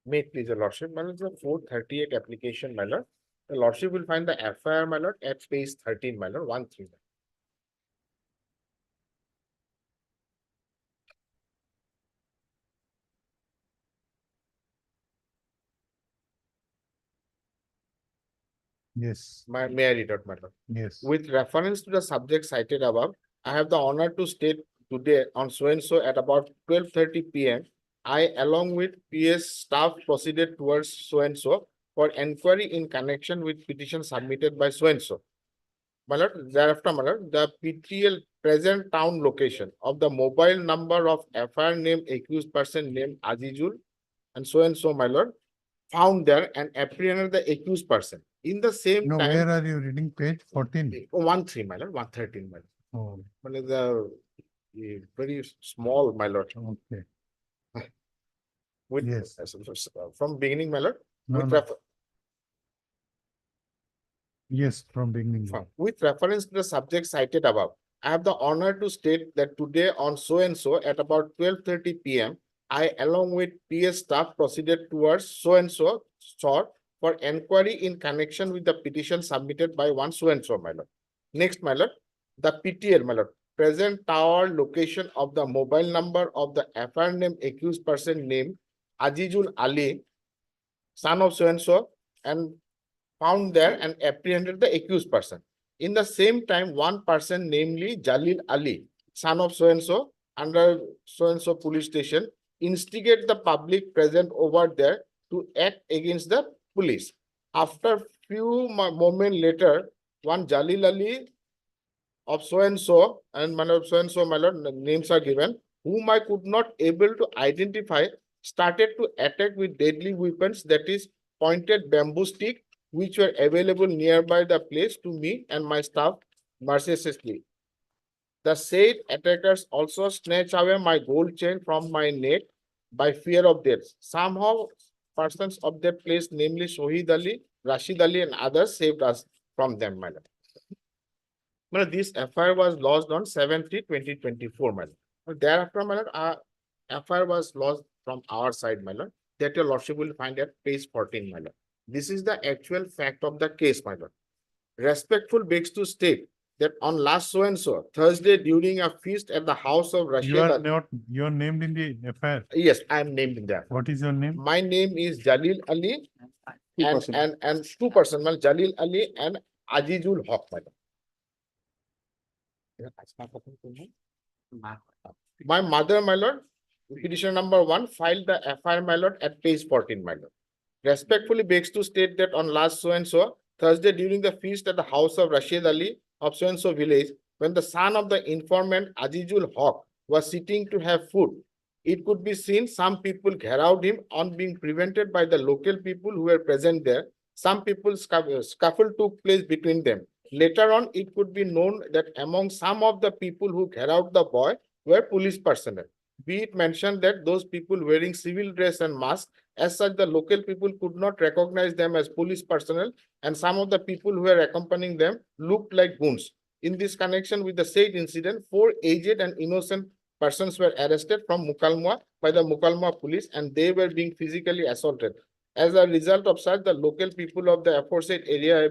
May it please your lordship, my lord, the 438 application, my lord. The lordship will find the FIR, my lord, at page 13, my lord, 13. Yes. May I read out, my lord? Yes. With reference to the subject cited above, I have the honor to state today on so and so at about 12:30 p.m. I, along with PS staff, proceeded towards so and so for enquiry in connection with petition submitted by so and so. My lord, thereafter, my lord, the PTL present town location of the mobile number of FIR named accused person named Azizul and so, my lord, found there and apprehended the accused person. In the same No, time. where are you reading? Page 14? 13, my lord, 113, my lord. Oh, Well, the very small, my lord. okay. With, Yes. From beginning, my lord. No, With no. Yes, from beginning. With reference to the subject cited above, I have the honor to state that today on so and so at about 12:30 p.m., I, along with PS staff, proceeded towards so and so sought for enquiry in connection with the petition submitted by one so and so, my lord. Next, my lord, the PTL, my lord, present tower location of the mobile number of the FIR named accused person named Azizul Ali, son of so and found there and apprehended the accused person. In the same time, one person, namely Jalil Ali, son of so under so police station, instigate the public present over there to act against the police. After few moments later, one Jalil Ali of so and man of so, my lord, names are given, whom I could not able to identify, started to attack with deadly weapons, that is pointed bamboo stick, which were available nearby the place to me and my staff mercilessly. The said attackers also snatched away my gold chain from my neck by fear of death. Somehow, persons of that place, namely Shohid Ali, Rashid Ali, and others, saved us from them, my lord. Well, this FIR was lodged on 7/3/2024, my lord. Thereafter, my lord, FIR was lodged from our side, my lord, that your lordship will find at page 14, my lord. This is the actual fact of the case, my lord. Respectful begs to state that on last so and so Thursday during a feast at the house of Rashid. You are named in the FIR. Yes, I am named in there. What is your name? My name is Jalil Ali and two person, well, Jalil Ali and Azizul Haq, my lord. My mother, my lord, petitioner number 1 filed the FIR, my lord, at page 14, my lord. Respectfully begs to state that on last so and so Thursday during the feast at the house of Rashid Ali of so and so village, when the son of the informant Azizul Haq was sitting to have food, it could be seen some people around him on being prevented by the local people who were present there. Some people scuffle took place between them. Later on, it could be known that among some of the people who around the boy were police personnel. Be it mentioned that those people wearing civil dress and mask, as such, the local people could not recognize them as police personnel, and some of the people who were accompanying them looked like goons. In this connection with the said incident, 4 aged and innocent persons were arrested from Mukalmua by the Mukalmua police, and they were being physically assaulted. As a result of such, the local people of the aforesaid area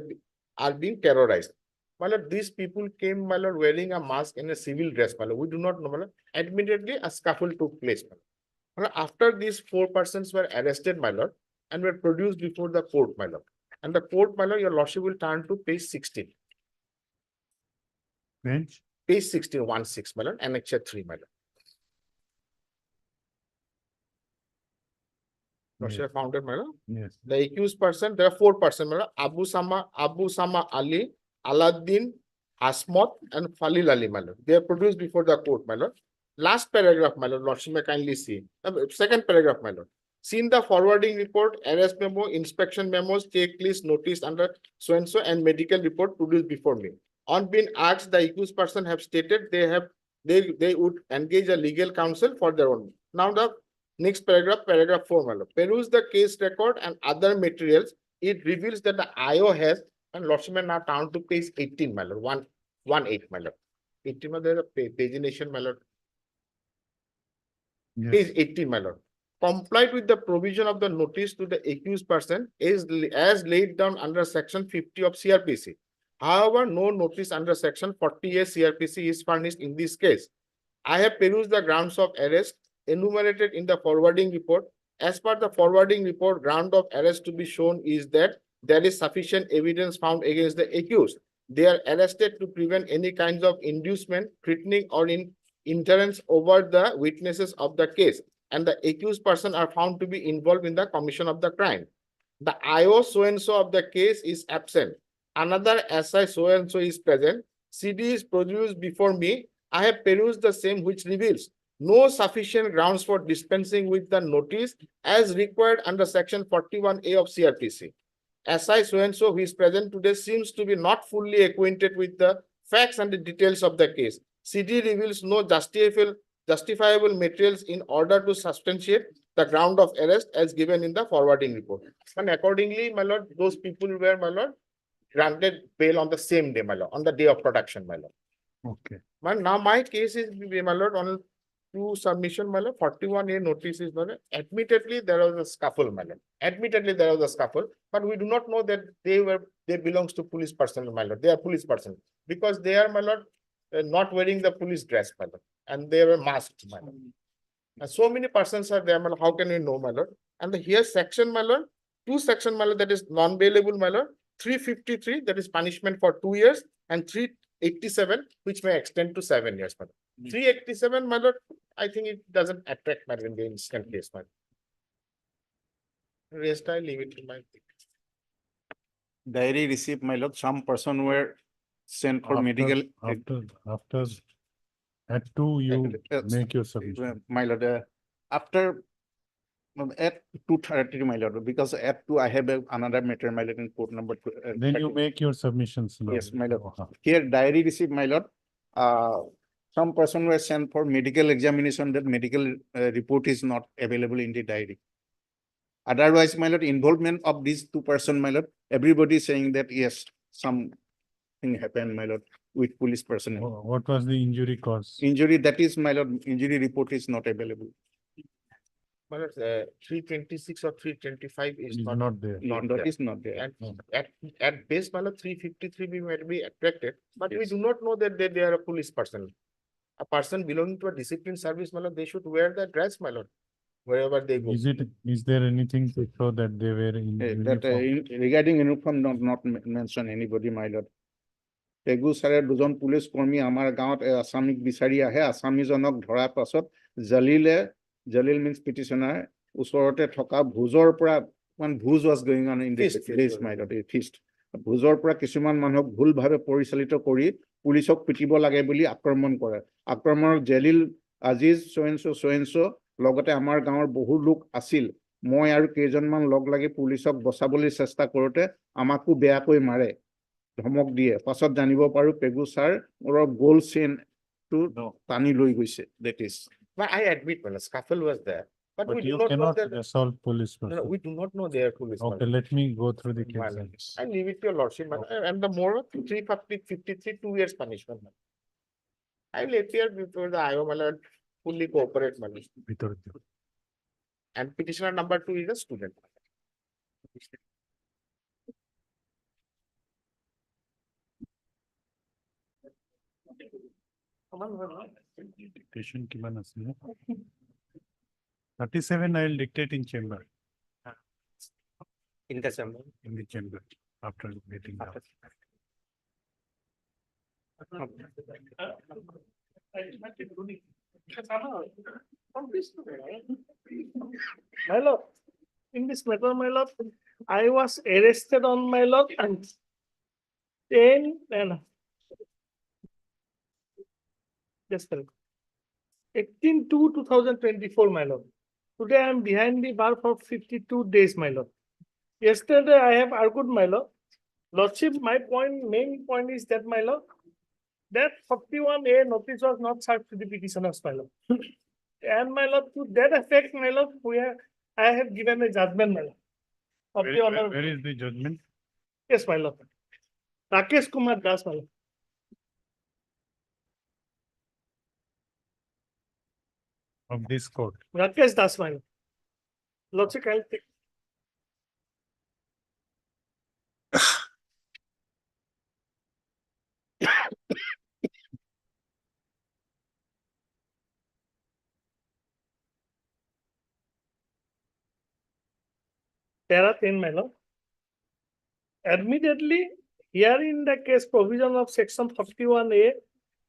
are being terrorized. My lord, these people came, my lord, wearing a mask and a civil dress, my lord. We do not know, my lord. Admittedly, a scuffle took place, my lord. My lord, after these 4 persons were arrested, my lord, and were produced before the court, my lord. And the court, my lord, your lordship will turn to page 16. Bench? Page 16, 1/6, my lord, Annexure 3, my lord. Lordship found it, my lord. Yes. The accused person, there are 4 persons, my lord. Abu Sama Ali, Aladdin, Asmat, and Falil Ali, my lord. They are produced before the court, my lord. Last paragraph, my lord, lordship may kindly see. Second paragraph, my lord. Seen the forwarding report, arrest memo, inspection memos, checklist, notice under so and medical report produced before me. On being asked, the accused person have stated they would engage a legal counsel for their own. Now the next paragraph, paragraph 4, my lord. Peruse the case record and other materials. It reveals that the IO has, and lordship may now turn to page 18, my lord. 118, my lord. 18, my lord, pagination, my lord. Yes. Page 18, my lord. Complied with the provision of the notice to the accused person is as laid down under section 50 of CRPC. However, no notice under section 40A CRPC is furnished in this case. I have perused the grounds of arrest enumerated in the forwarding report. As per the forwarding report, ground of arrest to be shown is that there is sufficient evidence found against the accused. They are arrested to prevent any kinds of inducement, threatening, or inference over the witnesses of the case, and the accused person are found to be involved in the commission of the crime. The IO so-and-so of the case is absent. Another SI so-and-so is present. CD is produced before me. I have perused the same, which reveals no sufficient grounds for dispensing with the notice as required under section 41A of CRPC. SI so-and-so who is present today seems to be not fully acquainted with the facts and the details of the case. CD reveals no justifiable materials in order to substantiate the ground of arrest as given in the forwarding report. And accordingly, my lord, those people were, my lord, granted bail on the same day, my lord, on the day of production, my lord. Okay. But now my case is, my lord, on to submission, my lord, 41A notice is, my lord. Admittedly, there was a scuffle, my lord. Admittedly, there was a scuffle, but we do not know that they belongs to police personnel, my lord. They are police personnel because they are, my lord, not wearing the police dress, my lord, and they were masked, my lord. And so many persons are there, my lord. How can we know, my lord? And here section, my lord, 2 section, my lord, that is non-bailable, my lord. 353, that is punishment for 2 years, and 387, which may extend to 7 years, my lord. 387, my lord, I think it doesn't attract, my lord, in the instant case, my lord. Rest I leave it to my. Diary receipt, my lord, some person were sent for medical. After at 2, you make your submission. My lord, after at 2:30, my lord, because at 2 I have another matter, my lord, in court number 2. Then you make your submissions now. Yes, my lord. Here diary receipt, my lord. Some person were sent for medical examination. That medical report is not available in the diary. Otherwise, my lord, involvement of these 2 persons, my lord, everybody saying that yes, something happened, my lord, with police personnel. What was the injury cause? Injury, that is, my lord, injury report is not available. My lord, 326 or 325 is not there. That is not there. And at base, my lord, 353 we might be attracted, but we do not know that they are a police person. A person belonging to a discipline service, my lord, they should wear the dress, my lord, wherever they go. Is there anything to show that they were in uniform? Regarding uniform, not mention anybody, my lord. Tegusarer 2জন police কৰ্মী আমাৰ গাঁৱত আসামিক বিচাৰি আহে, আসামিজনক ধৰাৰ পাছত জালিলে Jalil means petitioner, ওচৰতে থকা ভোজৰ পৰা one ভোজ was going on in this Feast, this my lord, a feast. ভোজৰ পৰা কিছুমান মানুহক ভুলভাৱে পৰিচালিত কৰি পুলিচক পিটিব লাগে বুলি আক্ৰমণ কৰে। আক্ৰমণৰ জেলিল আজিজ so-and-so লগতে আমাৰ গাঁৱৰ বহু লোক আছিল। মই আৰু কেইজনমান লগ লাগি পুলিচক বচাবলৈ চেষ্টা কৰোতে আমাকো বেয়াকৈ মাৰে, ধমক দিয়ে। পাছত জানিব পাৰো পেগু ছাৰ ওৰ গোল চেইন টো টানি লৈ গৈছে। That is. But I admit, well, scuffle was there, but we But do you not know cannot that. assault police No, person. we do not know they are police. Okay, let me go through the My case. lord. I leave it to your lordship, my lord. And the more of 353, 2 years punishment. my lord. I will appear before the IO, my lord, fully cooperate, my lord. ভিতরে দিও। And petitioner number 2 is a student. Dictation কিমান আছে? 37 I will dictate in chamber. In the chamber. In the chamber after getting down. My lord, in this matter, my lord, I was arrested on my lord and 10 and just 18/2/2024, my lord. Today I am behind the bar for 52 days, my lord. Yesterday I have argued, my lord. Lordship, my main point is that, my lord, that 41A notice was not served to the petitioners, my lord. And my lord, to that effect, my lord, I have given a judgment, my lord. Of the honor. Where is the judgment? Yes, my lord. Rakesh Kumar Das, my lord. Of this court. Rakesh Das, my lord. Lordship, I'll take. Para 10, my lord. Admittedly, here in the case provision of section 41A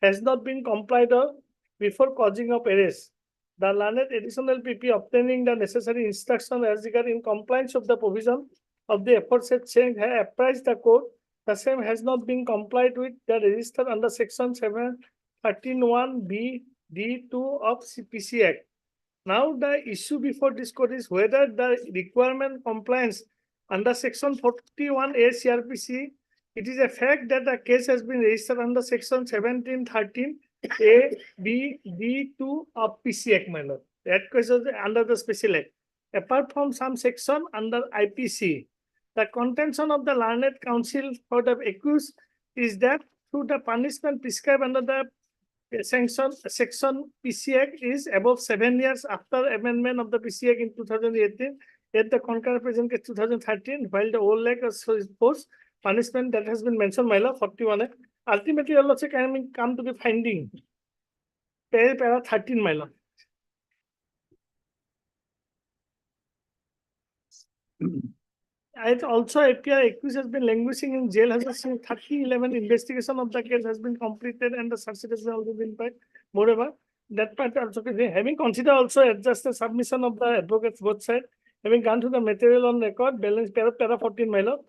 has not been complied with before causing of arrest. The learned additional PP obtaining the necessary instruction as regard in compliance of the provision of the aforesaid change have apprised the court. The same has not been complied with the register under section 713(1)B D2 of CPC Act. Now the issue before this court is whether the requirement compliance under section 41A CRPC, it is a fact that the case has been registered under section 1713A B D2 of PC Act, my lord. That question is under the special act. Apart from some section under IPC, the contention of the learned counsel for the accused is that through the punishment prescribed under the section PC Act is above 7 years after amendment of the PC Act in 2018, yet the concurrent present case 2013, while the old act was post punishment that has been mentioned, my lord, 41. Ultimately, your lordship can come to the finding. Para 13, my lord. It also appears accused has been languishing in jail has since 3011 investigation of the case has been completed and the success has also been paid. Moreover, that part also having considered also adjust the submission of the advocates both sides, having gone through the material on record, balance para 14, my lord,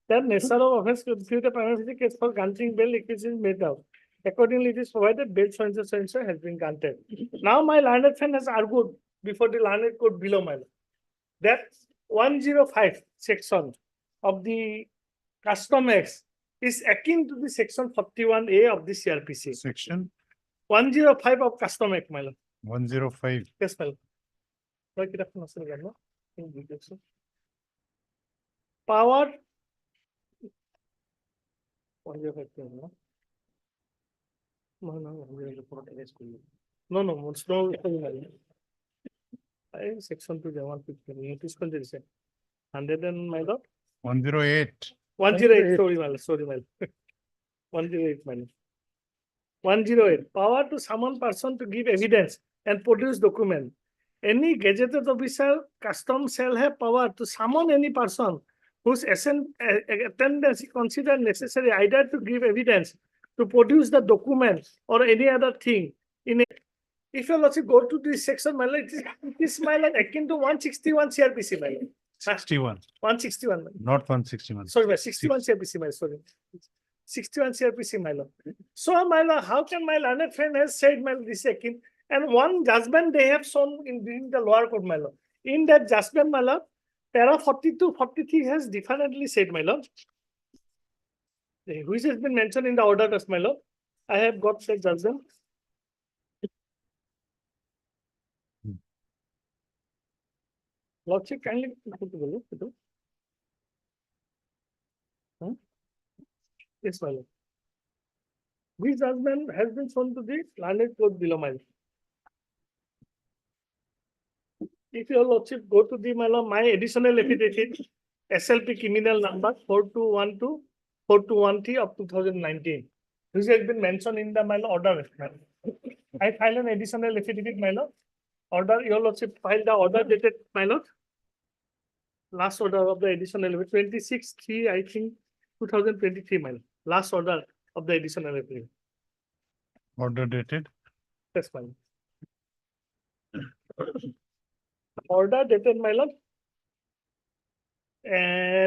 that nature of offense could the primary case for granting bail accused is made out. Accordingly, it is provided bail so has been granted. Now my learned friend has argued before the learned court below, my lord, that 105 section of the Custom Acts is akin to the section 41A of the CRPC. Section 105 of Custom Act, my lord. 105. Yes, my lord. Power. 105, no? No, it's no. Section 2, 150. Notice consideration. 100 and my lord. 108. 108. Sorry, my lord. 108, my lord. 108. Power to summon person to give evidence and produce document. Any gazetted officer, custom shall have power to summon any person whose attendance is considered necessary either to give evidence, to produce the document, or any other thing If your lordship go to this section, my lord, it is my lord akin to 161 CRPC, my lord. 61, 161. not 161. Sorry, my 61 CRPC, my sorry. 61 CRPC, my lord. So, my lord, how can my learned friend has said, my lord, this akin? And one judgment they have shown in during the lower court, my lord. In that judgment, my lord, para 42, 43 has differently said, my lord, which has been mentioned in the order, as my lord. I have got the judgment. Lordship, kindly put the value, put it. Yes, my lord. This judgment has been shown to the learned court below, my lord. If your lordship go to the, my lord, my additional affidavit, SLP criminal number 4212, 4213 of 2019, which has been mentioned in the, my lord, order. My lord. I filed an additional affidavit, my lord. Order, your lordship filed the order dated, my lord. Last order of the additional 26/3, I think, 2023, my lord. Last order of the additional affidavit. Order dated. Yes, my lord. Order dated, my lord.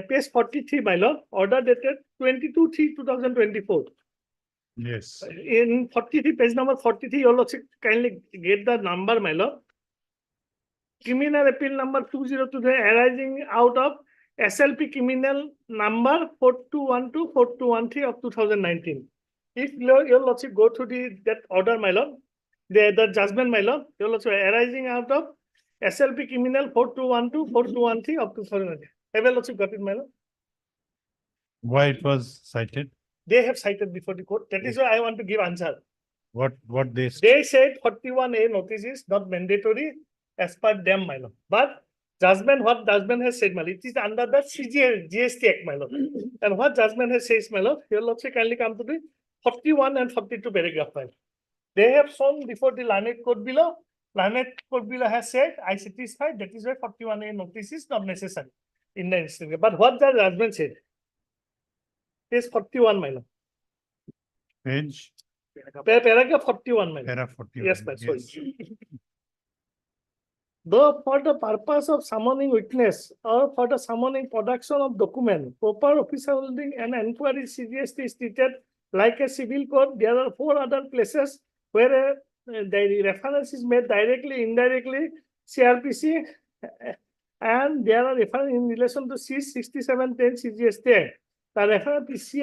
Page 43, my lord. Order dated 22/3/2024. Yes. In 43, page number 43, your lordship kindly get the number, my lord. Criminal appeal number 2023 arising out of SLP criminal number 4212, 4213 of 2019. If your lordship go to that order, my lord, the judgment, my lord, your lordship arising out of SLP criminal 4212, 4213 of 2019. Have your lordship got it, my lord? Why it was cited? They have cited before the court. That is why I want to give answer. What they They said 41A notice is not mandatory as per them, my lord. But judgment, what judgment has said, my lord, it is under the GST Act, my lord. And what judgment has said, my lord, your lordship kindly come to the 41 and 42 paragraph, my lord. They have shown before the learned court below. Learned court below has said, I satisfied, that is why 41A notice is not necessary in the instance. But what the judgment said? Page 41, my lord. Page? Paragraph 41, my lord. Para 41. Yes, my sorry. Though for the purpose of summoning witness or for the summoning production of document, proper officer holding and inquiry CGST is treated like a civil court. There are 4 other places where the reference is made directly, indirectly, CRPC, and there are reference in relation to C6710 CGST. The reference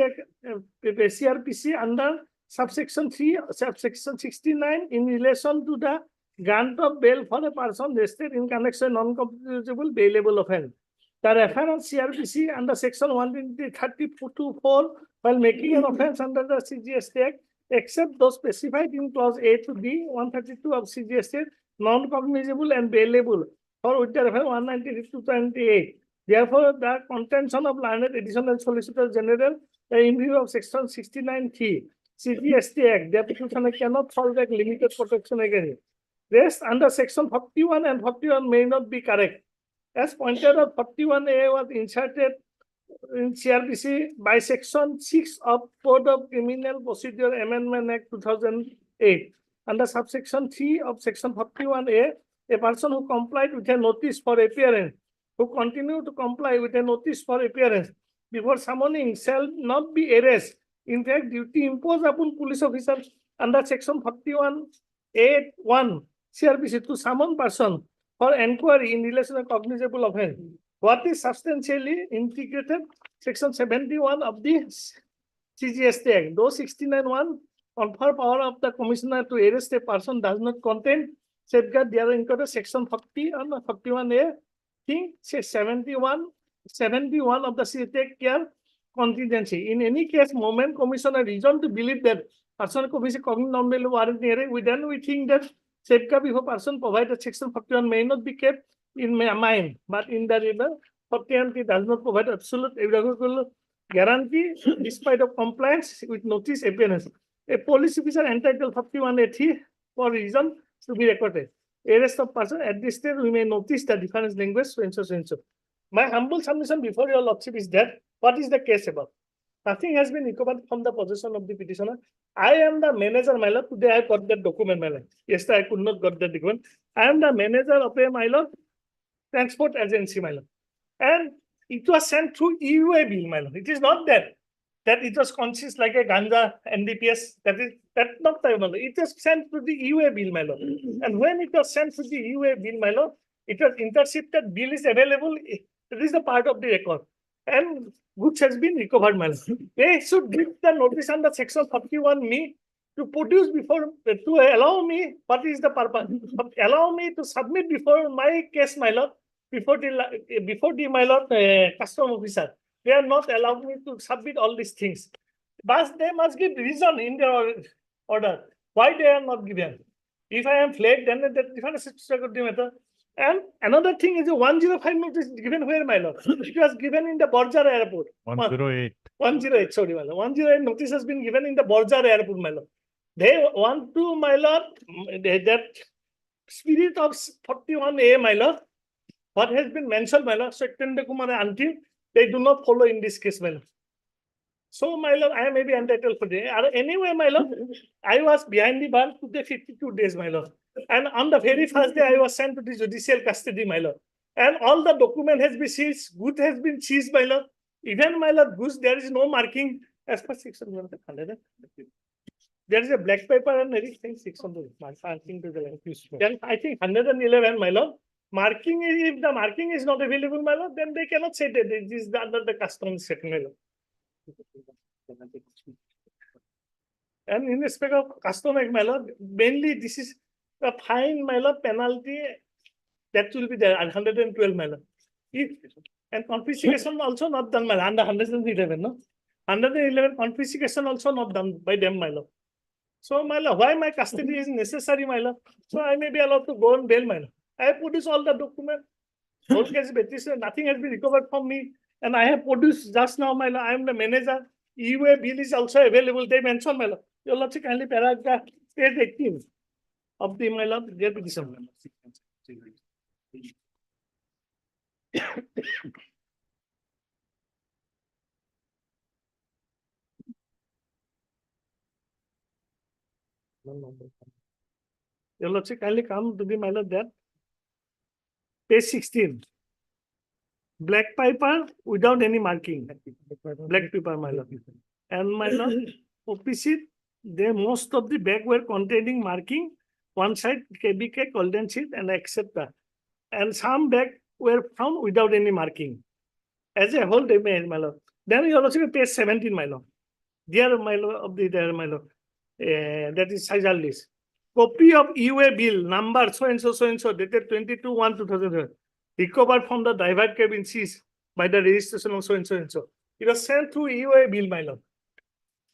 CRPC under subsection 3, subsection 69 in relation to the grant of bail for a person arrested in connection non-computable bailable offense. The reference CRPC under section 132(4) while making an offense under the CGST Act, except those specified in clause A to B 132 of CGST, non-cognizable and bailable, or with the reference 193-228. Therefore, the contention of learned additional Solicitor General in view of section 69(3) CGST Act, the petitioner cannot fall back limited protection against. Rest under section 41 and 41 may not be correct. As pointed out, 41A was inserted in CRPC by section 6 of Code of Criminal Procedure Amendment Act 2008. Under subsection 3 of section 41A, a person who complied with a notice for appearance, who continue to comply with a notice for appearance before summoning shall not be arrested. In fact, duty imposed upon police officers under section 41A(1) CRPC to summon person for inquiry in relation to cognizable offense. What is substantially integrated? Section 71 of the CGST Act. Though 69(1) confer power of the commissioner to arrest a person does not contain safeguard, there are included section 40 and 41A. Thing says 71 of the CGST take care contingency. In any case, moment commissioner reason to believe that person cognizable warrant near, we think that safeguard before person provided section 41 may not be kept in my mind, but in the river 41 does not provide absolute irrevocable guarantee despite of compliance with notice appearance. A police officer entitled 41A(3) for reason to be recorded. Arrest of person at this stage we may notice the difference language so and so. My humble submission before your lordship is that what is the case about? Nothing has been recovered from the possession of the petitioner. I am the manager, my lord. Today I got that document, my lord. Yesterday I could not got that document. I am the manager of a, my lord, transport agency, my lord. And it was sent through EUA bill, my lord. It is not that it was conscious like a ganja NDPS. That's not the, my lord. It was sent through the EUA bill, my lord. And when it was sent through the EUA bill, my lord, it was intercepted. Bill is available. It is a part of the record. And goods has been recovered, my lord. They should give the notice under section 41 me to produce before, to allow me, what is the purpose? Allow me to submit before my case, my lord, before the my lord, custom officer. They are not allowed me to submit all these things. But they must give reason in their order why they are not given. If I am flagged, then that different matter. And another thing is a 105 notice given where, my lord? It was given in the Borjar airport. 108. 108, sorry, my lord. 108 notice has been given in the Borjar airport, my lord. They want to, my lord, that spirit of 41A, my lord, what has been mentioned, my lord, Satyendra Kumar until they do not follow in this case, my lord. So, my lord, I may be entitled for the anyway, my lord, I was behind the bar to the 52 days, my lord. And on the very first day, I was sent to the judicial custody, my lord. And all the document has been seized, goods has been seized, my lord. Even, my lord, goods, there is no marking as per section 100. There is a black paper and everything 600 marking to the land. Then I think 111, my lord. Marking, if the marking is not available, my lord, then they cannot say that it is under the customs set, my lord. And in respect of custom act, my lord, mainly this is a fine, my lord, penalty that will be there at 112, my lord. And confiscation also not done, my lord, under 111, no? 111 confiscation also not done by them, my lord. So, my lord, why my custody is necessary, my lord? So, I may be allowed to go on bail, my lord. I have produced all the documents. Nothing has been recovered from me. And I have produced just now, my lord, I am the manager. EUA bill is also available. They mentioned, my lord. Your lordship kindly paragraph page 18 of the, my lord, their petition. Your lordship kindly come to the, my lord, there. Page 16. Black paper without any marking. Black paper, my lord. And my lord, opposite, most of the bag were containing marking. One side KBK, golden sheet, and etc. And some bag were found without any marking. As a whole, they made, my lord. Then you also page 17, my lord. Dear my lord of the there, my lord. That is Sajal list. Copy of EUA bill number so and so dated 22/1/2000 recovered from the driver cabin seized by the registration of so and so. It was sent through EUA bill, my lord.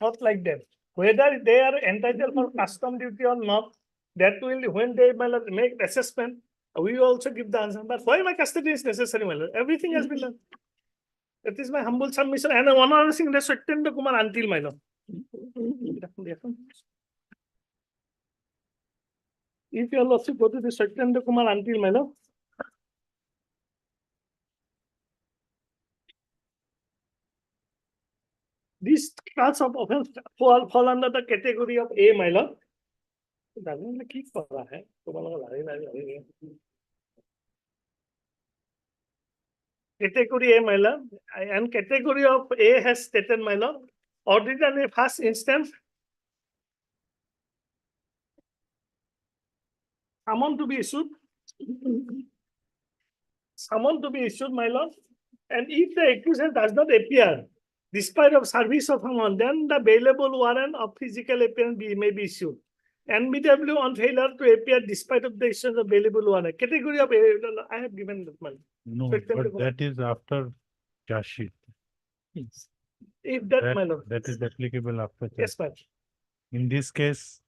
Not like that. Whether they are entitled for custom duty or not, that will, when they, my lord, make assessment, we also give the answer. But why my custody is necessary, my lord? Everything has been done. That is my humble submission. And one other thing, the Satyendra Kumar until, my lord. If you are lordship go to the Satyendra Kumar until, my lord. These class of offense fall under the category of A, my lord. Category A, my lord, and category of A has stated, my lord, ordinary first instance, summon to be issued, my lord, and if the accused does not appear, despite of service of someone, then the bailable warrant of physical appearance may be issued. NBW on failure to appear despite of the issuance of bailable warrant. Category of A, I have given that, my lord. No, but that is after charge sheet. If that, my lord. That is applicable after. Yes, ma'am. In this case,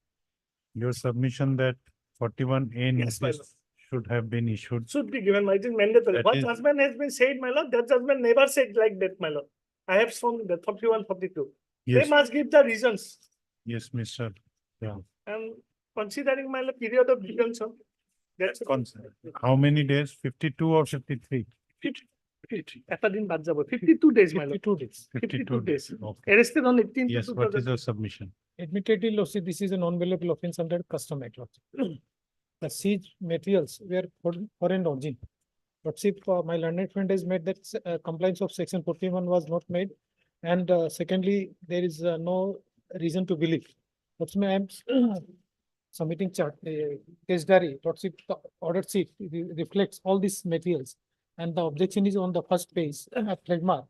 your submission that 41A Yes, my notice should have been issued. Should be given, my, it is mandatory. That What is- judgment has been said, my lord, that judgment never said like that, my lord. I have shown the 41, 42. They Yes. must give the reasons. Yes, Mr. Yeah. And considering my lord, period of detention, that's How many days? 52 or 53? এটা দিন বাদ যাব 52 days my lord 52 days. 52 days Okay. arrested on 18 Yes, what is your submission? Admittedly, Lordship, this is a non-bailable offence under Custom Act. Lordship. The seized materials were foreign origin. Lordship, my learned friend has made that compliance of section 41 was not made. And secondly, there is no reason to believe. Lordship, I am submitting chart, case diary. Lordship, the order sheet reflects all these materials. And the objection is on the first page, trademark.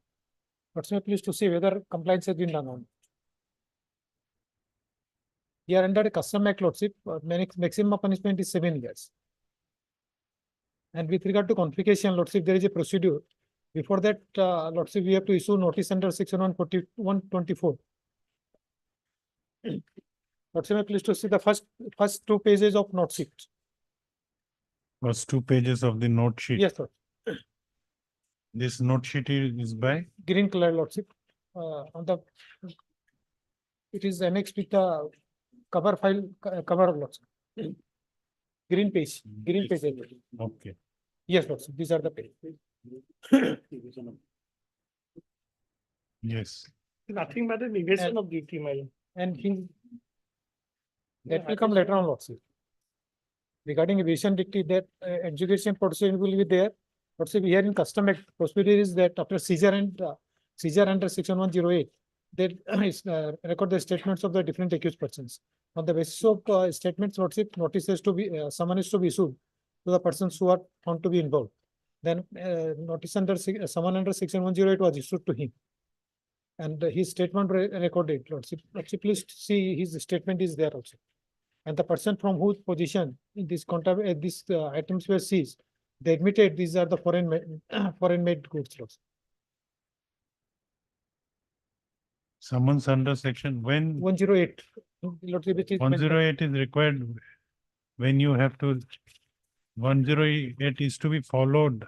Lordship, please to see whether compliance has been done on. Here under the Custom Act, Lordship, maximum punishment is 7 years. And with regard to confiscation, Lordship, there is a procedure. Before that, Lordship, we have to issue notice under section 124. Lordship, please to see the first 2 pages of note sheet. First 2 pages of the note sheet. Yes, sir. This note sheet is by? Green color, Lordship. On the, it is annexed with the cover file, cover of Lordship. Green page. Okay. Yes, Lordship, these are the page. Yes. nothing but an evasion of duty my lord. And that will come later on, Lordship. Regarding evasion duty, that education procedure will be there. Lordship, here in Custom Act, procedure is that after seizure and seizure under section 108, they record the statements of the different accused persons. On the basis of statements, Lordship, notices to be summon is to be issued to the persons who are found to be involved. Then notice under summon under section 108 was issued to him. And his statement recorded, Lordship. Lordship, please see his statement is there also. And the person from whose position in this these items were seized, they admitted these are the foreign made goods. Lordship. Summons under section when? 108. Lordship, which is 108 is required when you have to, 108 is to be followed.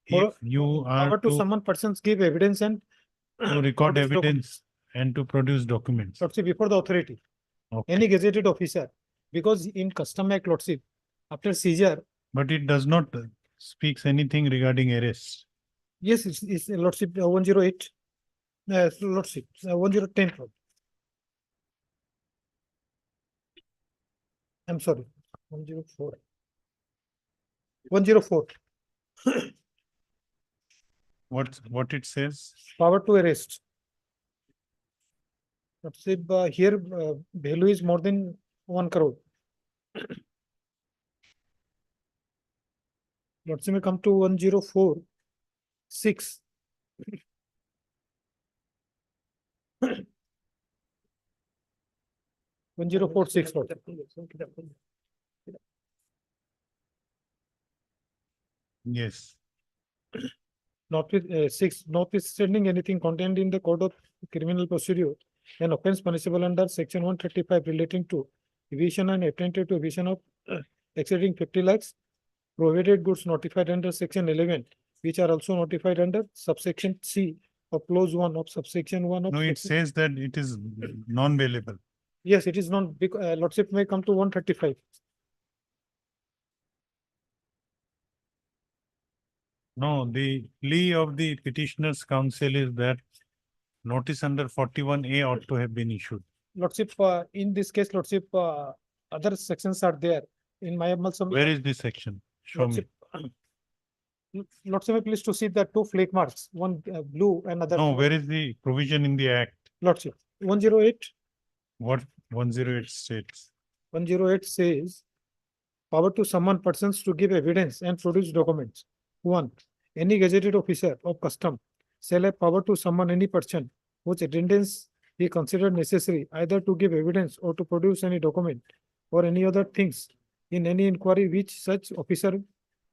If you are power to summon persons, give evidence and to record produce evidence and to produce documents. Lordship, before the authority, Okay. any gazetted officer, because in Custom Act, Lordship, after seizure. But it does not speaks anything regarding arrest. Yes, it's Lordship 108. Lordship 1010. I'm sorry, 104. 104. What it says? Power to arrest. Lordship, here value is more than 1 crore. Lordship, may come to 104.6. One 1046. Yes. Notwithstanding anything contained in the Code of Criminal Procedure, an offence punishable under section 135 relating to evasion and attempted to evasion of exceeding 50 lakhs, provided goods notified under section 11, which are also notified under subsection C of clause 1 of subsection 1 of. No, it says that it is non-bailable. Yes, it is not, Lordship may come to 135. No, the plea of the petitioner's counsel is that notice under 41A ought to have been issued. Lordship, in this case, Lordship, other sections are there in my also. Where is this section? Show me. Lordship, please to see the 2 flake marks, one blue and other. No, where is the provision in the act? Lordship, 108. What 108 states? 108 says, power to summon persons to give evidence and produce documents. 1. Any gazetted officer of custom shall have power to summon any person whose attendance he considered necessary either to give evidence or to produce any document or any other things in any inquiry which such officer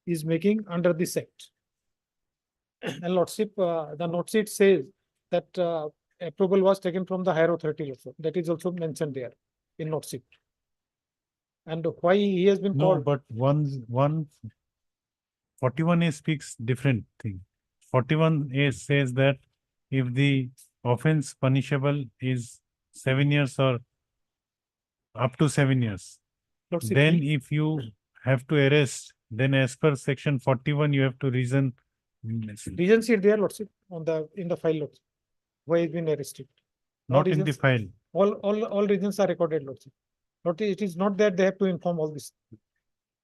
is making under this act. And Lordship, the note sheet says that approval was taken from the higher authority also. That is also mentioned there in note sheet. And why he has been No, called. but 41A speaks different thing. 41A says that if the offense punishable is 7 years or up to 7 years, Lordship, then if you have to arrest, then as per section 41, you have to reason Reason sheet there, lordship, on the, in the file, lordship. Why has been arrested. All Not in the reasons- file. All reasons are recorded, lordship. Not, it is not that they have to inform all this.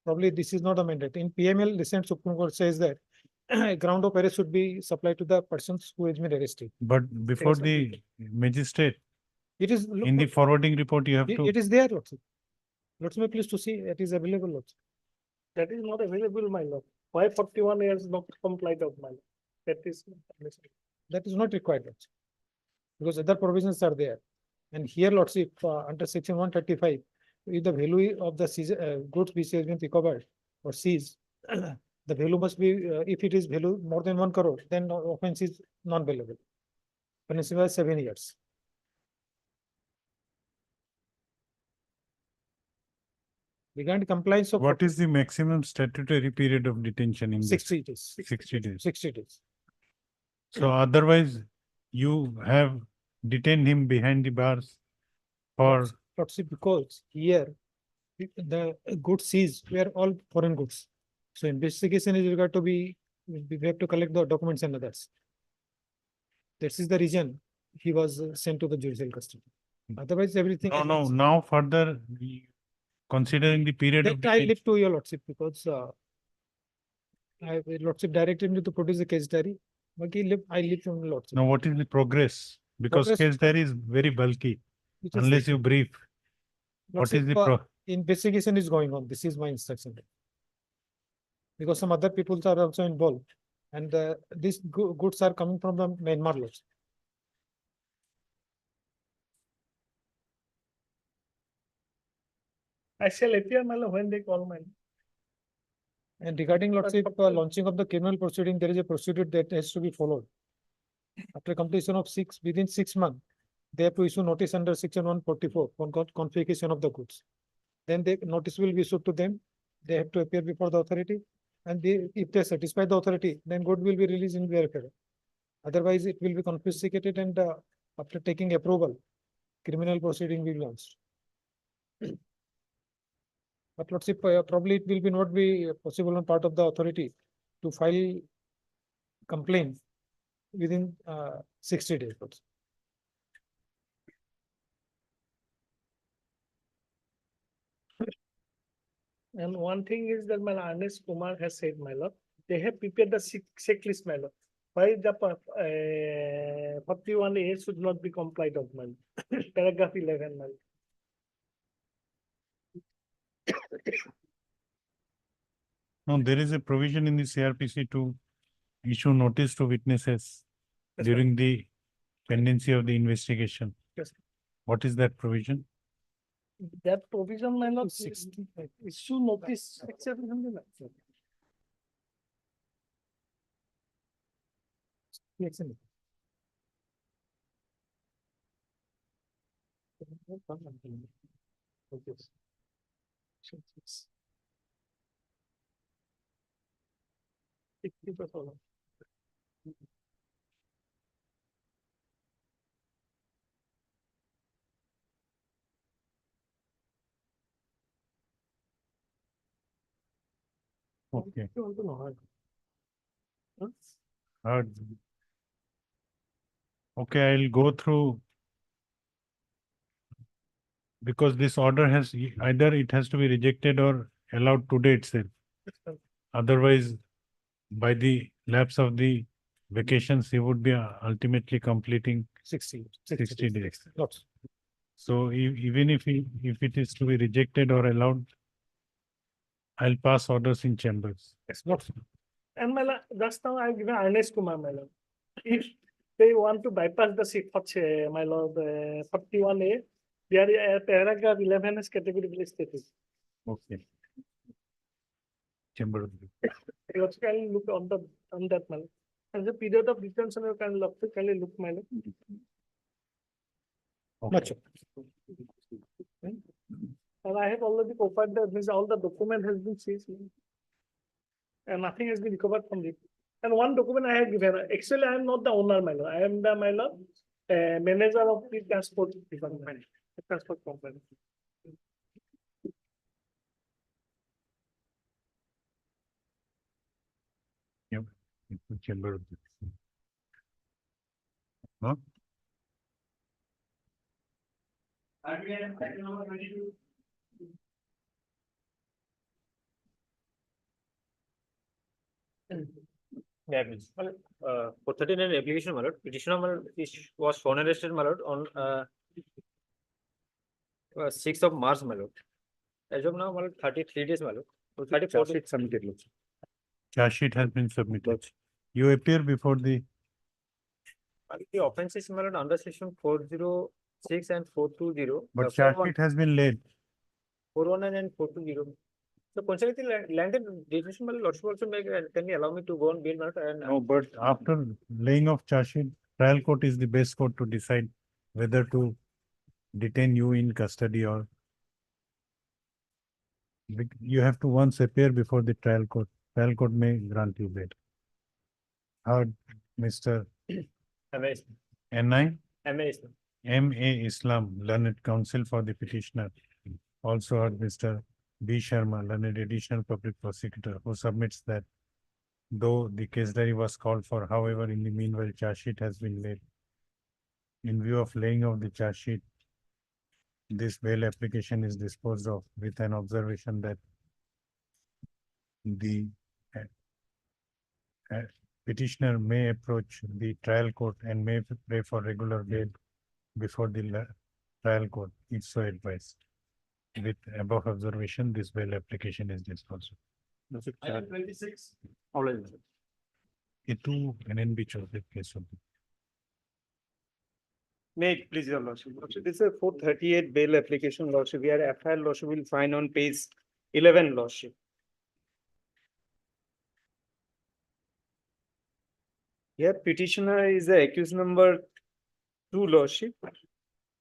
Probably this is not a mandate. In PML, recent Supreme Court says that ground of arrest should be supplied to the persons who has been arrested. But before the magistrate, It is. in the forwarding report, you have to. It is there, lordship. Lordship, please to see, it is available, lordship. That is not available, my lord. Why 41 years not complied of, my lord? That is. That is not required, lordship. Because other provisions are there. And here, lordship, under section 135, if the value of the goods which has been recovered or seized, the value must be, if it is value more than 1 crore, then offense is non-bailable. Punishable 7 years. Regarding compliance of. What is the maximum statutory period of detention in this? 60 days. 60 days. 60 days. So otherwise, you have detained him behind the bars for, Lordship, because here the goods seized were all foreign goods. So investigation is regard to be, we have to collect the documents and others. This is the reason he was sent to the judicial custody. Otherwise, everything. no, now further, considering the period of That I detention. leave to your lordship because lordship directed me to produce a case diary. But I leave to lordship. Now, what is the progress? Because Progress- case diary is very bulky, It is- unless you brief. What is Lordship, the investigation is going on. This is my instruction. Because some other people are also involved. And these goods are coming from the Myanmar laws. I shall appear, my lord, when they call, my lord. And regarding lordship, launching of the criminal proceeding, there is a procedure that has to be followed. After completion of within 6 months, they have to issue notice under section 144 on confiscation of the goods. Then the notice will be issued to them. They have to appear before the authority. And if they satisfy the authority, then good will be released in their favor. Otherwise, it will be confiscated and after taking approval, criminal proceeding will be launched. But let's say probably it will be not be possible on part of the authority to file complaint within 60 days. And one thing is that my Ernest Kumar has said, my lord, they have prepared the checklist, my lord. Why the 41A should not be complied of, my lord. Paragraph 11, my lord. No, there is a provision in the CRPC to issue notice to witnesses during the pendency of the investigation. Yes. What is that provision? That provision, my lord, issue notice, except something like that. Excellent. Okay. Huh? Heard. Okay, I'll go through. Because this order has, either it has to be rejected or allowed today itself. Otherwise, by the lapse of the vacations, he would be ultimately completing 60 days. Lots. So even if it is to be rejected or allowed, I'll pass orders in chambers. Lots. And my lord, just now I have given Ernest Kumar, my lord. If they want to bypass the my lord, 41A, there paragraph 11 is categorically stated. Okay. Chamber. You also can look on that, my lord. And the period of detention, you can look, look, my lord. Much. And I have already copied that, means all the document has been seized. And nothing has been recovered from it. And one document I have given, actually I am not the owner, my lord. I am the, my lord, manager of the transport department, transport company. Chamber. Huh? Yeah, please. For 39 application, my lord, petitioner was found arrested, my lord, on 6th of March, my lord. As of now, my lord, 33 days, my lord. So 34 days. Submitted. Charge sheet has been submitted. You appear before the The offence is, my lord, under section 406 and 420. but charge sheet has been laid. 419 and 420. So consequently, landed detention, my lord, should also make, can you allow me to go on bail, my lord? And No, but after laying of charge sheet, trial court is the best court to decide whether to detain you in custody or you have to once appear before the trial court. Trial court may grant you bail. How, Mr. Amazing. N9? Amazing. M.A. Islam, learned counsel for the petitioner. Also heard Mr. B. Sharma, learned additional public prosecutor, who submits that though the case diary was called for, however, in the meanwhile, charge sheet has been laid. In view of laying of the charge sheet, this bail application is disposed of with an observation that the petitioner may approach the trial court and may pray for regular bail before the trial court, if so advised. With above observation, this bail application is disposed of. Item 26. Always. Itu NNB chose case of. May it please your lordship. Lordship, this is a 438 bail application, lordship. We are FIR, lordship will find on page 11, lordship. Here petitioner is the accused number 2, lordship.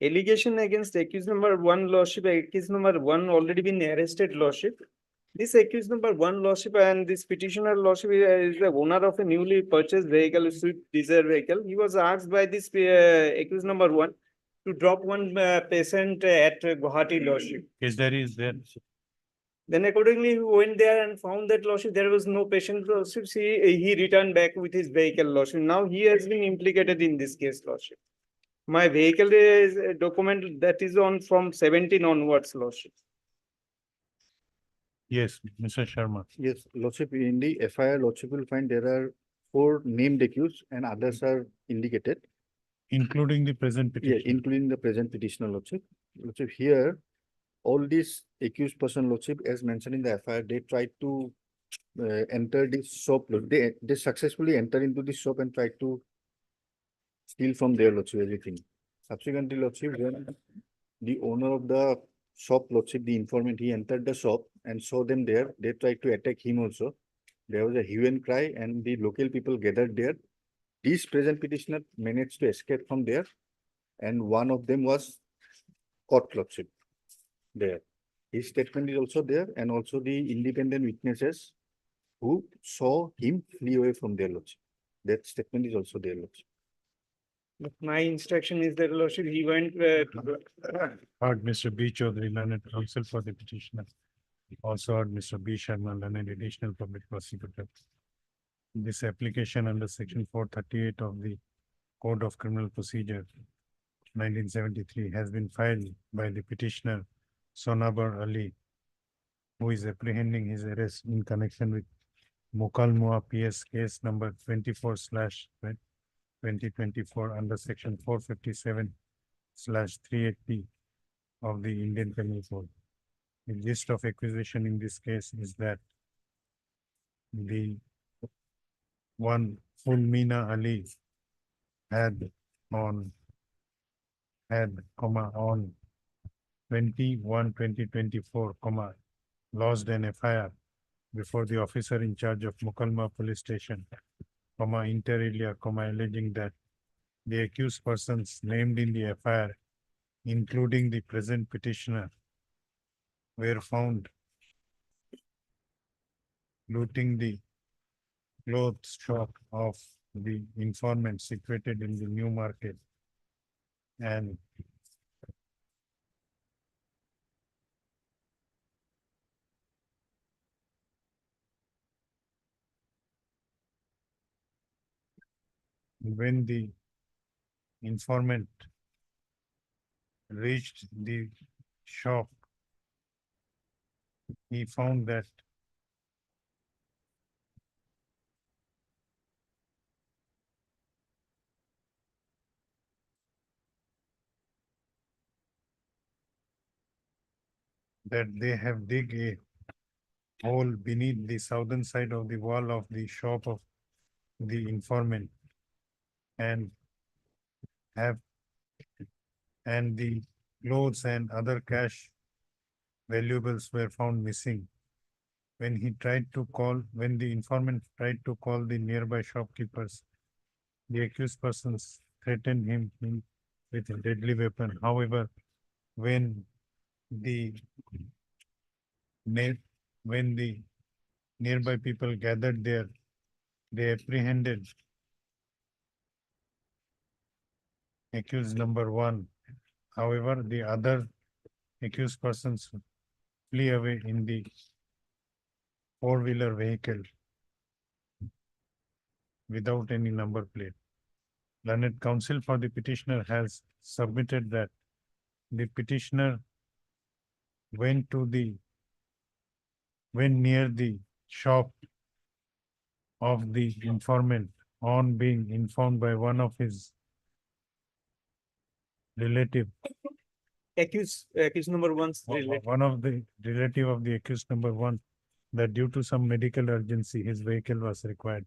Allegation against accused number 1, lordship. Accused number 1 already been arrested, lordship. This accused number 1, lordship, and this petitioner, lordship, is the owner of a newly purchased vehicle, Swift Desire vehicle. He was asked by this accused number 1 to drop one patient at Guwahati, lordship. Case diary is there. Then accordingly, he went there and found that, lordship, there was no patient, lordship. He returned back with his vehicle, lordship. Now he has been implicated in this case, lordship. My vehicle is a document that is on from 17 onwards, lordship. Yes, Mr. Sharma. Yes, Lordship, in the FIR, Lordship will find there are 4 named accused and others are indicated. Including the present Yeah, petition. including the present petitioner, Lordship. Lordship, here, all these accused person, Lordship, as mentioned in the FIR, they tried to enter the shop. They successfully entered into the shop and tried to steal from their, Lordship, everything. Subsequently, Lordship, when the owner of the shop, Lordship, the informant, he entered the shop and saw them there. They tried to attack him also. There was a hue and cry and the local people gathered there. This present petitioner managed to escape from there and one of them was caught, Lordship, there. His statement is also there and also the independent witnesses who saw him flee away from their, Lordship. That statement is also there, Lordship. But my instruction is that, lordship, he went Heard Mr. B. Chaudhary, learned counsel for the petitioner. Also heard Mr. B. Sharma, learned additional public prosecutor. This application under section 438 of the Code of Criminal Procedure 1973 has been filed by the petitioner Sonabar Ali, who is apprehending his arrest in connection with Mukalmua PS case number 24/2024 under section 457/380 of the Indian Penal Code. The gist of acquisition in this case is that the one Fulmina Ali had on 21/2024, lodged an FIR before the officer in charge of Mukalma police station, inter alia, alleging that the accused persons named in the FIR, including the present petitioner, were found looting the clothes shop of the informant situated in the New Market and when the informant reached the shop, he found that they have dig a hole beneath the southern side of the wall of the shop of the informant and the clothes and other cash valuables were found missing. When the informant tried to call the nearby shopkeepers, the accused persons threatened him with a deadly weapon. However, when the nearby people gathered there, they apprehended accused number one. However, the other accused persons flee away in the four-wheeler vehicle without any number plate. Learned counsel for the petitioner has submitted that the petitioner went near the shop of the informant on being informed by one of his relative. Accused number one's relative. One of the relative of the accused number one, that due to some medical urgency, his vehicle was required.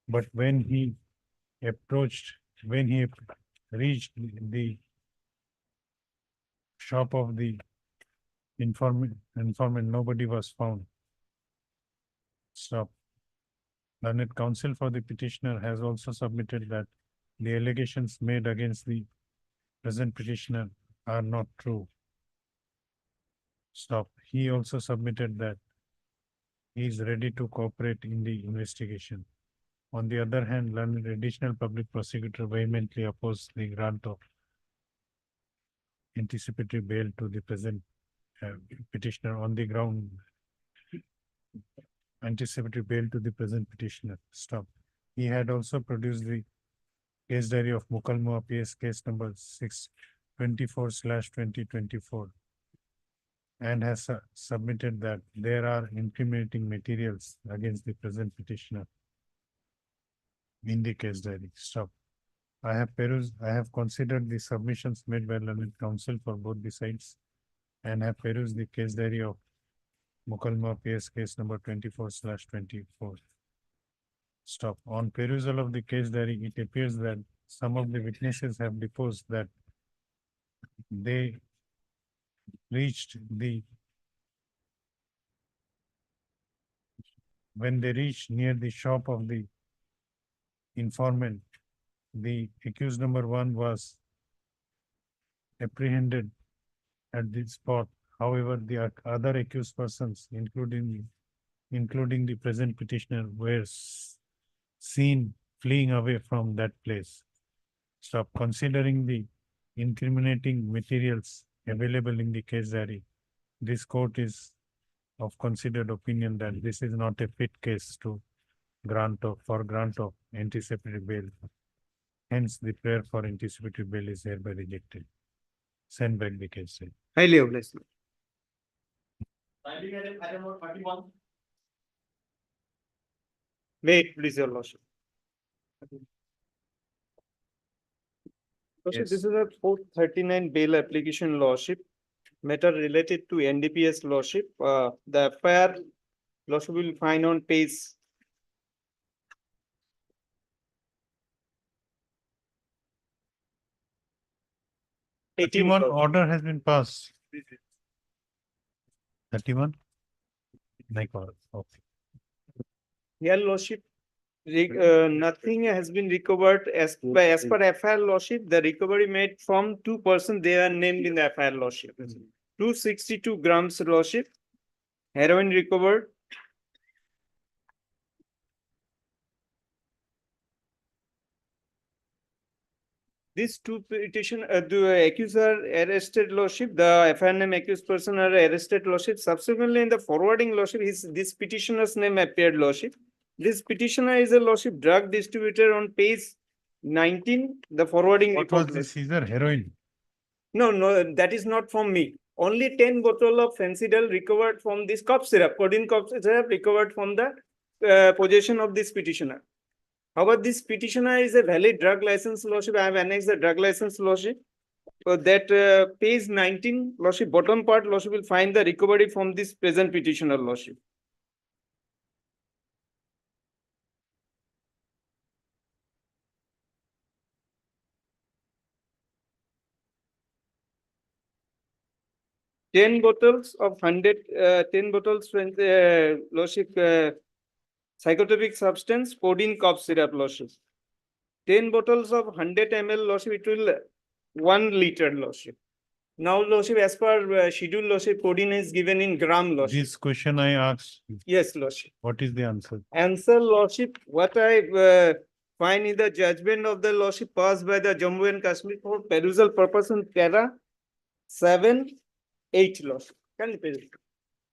But when he reached the shop of the informant, nobody was found. Stop. Learned counsel for the petitioner has also submitted that the allegations made against the present petitioner are not true. Stop. He also submitted that he is ready to cooperate in the investigation. On the other hand, learned additional public prosecutor vehemently opposed the grant of anticipatory bail to the present petitioner on the ground. Anticipatory bail to the present petitioner. Stop. He had also produced the case diary of Mukalmua PS case number 624/2024 and has submitted that there are incriminating materials against the present petitioner in the case diary. Stop. I have considered the submissions made by learned counsel for both the sides and have perused the case diary of Mukalmua PS case number 24/24. Stop. On perusal of the case diary, it appears that some of the witnesses have deposed that they when they reached near the shop of the informant, the accused number one was apprehended at the spot. However, the other accused persons, including the present petitioner, were seen fleeing away from that place. Stop. Considering the incriminating materials available in the case diary, this court is of considered opinion that this is not a fit case to grant of anticipatory bail. Hence, the prayer for anticipatory bail is hereby rejected. Send back the case. Highly obliged. May it please your lordship. Lordship, this is a 439 bail application, lordship. Matter related to NDPS, lordship. The FIR, lordship, will find on page 31 order has been passed. 31? Like order. Okay. Here, lordship, nothing has been recovered as per FIR, lordship. The recovery made from 2 persons, they are named in the FIR, lordship. 262 grams, lordship. Heroin recovered. These two petition, the accused are arrested, lordship. The FIR name accused person are arrested, lordship. Subsequently, in the forwarding, lordship, this petitioner's name appeared, lordship. This petitioner is a, lordship, drug distributor on page 19, the forwarding What was report. the seizure? Heroin? No, no, that is not from me. Only 10 bottle of Fencidal recovered from this cough syrup, codeine cough syrup recovered from the possession of this petitioner. However, this petitioner is a valid drug license lordship. I have annexed the drug license lordship. So that page 19 lordship, bottom part lordship will find the recovery from this present petitioner lordship. Ten bottles of 10 bottles lordship psychotropic substance, codeine cough syrup lordship. 10 bottles of 100 ml lordship, it will 1 liter lordship. Now lordship, as per schedule lordship, codeine is given in gram lordship. This question I asked. Yes, lordship. What is the answer? Answer lordship, what I find in the judgment of the lordship passed by the Jammu and Kashmir for perusal purpose on para 7, 8 lordship. Can you please?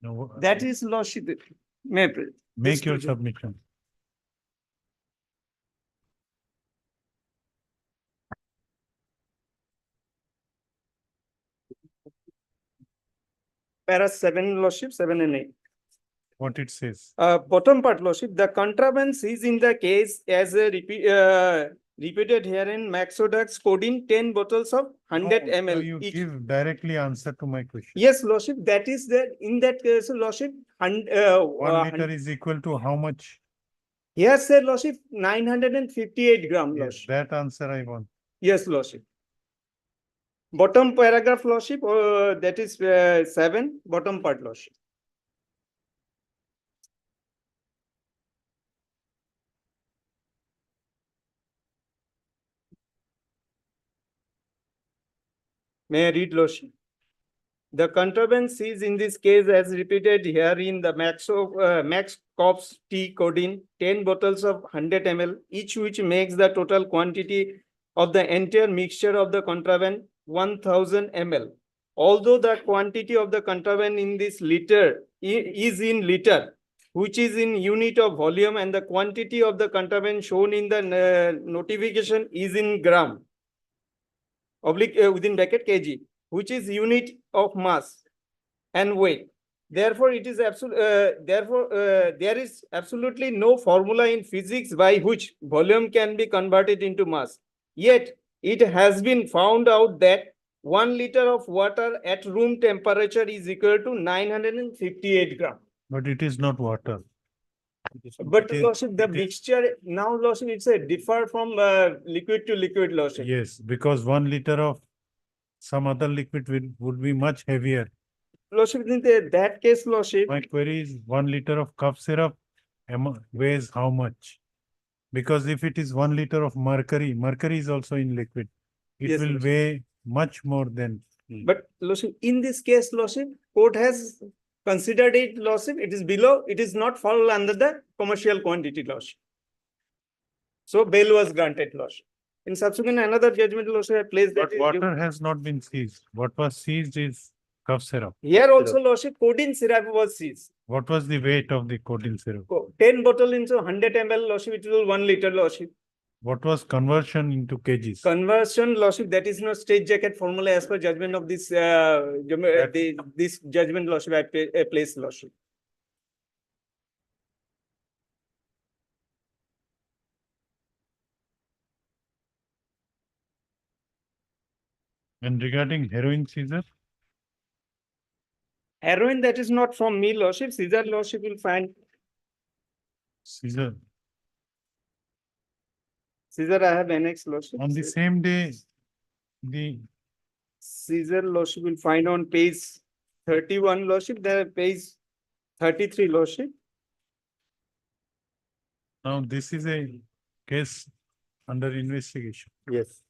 No, That is lordship. May I please? make your submission. Para 7 lordship, 7 and 8. What it says? Bottom part lordship, the contraband is in the case as a repeated herein Maxodax codeine 10 bottles of 100 No, ml you each. give directly answer to my question. Yes, lordship, that is there. In that case, lordship, 1 liter is equal to how much? here said lordship 958 gram Yes, lordship. that answer I want. Yes, lordship. Bottom paragraph lordship, that is 7, bottom part lordship. May I read lordship? The contraband seized in this case as repeated herein the Max Cops T codeine 10 bottles of 100 ml, each which makes the total quantity of the entire mixture of the contraband 1000 ml. Although the quantity of the contraband in this liter is in liter, which is in unit of volume, and the quantity of the contraband shown in the notification is in gram, oblique within bracket kg, which is unit of mass and weight. Therefore, it is there is absolutely no formula in physics by which volume can be converted into mass. Yet, it has been found out that 1 liter of water at room temperature is equal to 958 gram. But it is not water. But lordship, the mixture now lordship, it's a differ from liquid to liquid lordship. Yes, because 1 liter of some other liquid would be much heavier. Lordship, in that case, lordship. My query is 1 liter of cough syrup weighs how much? Because if it is 1 liter of mercury, mercury is also in liquid. It Yes, will lordship. weigh much more than. But lordship, in this case, lordship, court has considered it lordship. It is below. It is not fall under the commercial quantity lordship. So bail was granted lordship. In subsequent another judgment lordship, I placed that. But water has not been seized. What was seized is cough syrup. Here also lordship, codeine syrup was seized. What was the weight of the codeine syrup? 10 bottle into 100 ml lordship, it will 1 liter lordship. What was conversion into kgs? Conversion lordship, that is not state jacket formula as per judgment of this this judgment lordship I placed lordship. And regarding heroin seizure? Heroin, that is not from me lordship. Caesar lordship will find. Seizure. Caesar, I have annexed lordship. On the same day, the Caesar lordship will find on page 31 lordship, there page 33 lordship. now this is a case under investigation. Yes.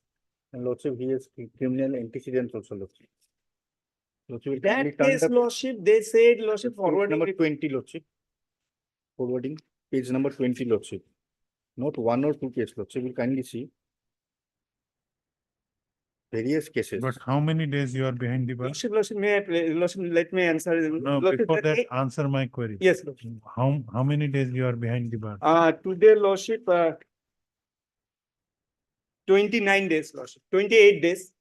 And lordship, he has criminal antecedents also, lordship. Lordship, will kindly That turn case the lordship, they said lordship page forwarding. number 20, lordship. Forwarding, page number 20, lordship. Not 1 or 2 case, lordship, will kindly see. Various cases. But how many days you are behind the bar? Lordship, may I, lordship, let me answer. No, Lordship, before that, day- answer my query. Yes, lordship. How many days you are behind the bar? Today lordship, 29 days, Lordship, 28 days.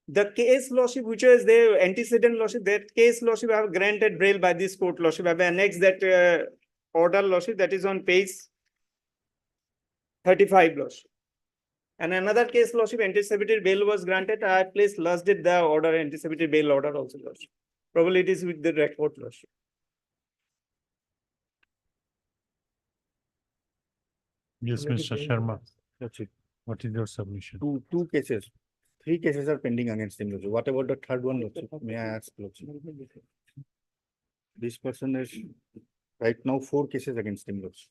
The case, Lordship, which was the antecedent, Lordship, that case, Lordship, I have granted bail by this court, Lordship. I have annexed that order, Lordship, that is on page 35, Lordship. And another case, Lordship, anticipated bail was granted. I placed last date the order, anticipated bail order also, Lordship. Probably it is with the record, Lordship. Yes, Mr. Sharma. That's it. What is your submission? Two cases. 3 cases are pending against him, Lordship. What about the third one, Lordship? May I ask, Lordship? This person has right now 4 cases against him, Lordship.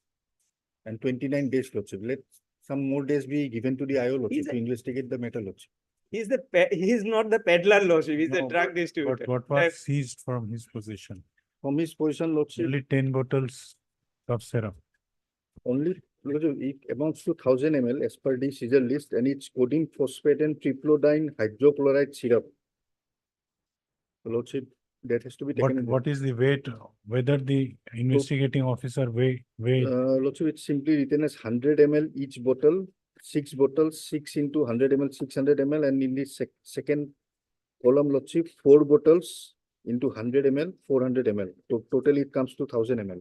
And 29 days, Lordship. Let some more days be given to the IO, Lordship, to investigate the matter, Lordship. He is not the peddler, Lordship. He's the drug distributor. But what was seized from his possession? From his position, Lordship, Only 10 bottles of syrup. only, Lordship, it amounts to 1000 ml as per the seizure list, and it's codeine phosphate and triplodine hydrochloride syrup. Lordship, that has to be taken. What is the weight, whether the investigating officer weigh? Lordship, it's simply written as 100 ml each bottle, 6 bottles, 6 into 100 ml, 600 ml, and in the second column, Lordship, 4 bottles into 100 ml, 400 ml. Totally it comes to 1000 ml.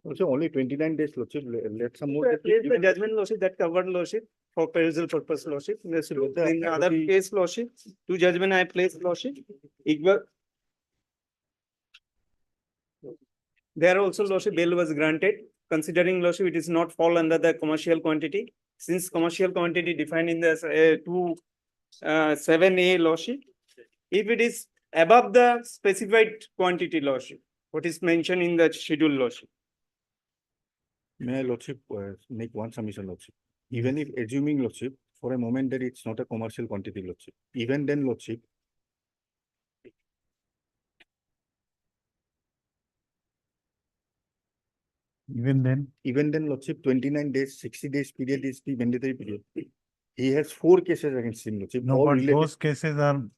Also, only 29 days, Lordship. Let some more. Place the judgment, Lordship, that covered, Lordship, for perusal purpose, Lordship. In other case, Lordship, 2 judgment I placed, Lordship. There also, Lordship, bail was granted, considering, Lordship, it is not fall under the commercial quantity. Since commercial quantity defined in the 7A, Lordship, if it is above the specified quantity, Lordship, what is mentioned in the schedule, Lordship. May I, Lordship, make one submission, Lordship? Even if assuming, Lordship, for a moment that it's not a commercial quantity, Lordship, even then, Lordship, Even then, Lordship, 29 days, 60 days period is the mandatory period. He has 4 cases against him, Lordship. no, all but related- those cases are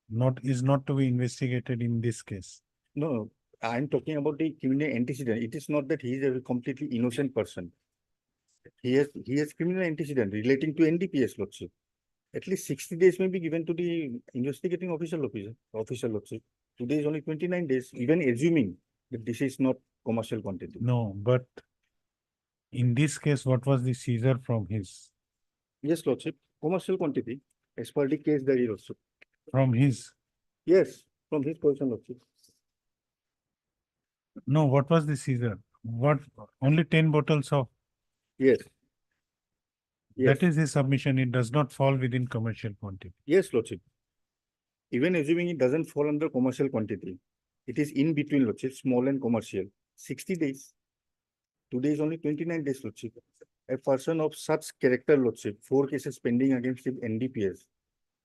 not to be investigated in this case. No, I'm talking about the criminal antecedent. It is not that he is a completely innocent person. He has criminal antecedent relating to NDPS, Lordship. At least 60 days may be given to the investigating officer, Lordship. Today is only 29 days, even assuming that this is not commercial quantity. No, but in this case, what was the seizure from his? Yes, Lordship, commercial quantity, as per the case diary, Lordship. From his? Yes, from his position, Lordship. No, what was the seizure? What, only 10 bottles of? Yes. Yes. That is his submission. It does not fall within commercial quantity. Yes, Lordship. Even assuming it doesn't fall under commercial quantity, it is in between, Lordship, small and commercial, 60 days. Today is only 29 days, Lordship. A person of such character, Lordship, 4 cases pending against him, NDPS.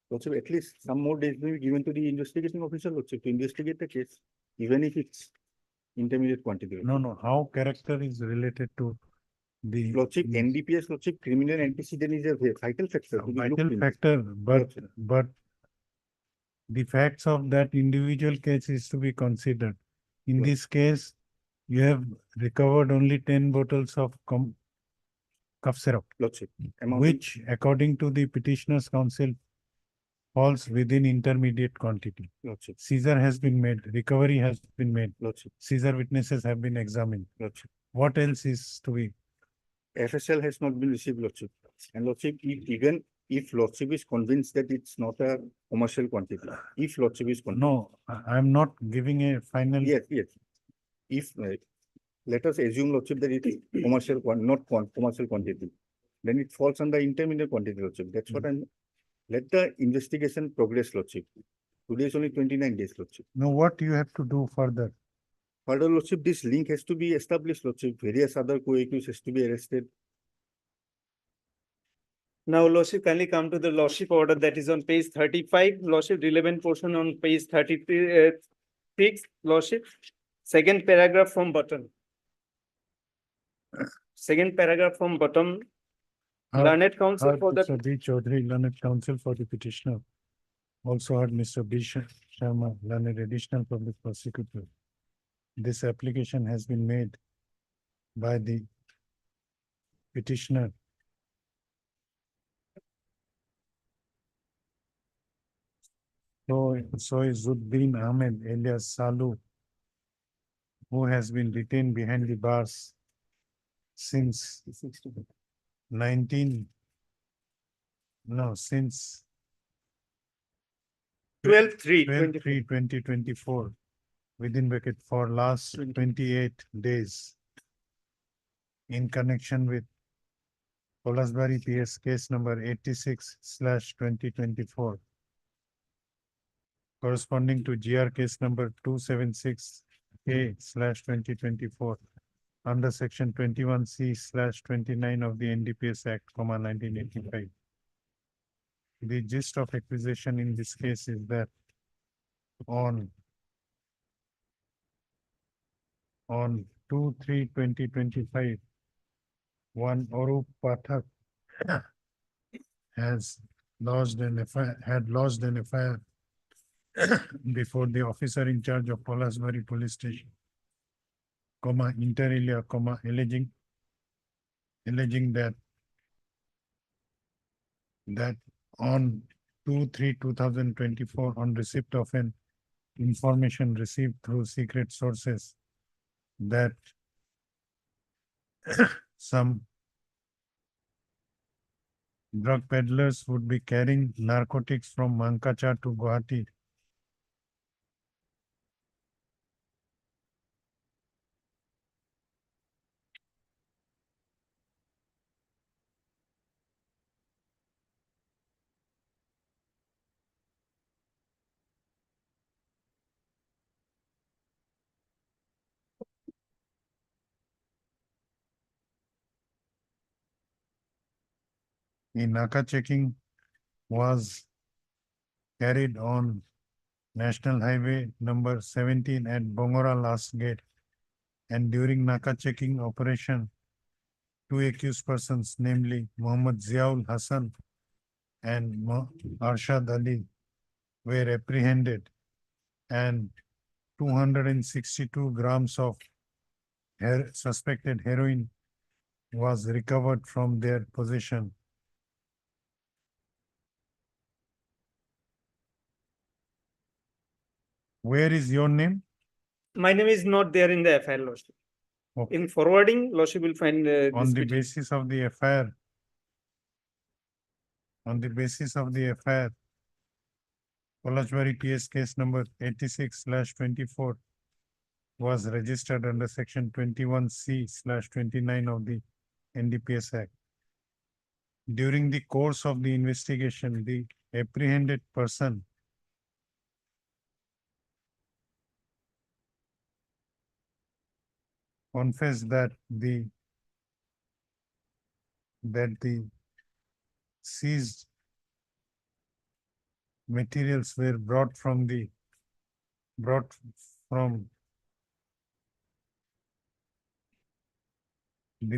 Lordship, at least some more days may be given to the investigating officer, Lordship, to investigate the case, even if it's intermediate quantity. No, how character is related to the? Lordship, NDPS, Lordship, criminal antecedent is a vital factor. to be looked Vital into. factor, but the facts of that individual case is to be considered. In this case, you have recovered only 10 bottles of cough syrup, Lordship, which according to the petitioner's counsel falls within intermediate quantity. Lordship. Seizure has been made, recovery has been made. Lordship. Seizure witnesses have been examined. Lordship. What else is to be? FSL has not been received, Lordship. And Lordship, even if Lordship is convinced that it's not a commercial quantity, if Lordship is convinced. No, I'm not giving a final. Yes. If, let us assume, Lordship, that it is commercial, commercial quantity, then it falls under intermediate quantity, Lordship. That's what I'm, let the investigation progress, Lordship. Today is only 29 days, Lordship. Now, what you have to do further? Further, Lordship, this link has to be established, Lordship. Various other co-accused has to be arrested. Now, Lordship, kindly come to the Lordship order that is on page 35, Lordship, relevant portion on page 36, Lordship. Second paragraph from bottom. Second paragraph from bottom. Learned counsel for the. Mr. B. Chaudhary, learned counsel for the petitioner. Also heard Mr. B. Sharma, learned additional public prosecutor. This application has been made by the petitioner So is Zuddin Ahmed alias Salu, who has been detained behind the bars since 2024, within bracket for last 28 days in connection with Polasbari PS case number 86/2024, corresponding to GR case number 276A/2024 under section 21C/29 of the NDPS Act, 1985. The gist of accusation in this case is that on 2/3/2025, one Orup Pathak had lodged an FIR before the officer in charge of Polasbari Police Station, inter alia, alleging that on 2/3/2024, on receipt of an information received through secret sources that some drug peddlers would be carrying narcotics from Mankacha to Guwahati. The Naka checking was carried on National Highway number 17 at Bongora Last Gate, and during Naka checking operation, two accused persons, namely Muhammad Ziaul Hassan and Arshad Ali, were apprehended, and 262 grams of suspected heroin was recovered from their possession. Where is your name? My name is not there in the FIR, Lordship. Okay. In forwarding, Lordship will find On this the petition. basis of the FIR, Polasbari PS case number 86/24 was registered under section 21C/29 of the NDPS Act. During the course of the investigation, the apprehended person confessed that the seized materials were brought from the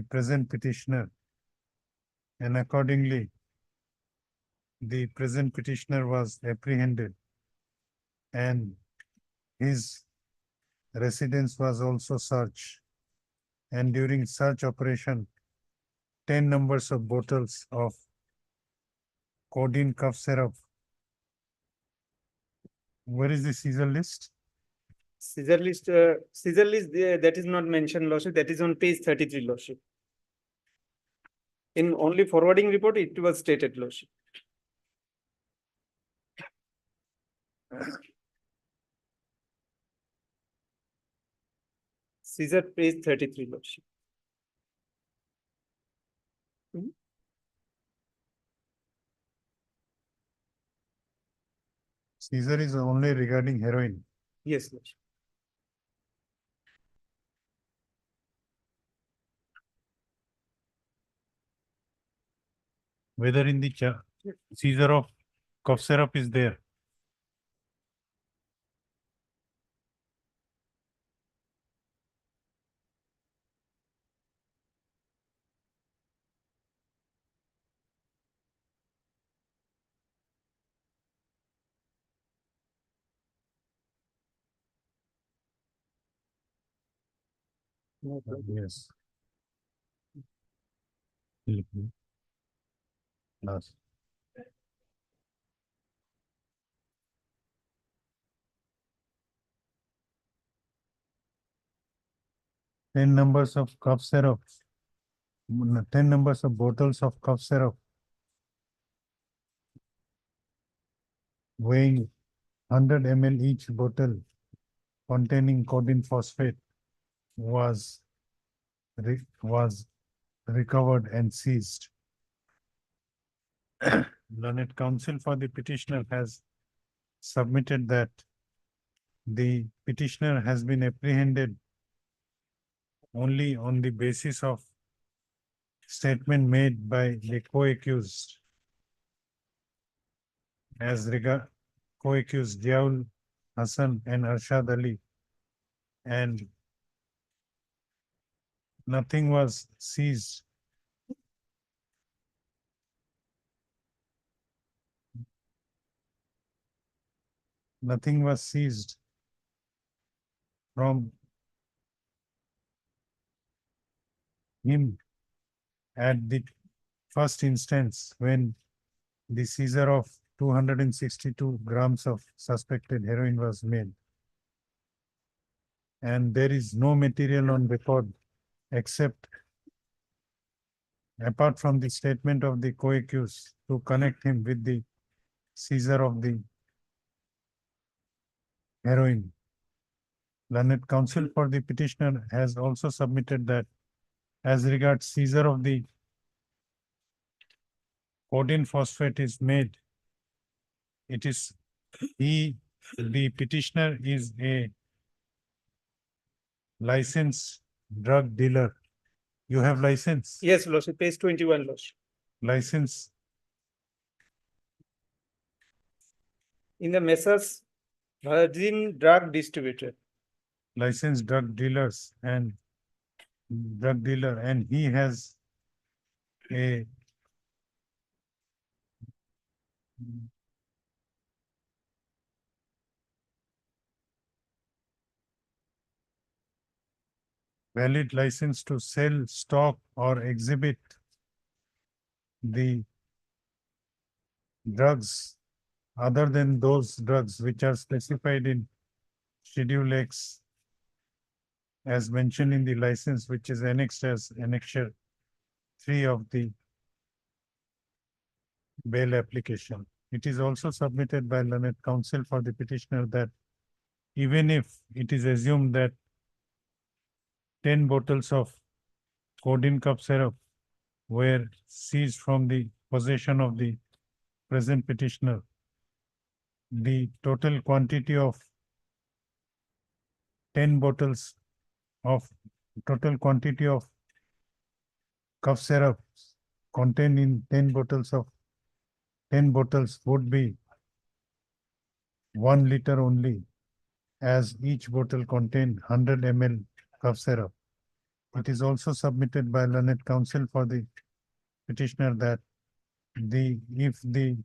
present petitioner, and accordingly the present petitioner was apprehended and his residence was also searched, and during search operation 10 numbers of bottles of codeine cough syrup. Where is the seizure list? Seizure list, that is not mentioned, Lordship. That is on page 33, Lordship. In only forwarding report, it was stated, Lordship. Seizure page 33, Lordship. Seizure is only regarding heroin. Yes, Lordship. Whether in the seizure of cough syrup is there. Yes. Last. 10 numbers of cough syrup, 10 numbers of bottles of cough syrup weighing 100 ml each bottle containing codeine phosphate was recovered and seized. Learned counsel for the petitioner has submitted that the petitioner has been apprehended only on the basis of statement made by the co-accused as regard co-accused Ziaul Hassan and Arshad Ali, and nothing was seized. Nothing was seized from him at the first instance when the seizure of 262 grams of suspected heroin was made. And there is no material on record except apart from the statement of the co-accused to connect him with the seizure of the heroin. Learned counsel for the petitioner has also submitted that as regards seizure of the codeine phosphate is made, it is the petitioner is a licensed drug dealer. You have license? Yes, Lordship, page 21, Lordship. License In the Messrs Virgin Drug Distributor. licensed drug dealers and drug dealer, and he has a valid license to sell, stock, or exhibit the drugs other than those drugs which are specified in Schedule X as mentioned in the license, which is annexed as Annexure 3 of the bail application. It is also submitted by learned counsel for the petitioner that even if it is assumed that 10 bottles of codeine cough syrup were seized from the possession of the present petitioner, the total quantity of 10 bottles of total quantity of cough syrup contained in 10 bottles would be 1 liter only, as each bottle contained 100 ml cough syrup. It is also submitted by learned counsel for the petitioner that if the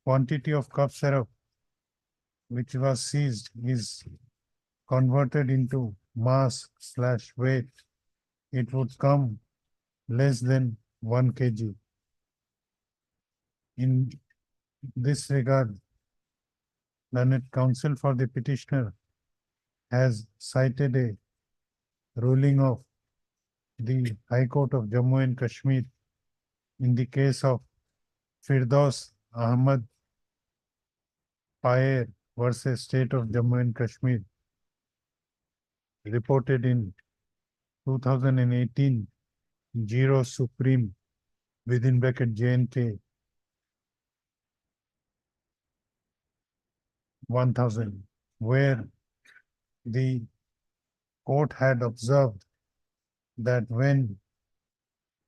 quantity of cough syrup which was seized is converted into mass/weight, it would come less than 1 kg. In this regard, learned counsel for the petitioner has cited a ruling of the High Court of Jammu and Kashmir in the case of Firdaus Ahmad Payer versus State of Jammu and Kashmir, reported in 2018 Giro Supreme within bracket JNK 1000, where the court had observed that when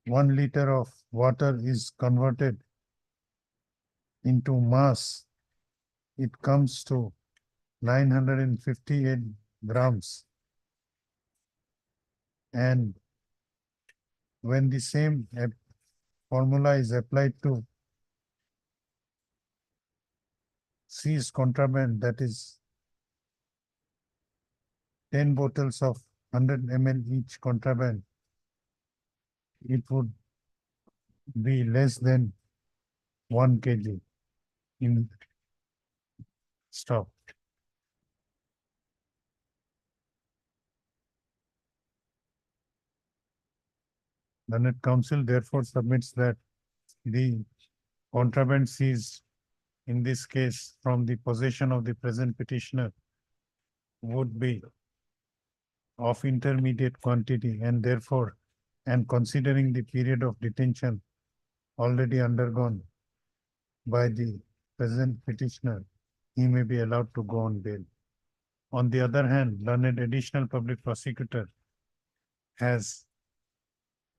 1 liter of water is converted into mass, it comes to 958 grams. And when the same formula is applied to seized contraband, that is 10 bottles of 100 ml each contraband, it would be less than 1 kg in stock. Learned Counsel therefore submits that the contraband seized in this case from the possession of the present petitioner would be of intermediate quantity and therefore, and considering the period of detention already undergone by the present petitioner, he may be allowed to go on bail. On the other hand, learned additional public prosecutor has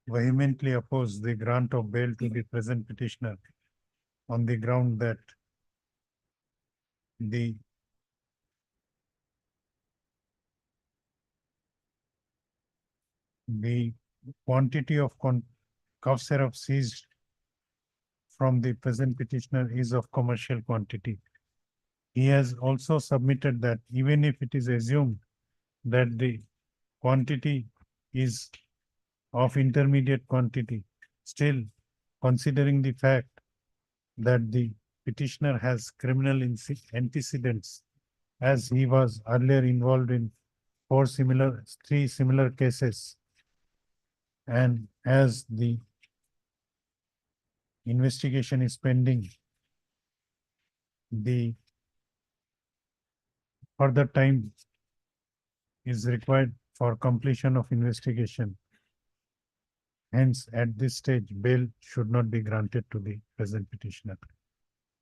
vehemently opposed the grant of bail to the present petitioner on the ground that the quantity of cough syrup seized from the present petitioner is of commercial quantity. He has also submitted that even if it is assumed that the quantity is of intermediate quantity, still considering the fact that the petitioner has criminal antecedents as he was earlier involved in three similar cases, and as the investigation is pending, the further time is required for completion of investigation. Hence, at this stage, bail should not be granted to the present petitioner.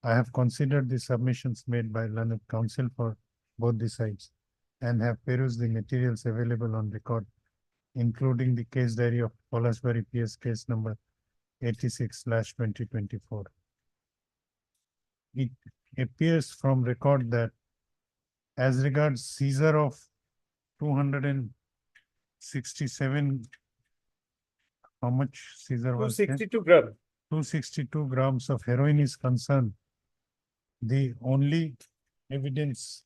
I have considered the submissions made by learned counsel for both the sides and have perused the materials available on record, including the case diary of Polasbury PS case number 86/2024. It appears from record that as regards seizure of 267, how much seizure was there? 262 grams. 262 grams of heroin is concerned. The only evidence,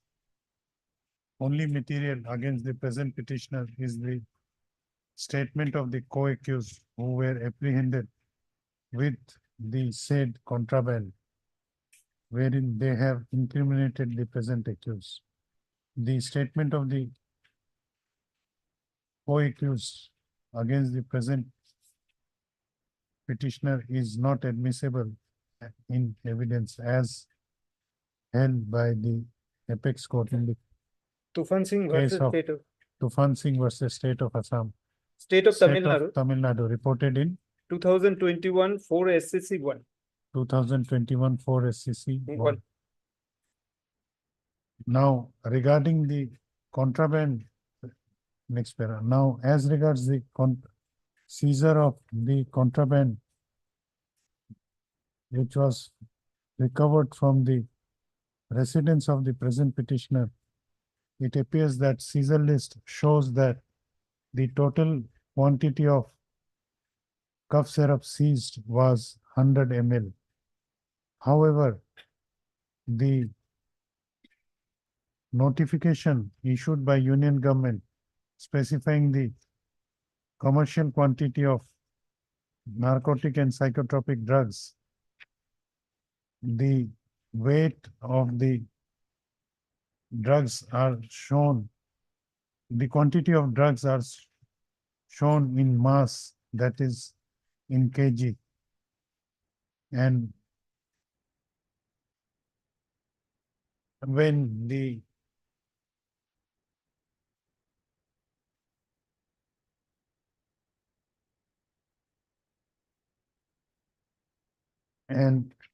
only material against the present petitioner is the statement of the co-accused who were apprehended with the said contraband, wherein they have incriminated the present accused. The statement of the co-accused against the present petitioner is not admissible in evidence as held by the apex court in the Tufan Singh case versus of State of Tufan Singh versus State of Assam. State of Tamil Nadu, Tamil Nadu reported in 2021 4 SCC 1. 2021 4 SCC 1. Now, regarding the contraband, next para. Now, as regards the seizure of the contraband, which was recovered from the residence of the present petitioner, it appears that seizure list shows that the total quantity of cough syrup seized was 100 ml. However, the notification issued by Union government specifying the commercial quantity of narcotic and psychotropic drugs, the weight of the drugs are shown, the quantity of drugs are shown in mass, that is in kg. And when the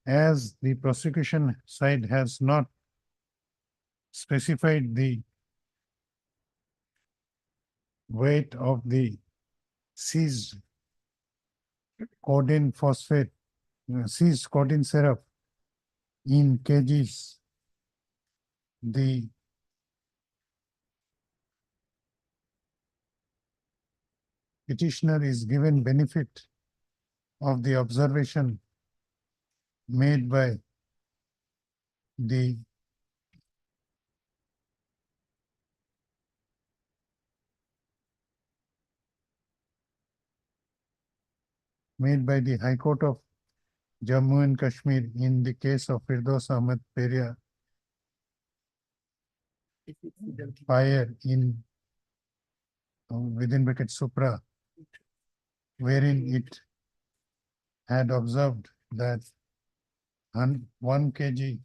as the prosecution side has not specified the weight of the seized codeine phosphate, seized codeine syrup in kgs, the petitioner is given benefit of the observation made by the High Court of Jammu and Kashmir in the case of Firdaus Ahmed Peria fire in within bracket Supra wherein it had observed that 1 kg,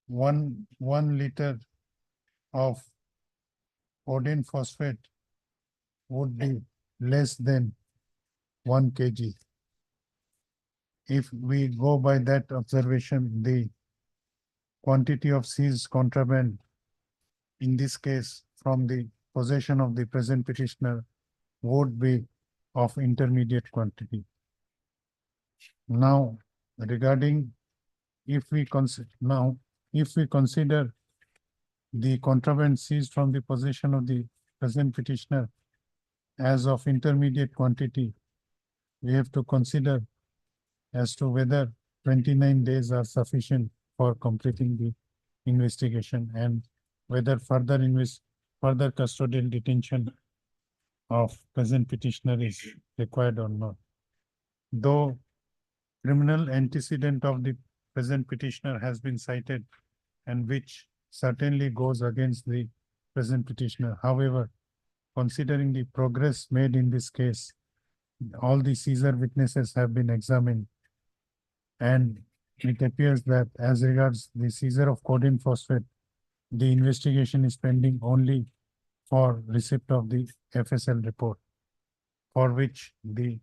1 liter of codeine phosphate would be less than 1 kg. If we go by that observation, the quantity of seized contraband, in this case from the possession of the present petitioner, would be of intermediate quantity. Now, regarding if we consider the contraband seized from the possession of the present petitioner as of intermediate quantity, we have to consider as to whether 29 days are sufficient for completing the investigation and whether further custodial detention of present petitioner is required or not. Though criminal antecedent of the present petitioner has been cited and which certainly goes against the present petitioner. However, considering the progress made in this case, all the seizure witnesses have been examined, and it appears that as regards the seizure of codeine phosphate, the investigation is pending only for receipt of the FSL report, for which the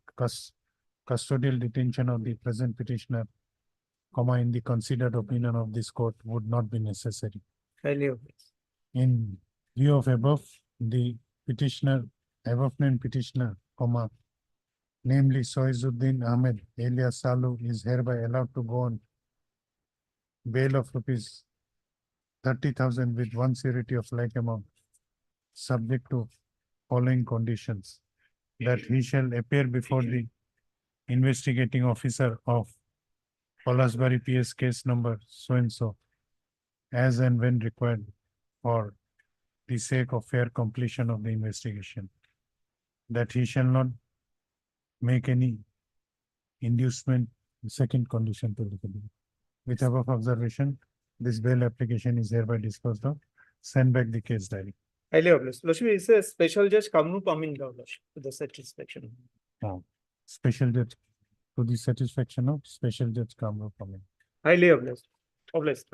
custodial detention of the present petitioner, in the considered opinion of this court, would not be necessary. In view of above, the petitioner, above named petitioner, namely Soizuddin Ahmed alias Salu, is hereby allowed to go on bail of rupees 30,000 with one surety of like amount, subject to following conditions: that he shall appear before the investigating officer of Polasbari PS case number so and so, as and when required for the sake of fair completion of the investigation; that he shall not make any inducement, second condition to the bill. With above observation, this bail application is hereby disposed of. Send back the case diary. Highly obliged. Lordship, is a special judge Kamru Pamin Lordship to the satisfaction. Special judge to the satisfaction of Special Judge Kamru Pamin. Highly obliged. Obliged.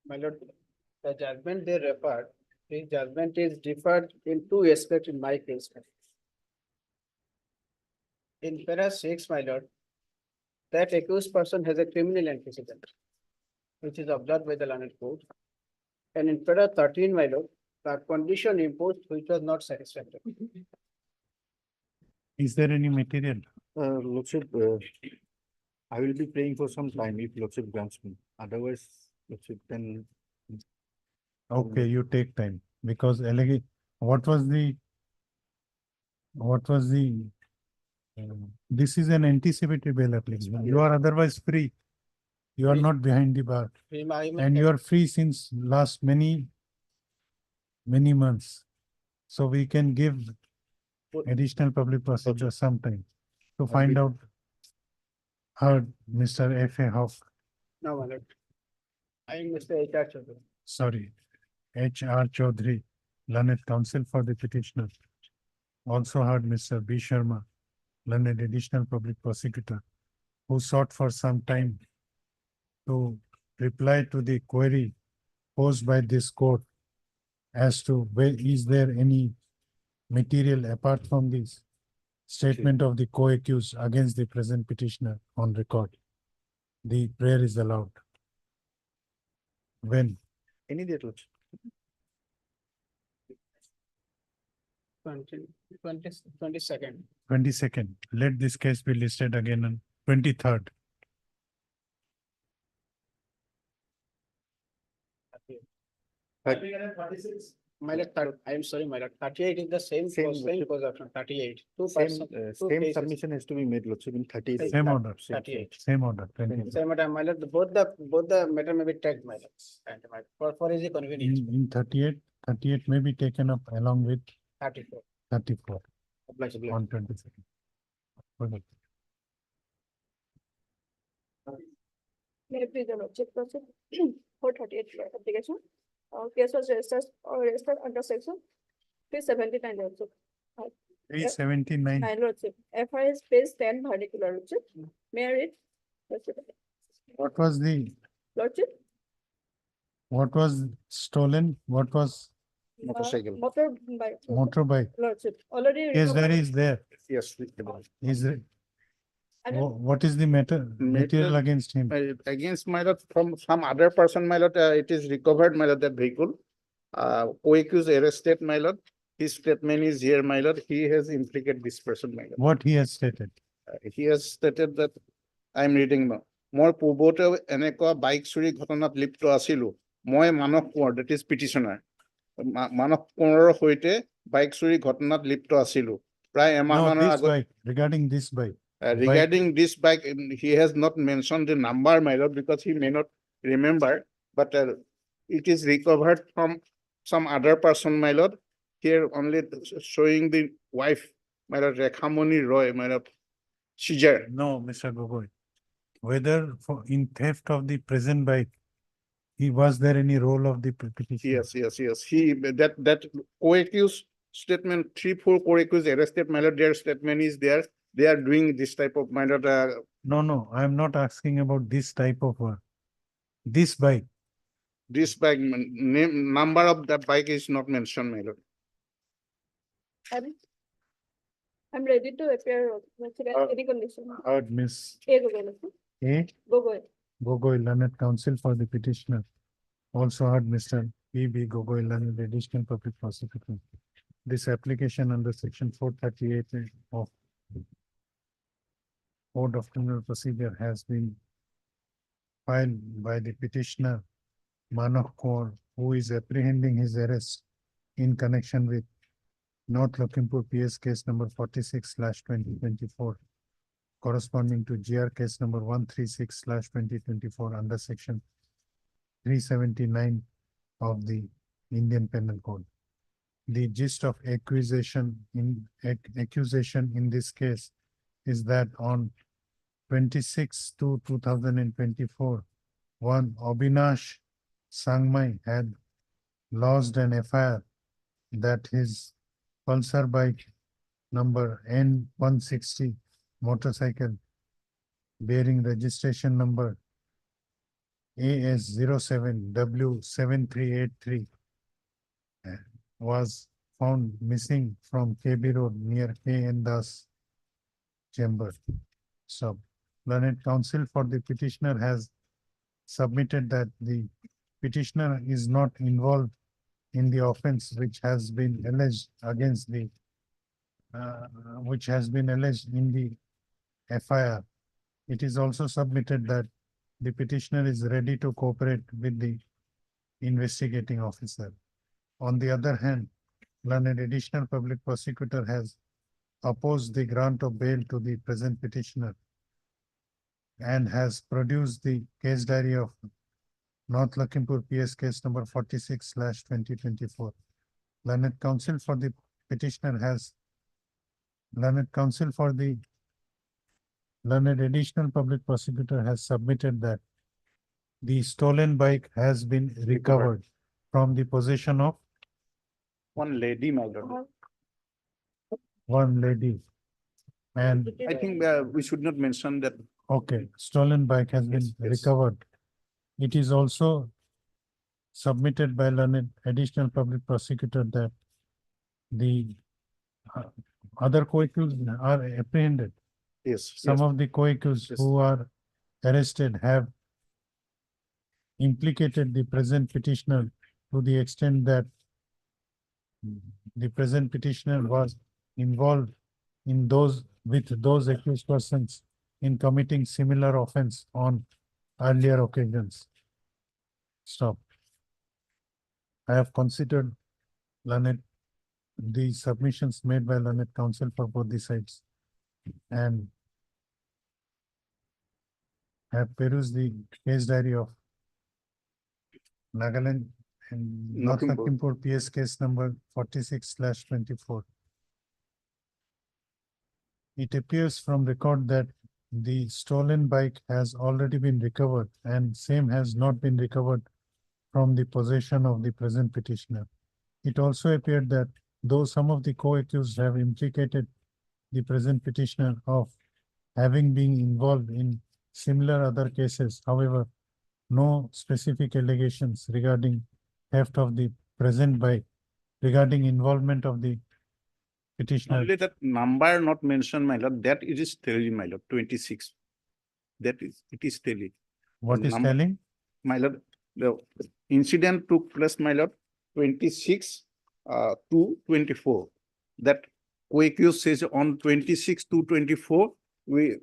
My lord, the judgment they referred, the judgment is differed in two aspects in my case. In para 6, my lord, that accused person has a criminal antecedent, which is observed by the learned court. And in para 13, my lord, the condition imposed which was not satisfactory. Is there any material? Lordship, I will be praying for some time if Lordship grants me. Otherwise, Lordship, then. Okay, you take time, because what was the this is an anticipatory bail application. You are otherwise free. You are not behind the bar, and you are free since last many months. So we can give additional public prosecutor some time to find out how Mr. F.A. Hawk, No, my lord. I am Mr. H.R. Chaudhary. sorry, H.R. Chaudhary, learned counsel for the petitioner. Also heard Mr. B. Sharma, learned additional public prosecutor, who sought for some time to reply to the query posed by this court as to where is there any material apart from this statement of the co-accused against the present petitioner on record. The prayer is allowed. When? Any date, Lordship. 22nd. 22nd. Let this case be listed again on 23rd. My lord, I am sorry, my lord, 38 is the same cause of 38. Same submission has to be made, Lordship, in 30 days. Same order. 38. Same order. Same order, my lord, both the matter may be tagged, my lord. And for easy convenience. In 38 may be taken up along with 34. 34 Obliged. on 22nd. Okay. May I please the lordship proceed 438 application. Case was registered under section 379 lordship. 379. My lordship, FIR is page 10 particular lordship. May I read? Lordship. What was the, Lordship. what was stolen? What was Motorbike. motorbike? Lordship, already. Case recovered. diary is there. Yes. Is it? I don't- What is the material against him? Against my lord, from some other person, my lord, it is recovered, my lord, that vehicle. Co-accused arrested, my lord. His statement is here, my lord. He has implicated this person, my lord. What he has stated? He has stated that, I am reading now. মই পূৰ্বতে এনেকুৱা bike চুৰি ঘটনাত লিপ্ত আছিলো মই মানস কোঁৱৰ that is petitioner মানস কোঁৱৰৰ সৈতে বাইক চুৰি ঘটনাত লিপ্ত আছিলো প্ৰায় No, এমাহমানৰ this আগত bike, regarding this bike. regarding this bike he has not mentioned the number, my lord, because he may not remember, but it is recovered from some other person, my lord. Here only showing the wife, my lord, Rekhamoni Roy, my lord, seizure. No, Mr. Gogoi. Whether for in theft of the present bike, was there any role of the petitioner? Yes. He, that co-accused statement, 3-4 co-accused arrested, my lord, their statement is there. They are doing this type of, my lord, No, I am not asking about this type of work. This bike. this bike, name, number of that bike is not mentioned, my lord. I'm ready to appear. Lordship, at any condition. Heard Miss A. Gogoi, lordship. A. Gogoi. Gogoi, learned counsel for the petitioner. Also heard Mr. P.B. Gogoi, learned additional public prosecutor. This application under section 438 of Code of Criminal Procedure has been filed by the petitioner Manokh Kaur, who is apprehending his arrest in connection with North Lakhimpur PS case number 46/2024, corresponding to GR case number 136/2024 under section 379 of the Indian Penal Code. The gist of accusation in this case is that on 26/2/2024, one Abhinash Sangmai had lodged an FIR that his Pulsar bike number N160 motorcycle bearing registration number AS07W7383 was found missing from KB Road near K.N. Das chamber. So, learned counsel for the petitioner has submitted that the petitioner is not involved in the offense which has been alleged against the which has been alleged in the FIR. It is also submitted that the petitioner is ready to cooperate with the investigating officer. On the other hand, learned additional public prosecutor has opposed the grant of bail to the present petitioner and has produced the case diary of North Lakhimpur PS case number 46/2024. Learned counsel for the petitioner has learned additional public prosecutor has submitted that the stolen bike has been recovered from the possession of One lady, my lord. one lady. And I think we should not mention that. okay, stolen bike has been Yes. recovered. It is also submitted by learned additional public prosecutor that the other co-accused are apprehended. Yes. Some of the co-accused Yes. who are arrested have implicated the present petitioner to the extent that the present petitioner was involved in with those accused persons in committing similar offense on earlier occasions. Stop. I have considered the submissions made by learned counsel for both the sides and have perused the case diary of Nagaland and North Lakhimpur PS case number 46/24. It appears from record that the stolen bike has already been recovered and same has not been recovered from the possession of the present petitioner. It also appeared that though some of the co-accused have implicated the present petitioner of having been involved in similar other cases, however, no specific allegations regarding theft of the present bike regarding involvement of the petitioner. Only that number not mentioned, my lord, that it is telling, my lord, 26. That is, it is telling. What is Num- telling? My lord, the incident took place, my lord, 26 to 24. That co-accused says on 26 to 24, we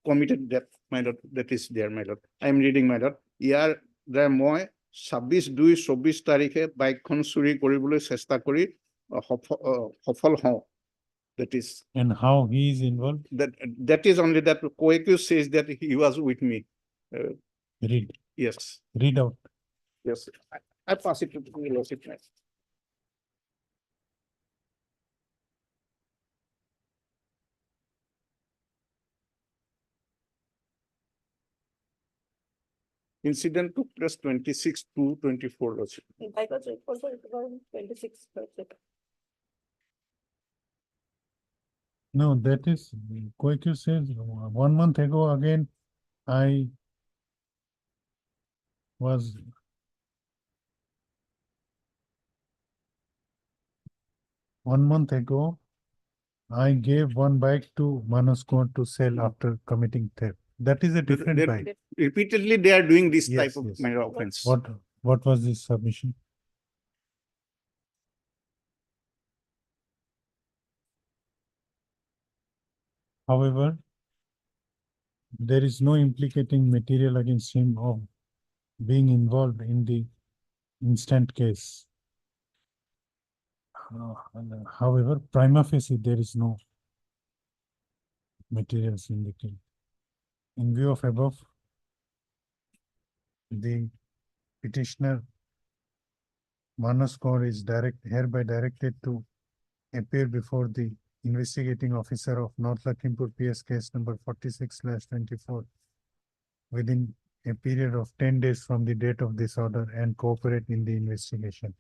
committed that, my lord, that is there, my lord. I am reading, my lord. ইয়াৰ দ্বাৰা মই 26/2/24 তাৰিখে বাইকখন চুৰি কৰিবলৈ চেষ্টা কৰি সফল হওঁ. That is. And how he is involved? That is only that co-accused says that he was with me. Read. Yes. Read out. Yes. I pass it to the lordship. Incident took place 26 to 24, lordship. I got it also 26. No, that is, co-accused says 1 month ago again, I was 1 month ago, I gave one bike to Manoj Kaur to sell after committing theft. That is a different They- bike. Repeatedly, they are doing this Yes, type of yes. minor offense. What was this submission? However, there is no implicating material against him of being involved in the instant case. However, prima facie, there is no materials indicating. In view of above, the petitioner Manoj Kaur is hereby directed to appear before the investigating officer of North Lakhimpur PS case number 46/24 within a period of 10 days from the date of this order and cooperate in the investigation.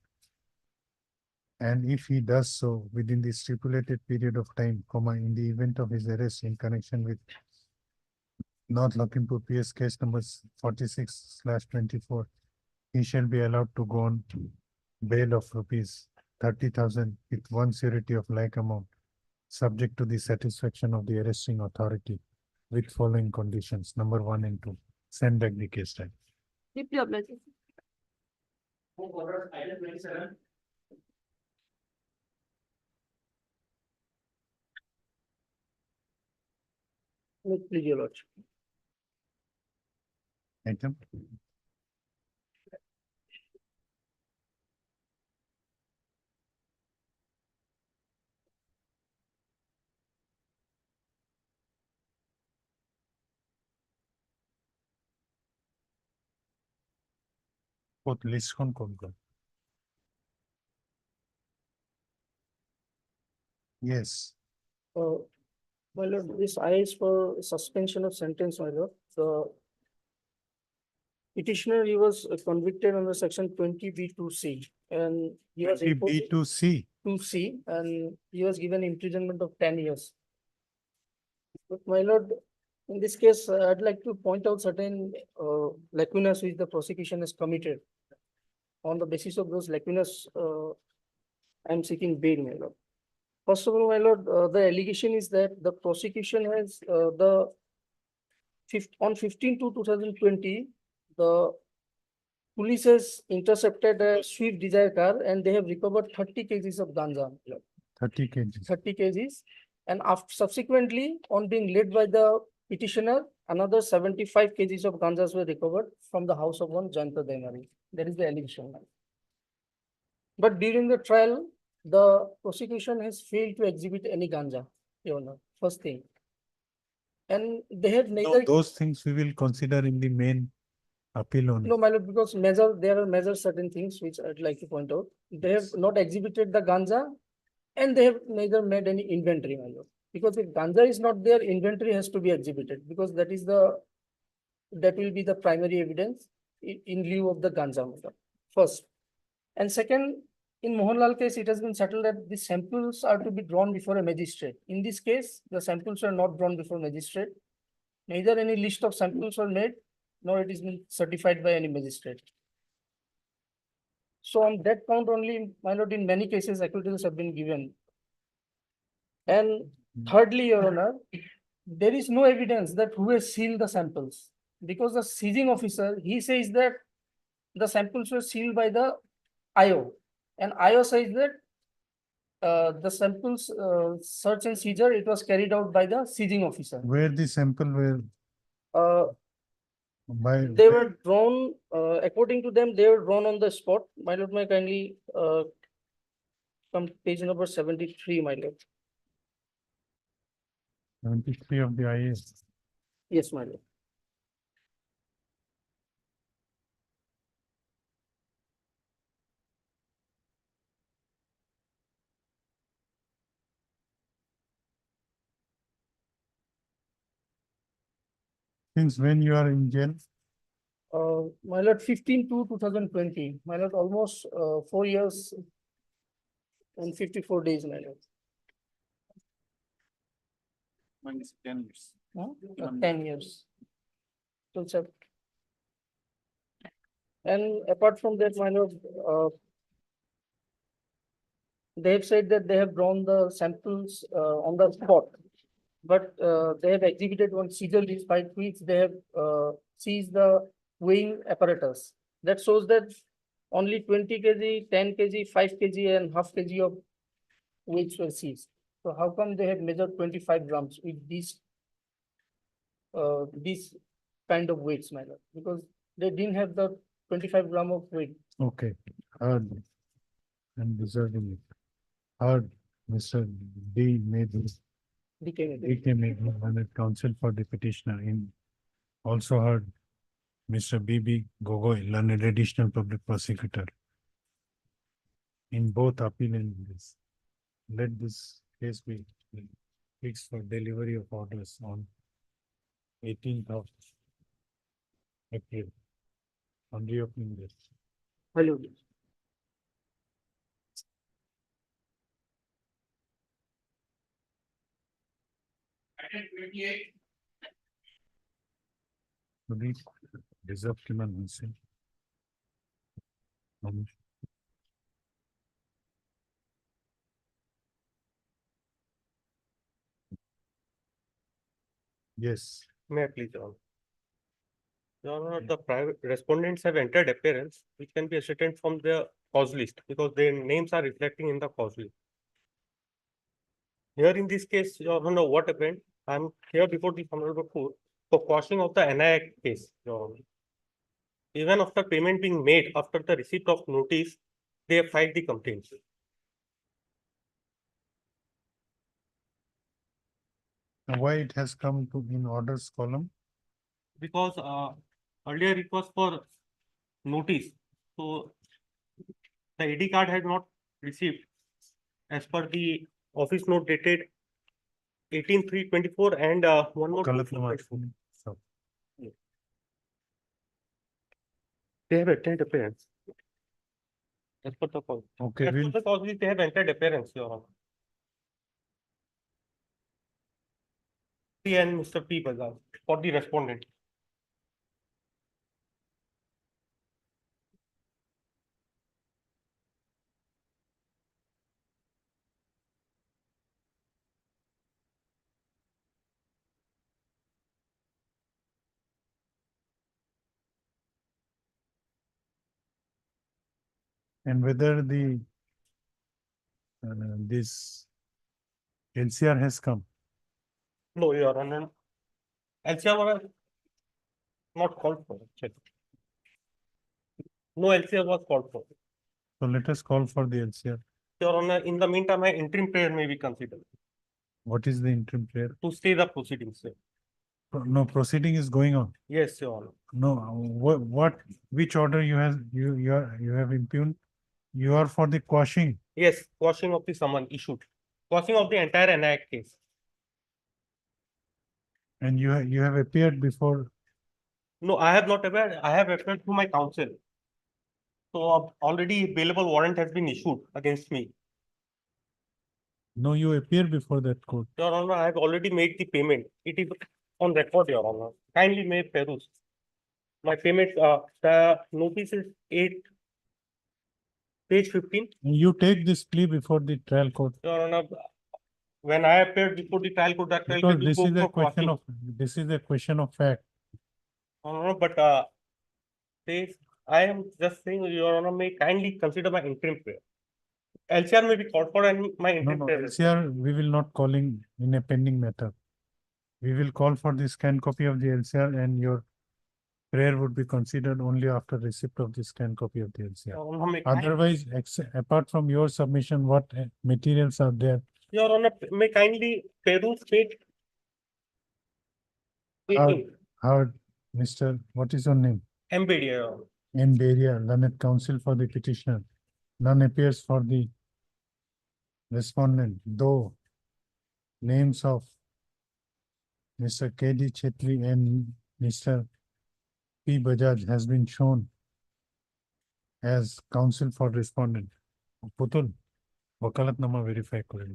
And if he does so within the stipulated period of time, in the event of his arrest in connection with North Lakhimpur PS case number 46/24, he shall be allowed to go on bail of rupees 30,000 with one surety of like amount, subject to the satisfaction of the arresting authority with following conditions, number 1 and 2. Send back the case type. Deeply obliged. Please, your lordship. Item. Both list con concur. Yes. My lord, this I is for suspension of sentence, my lord. The petitioner, he was convicted under section 20B2C and he was imposed B2C. 2C and he was given imprisonment of 10 years. But my lord, in this case, I'd like to point out certain lacunas which the prosecution has committed. On the basis of those lacunas, I'm seeking bail, my lord. First of all, my lord, the allegation is that the prosecution has on 15/2/2020, the police has intercepted a Swift Desire car and they have recovered 30 kgs of ganja. 30 kgs. 30 kgs. And after subsequently, on being led by the petitioner, another 75 kgs of ganjas were recovered from the house of one Jayanta Daimari. That is the allegation. But during the trial, the prosecution has failed to exhibit any ganja, Your Honor, first thing. And they have No, neither. those things we will consider in the main appeal only. No, my lord, because there are measure certain things which I'd like to point out. They have not exhibited the ganja and they have neither made any inventory, my lord. Because if ganja is not there, inventory has to be exhibited because that will be the primary evidence in lieu of the ganja matter. First. And second, in Mohanlal case, it has been settled that the samples are to be drawn before a magistrate. In this case, the samples are not drawn before magistrate. Neither any list of samples were made, nor it is been certified by any magistrate. So on that count only, my lord, in many cases, acquittals have been given. And thirdly, Your Honor, there is no evidence that who has sealed the samples. Because the seizing officer, he says that the samples were sealed by the IO. And IO says that the samples search and seizure, it was carried out by the seizing officer. Where the sample were by They were drawn, according to them, they were drawn on the spot. My lord, may I kindly come page number 73, my lord. 73 of the IS. Yes, my lord. Since when you are in jail? My lord, 15/2/2020. My lord, almost 4 years and 54 days, my lord. Mine is 10 years. 10 years. So, sir. And apart from that, my lord, they have said that they have drawn the samples on the spot. But they have exhibited one seizure list by which they have seized the weighing apparatus. That shows that only 20 kg, 10 kg, 5 kg and half kg of weights were seized. So how come they have measured 25 grams with these kind of weights, my lord? Because they didn't have the 25 gram of weight. Okay, heard and deserving it. Heard Mr. D made his DK made learned counsel for the petitioner in also heard Mr. BB Gogoi, learned additional public prosecutor. In both appeal and this, let this case be fixed for delivery of orders on 18th of April on reopening this. Hello. Reserve Kiman Hussain. Yes. May I please, Your Honor? Your Honor, the private respondents have entered appearance, which can be ascertained from the cause list because their names are reflecting in the cause list. Here in this case, Your Honor, what happened? I'm here before the Honorable Court for quashing of the NI Act case, Your Honor. Even after payment being made after the receipt of notice, they have filed the complaint. Why it has come to in orders column? Because earlier it was for notice. So the ID card had not received as per the office note dated 18/3/24 and one more. So, they have entered appearance. As per the cause. Okay, As per the cause list, they have entered appearance, Your Honor. And Mr. P. Bazar for the respondent. and whether the this LCR has come. No, Your Honor. LCR was not called for. Check. No LCR was called for. So let us call for the LCR. Your Honor, in the meantime, an interim prayer may be considered What is the interim prayer? to stay the proceedings, sir. No, proceeding is going on. Yes, Your Honor. No, which order you have impugned? You are for the quashing. Yes, quashing of the summon issued. Quashing of the entire NI Act case. And you have appeared before, No, I have not appeared. I have appeared to my counsel. So already bailable warrant has been issued against me. no, you appear before that court. Your Honor, I have already made the payment. It is on record, Your Honor. Kindly may peruse. My payment, the notice is page 15. You take this plea before the trial court. Your Honor, when I appeared before the trial court, that trial Because court will this go is a for question quashing. of, this is a question of fact. No, but I am just saying, Your Honor, may kindly consider my interim prayer. LCR may be called for and my No, interim no, prayer. LCR, we will not calling in a pending matter. We will call for the scanned copy of the LCR and your prayer would be considered only after receipt of the scanned copy of the LCR. Your Honor, may kindly- Otherwise, apart from your submission, what materials are there? Your Honor, may kindly peruse page 18. How, Mr., what is your name? MBD, Your Honor. M. Beria, learned counsel for the petitioner. None appears for the respondent, though names of Mr. K.D. Chetli and Mr. P. Bajaj has been shown as counsel for respondent. Putul, wakalatnama verify kore.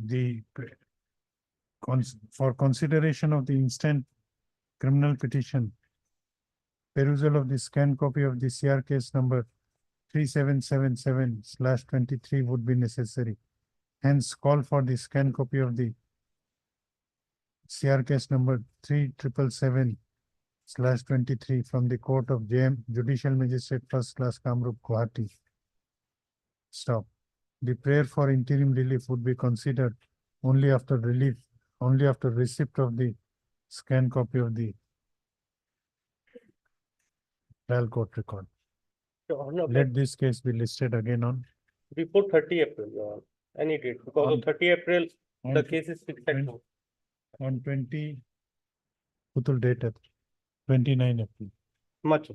The for consideration of the instant criminal petition, perusal of the scanned copy of the CR case number 3777/23 would be necessary. Hence, call for the scanned copy of the CR case number 3777/23 from the Court of JM Judicial Magistrate First Class Kamrup Guwahati. Stop. The prayer for interim relief would be considered only after receipt of the scanned copy of the trial court record. Your Honor, Let this case be listed again on before 30 April, Your Honor. Any date, because of 30 April, the on- case is fixed at court. on 20, Putul dated 29 April. Much.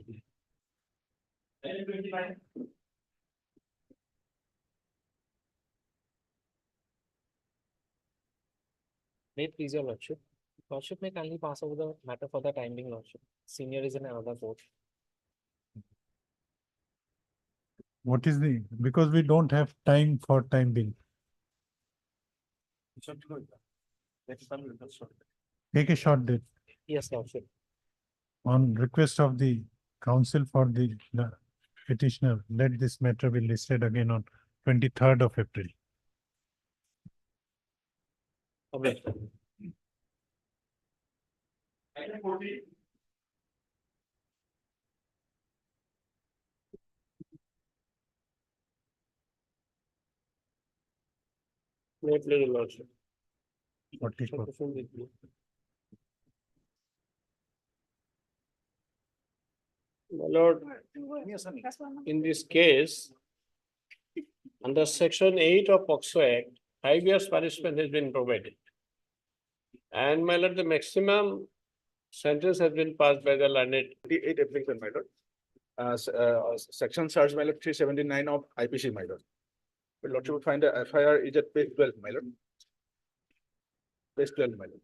May it please your lordship. Lordship may kindly pass over the matter for the time being, lordship. Senior is in another court. What is the, because we don't have time for time being. Take a short date. Yes, lordship. On request of the counsel for the petitioner, let this matter be listed again on 23rd of April. Okay. May it please your lordship. 44. My lord, in this case, under section 8 of POCSO Act, 5 years punishment has been provided. And my lord, the maximum sentence has been passed by the learned. 88 application, my lord. Section charge, my lord, 379 of IPC, my lord. But lordship would find the FIR is at page 12, my lord. Page 12, my lord.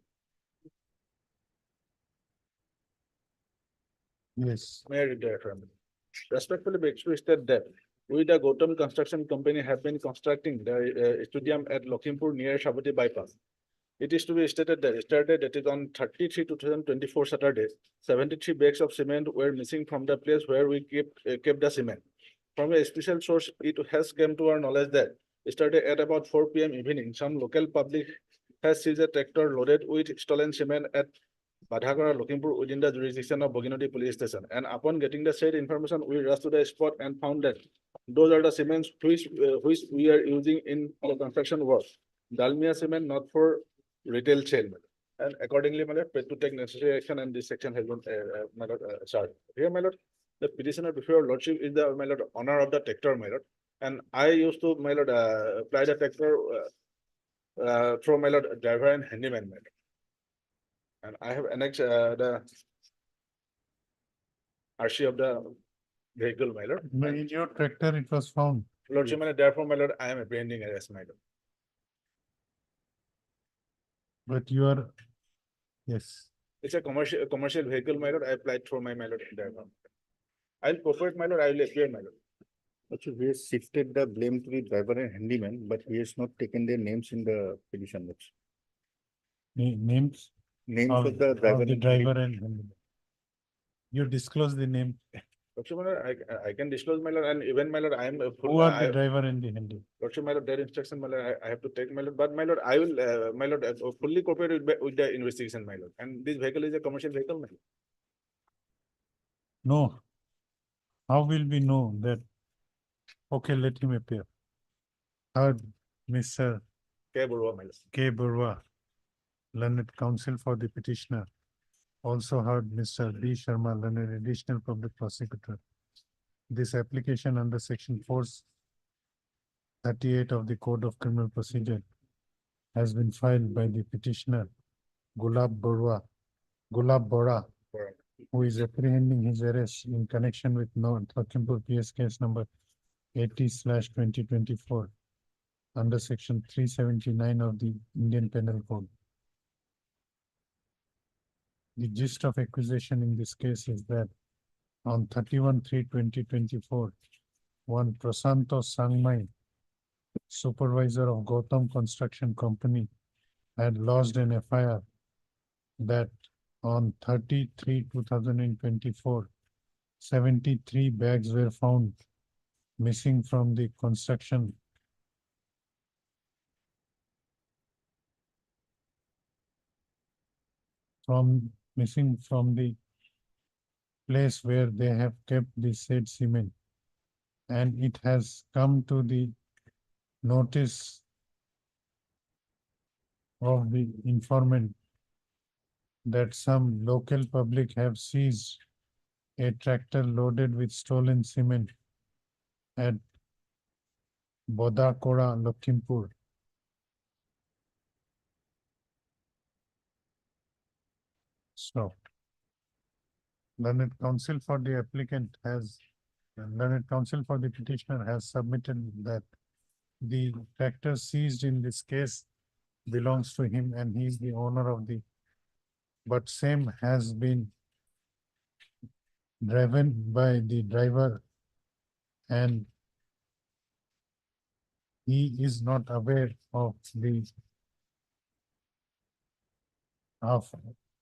Yes. May I read the FIR? Respectfully be expressed that we, the Gautam Construction Company, have been constructing the stadium at Lakhimpur near Shabati bypass. It is to be stated that yesterday, that is on 30/3/2024 Saturday, 73 bags of cement were missing from the place where we kept the cement. From a special source, it has come to our knowledge that yesterday at about 4 p.m. evening, some local public has seized a tractor loaded with stolen cement at Badhagara, Lakhimpur within the jurisdiction of Boginodi Police Station. And upon getting the said information, we rushed to the spot and found that those are the cements which we are using in the construction work. Dalmia cement, not for retail sale. And accordingly, my lord, to take necessary action, and this section has been, my lord, sorry. Here, my lord, the petitioner before your lordship is the, my lord, owner of the tractor, my lord. And I used to, my lord, apply the tractor through my lord, driver and handyman, my lord. And I have annexed the RC of the vehicle, my lord. In your tractor, it was found. Lordship, my lord, therefore, my lord, I am apprehending arrest, my lord. But you are, yes, It's a commercial vehicle, my lord. I applied for my lord in the account. I'll cooperate, my lord. I will appear, my lord. Actually, we have shifted the blame to the driver and handyman, but he has not taken their names in the petition notes. names Names of the driver. of the and driver handyman. and handyman. You disclose the name. Lordship, my lord, I can disclose, my lord, and even, my lord, I am. Who are the driver and the handyman? Lordship, my lord, their instruction, my lord, I have to take, my lord, but my lord, I will, my lord, fully cooperate with the investigation, my lord. And this vehicle is a commercial vehicle, my lord. No. How will we know that? Okay, let him appear. Third, Mr. K. Burwa, my lord. K. Burwa, learned counsel for the petitioner. Also heard Mr. B. Sharma, learned additional public prosecutor. This application under section 438 of the Code of Criminal Procedure has been filed by the petitioner Gulab Bora, who is apprehending his arrest in connection with North Lakhimpur PS case number 80/2024 under section 379 of the Indian Penal Code. The gist of accusation in this case is that on 31/3/2024, one Prasanto Sangmai, supervisor of Gautam Construction Company, had lodged an FIR that on 30/3/2024, 73 bags were found missing from the construction missing from the place where they have kept the said cement. And it has come to the notice of the informant that some local public have seized a tractor loaded with stolen cement at Bodakora, Lakhimpur. So, learned counsel for the applicant has, learned counsel for the petitioner has submitted that the tractor seized in this case belongs to him and he is the owner of the, but same has been driven by the driver and he is not aware of the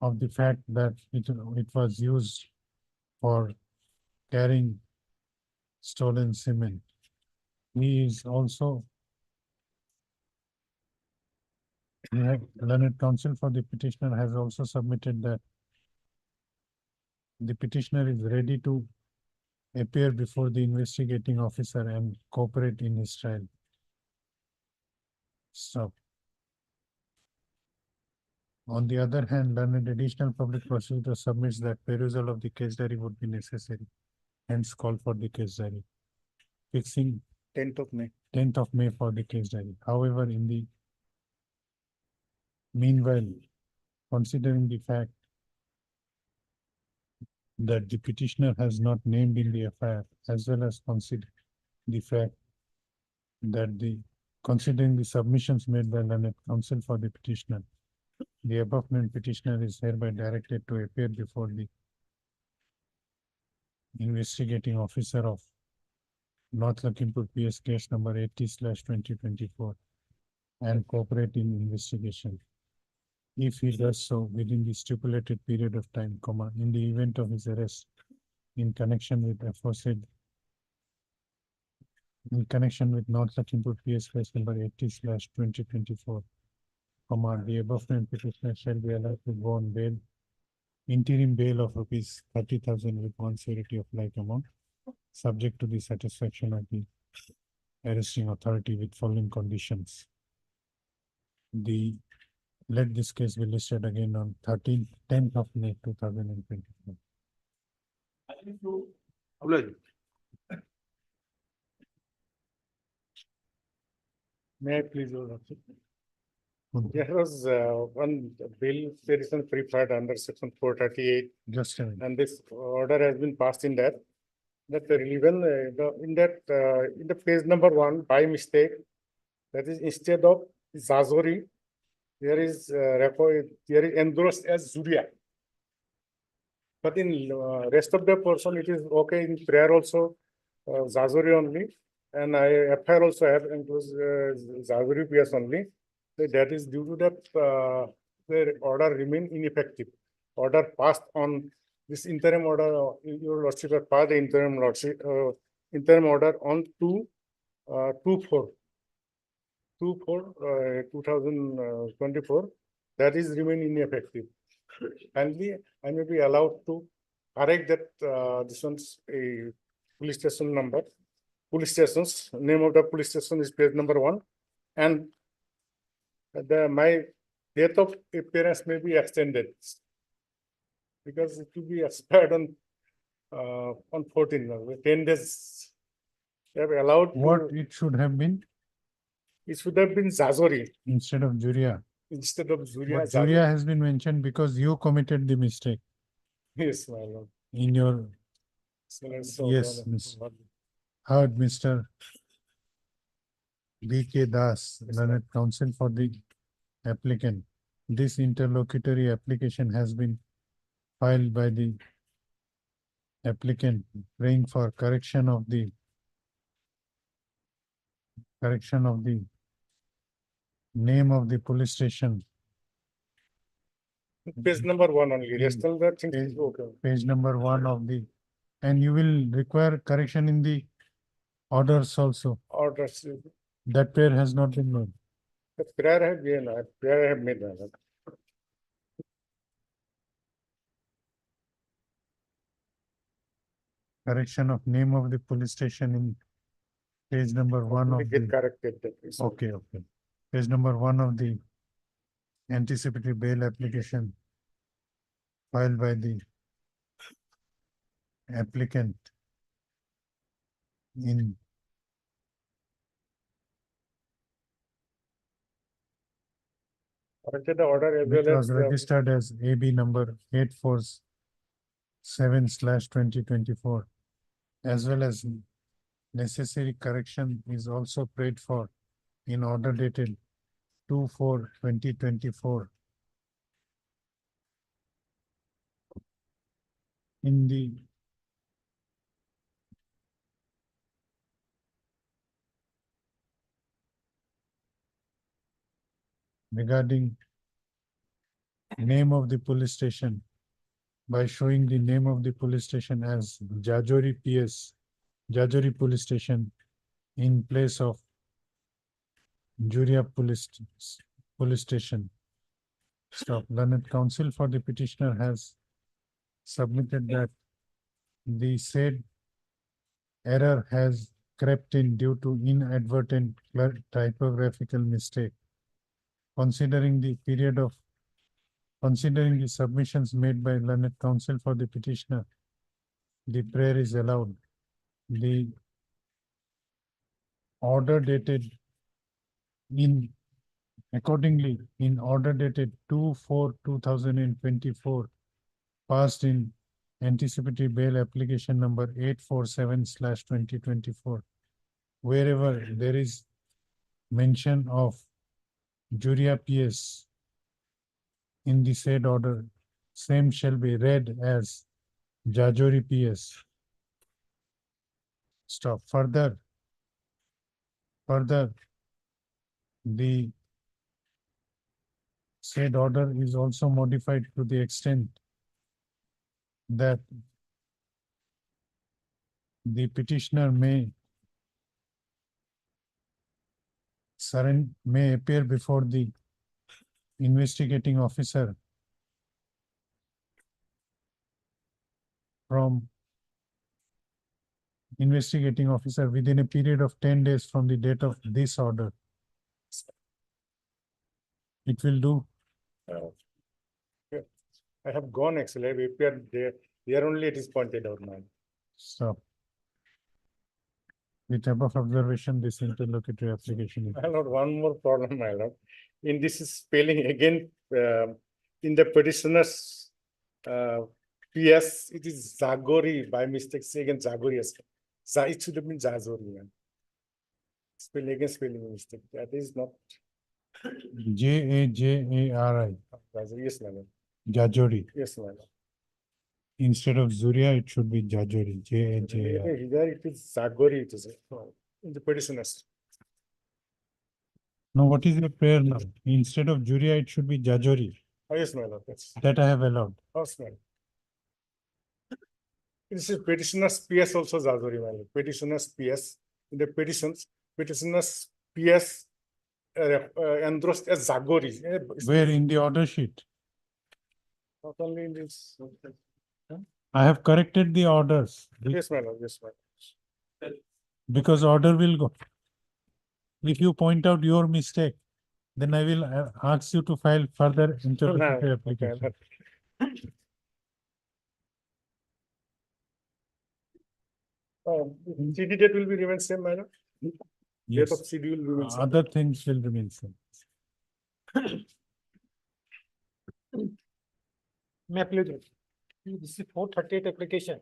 of the fact that it was used for carrying stolen cement. He is also learned counsel for the petitioner has also submitted that the petitioner is ready to appear before the investigating officer and cooperate in his trial. So, on the other hand, learned additional public prosecutor submits that perusal of the case diary would be necessary, hence call for the case diary, fixing 10th of May. 10th of May for the case diary. However, in the meanwhile, considering the fact that the petitioner has not named in the FIR, as well as consider the fact that considering the submissions made by learned counsel for the petitioner, the above named petitioner is hereby directed to appear before the investigating officer of North Lakhimpur PS case number 80/2024 and cooperate in investigation. If he does so within the stipulated period of time, in the event of his arrest in connection with aforesaid, in connection with North Lakhimpur PS case number 80/2024, the above named petitioner shall be allowed to go on bail, interim bail of rupees 30,000 with one surety of like amount, subject to the satisfaction of the arresting authority with following conditions. Let this case be listed again on 10th of May 2024. May I please, Your Lordship? There was one bill petition preferred under section 438. Just a minute. And this order has been passed in that. That even in the page number 1 by mistake, that is instead of Zazori, Here is here is endorsed as Juria. But in rest of the portion, it is okay in prayer also, Zazuri only. And I FIR also have enclosed Zazuri PS only. So that is due to that the order remain ineffective. Order passed on this interim order, your lordship has passed the interim lordship, interim order on 2024, that is remain ineffective. Finally, I may be allowed to correct that this one's a police station number. Police stations, name of the police station is page number 1. And my date of appearance may be extended because it will be expired on 14, 10 days. They have allowed. What it should have been It should have been Zazori instead of Juria. instead of Zuria. But Juria has been mentioned because you committed the mistake Yes, my lord. in your, So, yes, heard Mr. B.K. Das, learned counsel for the applicant. This interlocutory application has been filed by the applicant, praying for correction of the name of the police station. Page number 1 only. Rest of the things is okay. Page number 1 of the, and you will require correction in the orders also. Orders. That prayer has not been made. The prayer I have given, prayer I have made. Correction of name of the police station in page number 1 of Get the, corrected. That is. okay. Page number 1 of the anticipatory bail application filed by the applicant in Corrected the order as which well was as registered as AB number 847/2024, as well as necessary correction is also prayed for in order dated 2/4/2024. In the regarding name of the police station by showing the name of the police station as Jajori PS, Jajori Police Station in place of Juria Police Station. Stop. Learned counsel for the petitioner has submitted that the said error has crept in due to inadvertent typographical mistake. Considering the submissions made by learned counsel for the petitioner, the prayer is allowed. The order dated accordingly, in order dated 2/4/2024, passed in anticipatory bail application number 847/2024, wherever there is mention of Juria PS in the said order, same shall be read as Jajori PS. Stop. Further, the said order is also modified to the extent that the petitioner may appear before the investigating officer within a period of 10 days from the date of this order. It will do. I have gone actually. I have appeared there. Here only it is pointed out now. Stop. With above observation, this interlocutory application is. My lord, one more problem, my lord. In this spelling again, in the petitioner's PS, it is Zagori by mistake. Say again Zagori. It should have been Zazori. Spelling mistake. That is not Jajari, Yes, my lord. Jajori. Yes, my lord. Instead of Zuria, it should be Jajori, Jajari. Here it is Zagori, it is in the petitioners. Now, what is your prayer now? Instead of Juria, it should be Jajori. Oh, yes, my lord, yes. That I have allowed. Yes, my lord. This is petitioners PS also Zagori, my lord. Petitioners PS, in the petitioners PS endorsed as Zagori. Where in the order sheet? Not only in this. I have corrected the orders Yes, my lord, yes, my lord. because order will go. If you point out your mistake, then I will ask you to file further interpretive application. CD date will be remain same, my lord? Date of Yes. CD will remain same. Other things will remain same. May I please read? This is 438 application.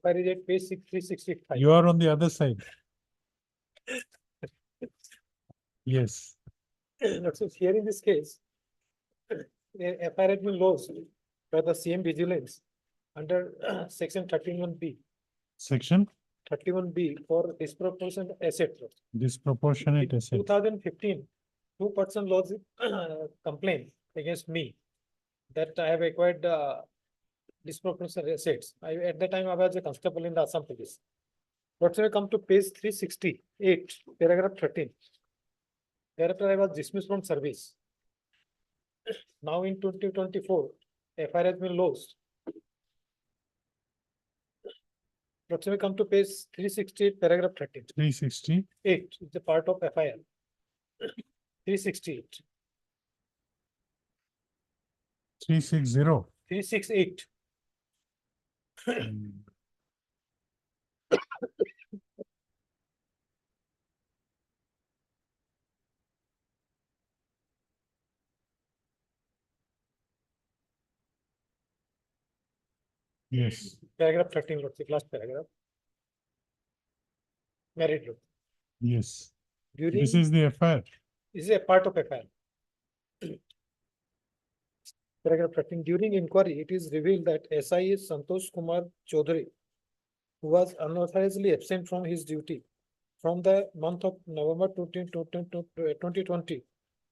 FIR is at page 365. You are on the other side. Yes. So here in this case, FIR has been lodged by the CM Vigilance under section 31B. Section 31B for disproportionate asset. disproportionate In asset. 2015, 2% lodged complaint against me that I have acquired disproportionate assets. At the time I was a constable in the Assam Police. But when I come to page 368, paragraph 13. Thereafter I was dismissed from service. Now in 2024, FIR has been lodged. But when we come to page 368, paragraph 13. 368. Is a part of FIR. 368. 360. 368. Yes. Paragraph 13, what's the last paragraph? Married law. Yes. During- This is the FIR. This is a part of FIR. Paragraph 13, during inquiry, it is revealed that SI Santosh Kumar Chaudhary, who was unauthorizedly absent from his duty from the month of November 2020.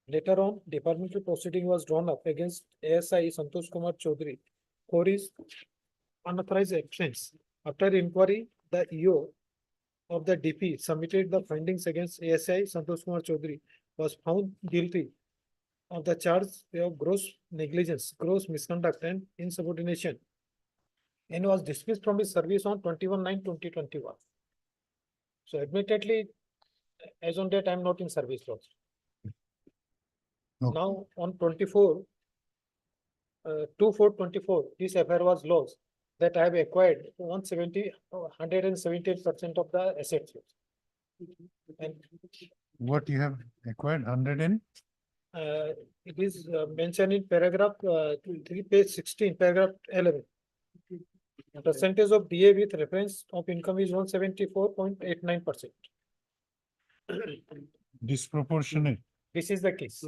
Later on, departmental proceeding was drawn up against ASI Santosh Kumar Chaudhary for his unauthorized absence. After inquiry, the EO of the DP submitted the findings against ASI Santosh Kumar Chaudhary was found guilty of the charge of gross negligence, gross misconduct and insubordination and was dismissed from his service on 21/9/2021. So admittedly, as on date, I am not in service laws. Okay. Now on 24, 2/4/24, this FIR was lost that I have acquired 178% of the assets. And What you have acquired 100 and it is mentioned in paragraph 3, page 16, paragraph 11. Percentage of DA with reference of income is 174.89%. disproportionate. This is the case.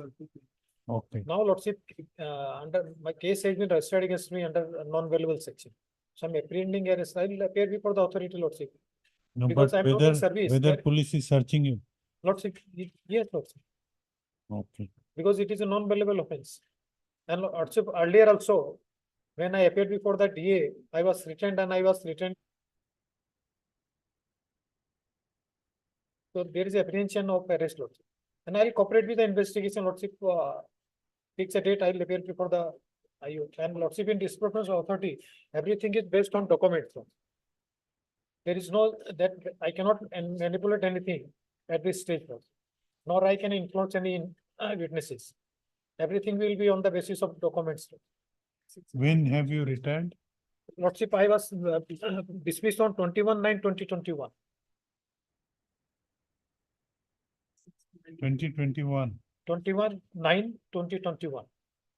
Okay. Now, Lordship, under my case has been registered against me under a non-valuable section. So I'm apprehending a I will appear before the authority, Lordship. No, Because but I'm not in service. whether police is searching you. Lordship, yes, Lordship, Okay. because it is a non-valuable offense. And Lordship, earlier also, when I appeared before the DA, I was retained and I was retained. So there is apprehension of arrest, Lordship. And I'll cooperate with the investigation, Lordship. Fix a date, I'll appear before the IU. And Lordship, in disproportionate authority, everything is based on documents. There is no, that I cannot manipulate anything at this stage, Lordship. Nor I can influence any witnesses. Everything will be on the basis of documents. When have you retired? Lordship, I was dismissed on 21/9/2021. 2021. 21/9/2021.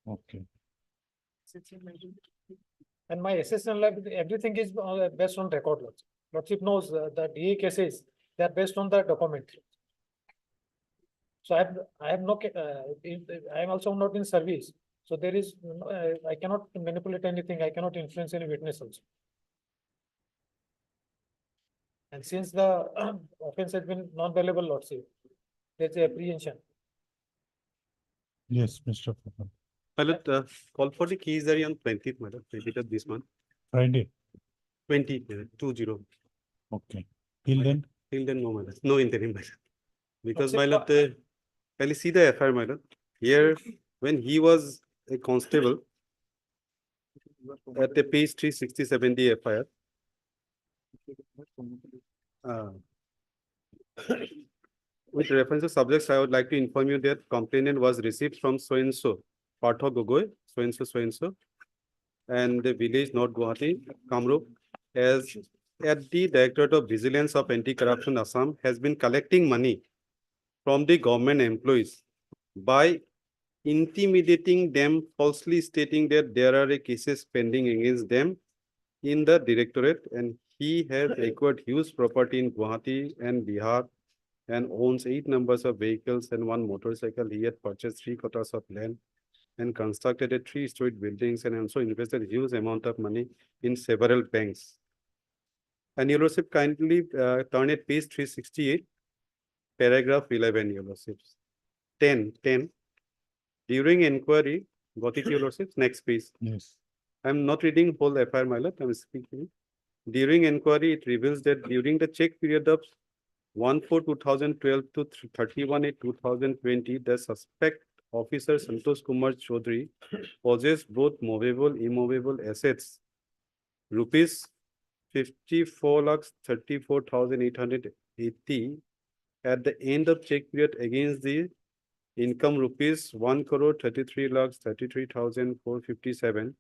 Okay. And my SSN lab, everything is based on record. Lordship knows the DA cases. They are based on the document. So I have no, I am also not in service. So there is, I cannot manipulate anything. I cannot influence any witness also. And since the offense has been non-bailable, Lordship, there's a apprehension. Yes, Mr. Pradhan. Pilot, call for the keys on 20th, madam, 20th of this month. Friday. 20, 20. Okay. Till then? Till then, no, madam. No interim, madam. Because, Lordship, my lord, can you see the FIR, madam? Here, when he was a constable, at the page 367, the FIR. With reference to subjects, I would like to inform you that complainant was received from so-and-so, Partho Gogoi, so-and-so, and the village North Guwahati, Kamrup, as at the Directorate of Vigilance of Anti-Corruption Assam has been collecting money from the government employees by intimidating them, falsely stating that there are cases pending against them in the directorate, and he has acquired huge property in Guwahati and Bihar and owns 8 numbers of vehicles and 1 motorcycle. He had purchased 3 quarters of land and constructed a 3-story buildings and also invested a huge amount of money in several banks. And Your Lordship, kindly turn at page 368, paragraph 11, Your Lordship. 10. During inquiry, got it, Your Lordship? Next page. Yes. I'm not reading whole FIR, my lord. I'm speaking. During inquiry, it reveals that during the check period of 1/4/2012 to 31/8/2020, the suspect officer Santosh Kumar Chaudhary possessed both movable, immovable assets, rupees 54,34,880 at the end of check period against the income rupees 1,33,33,457,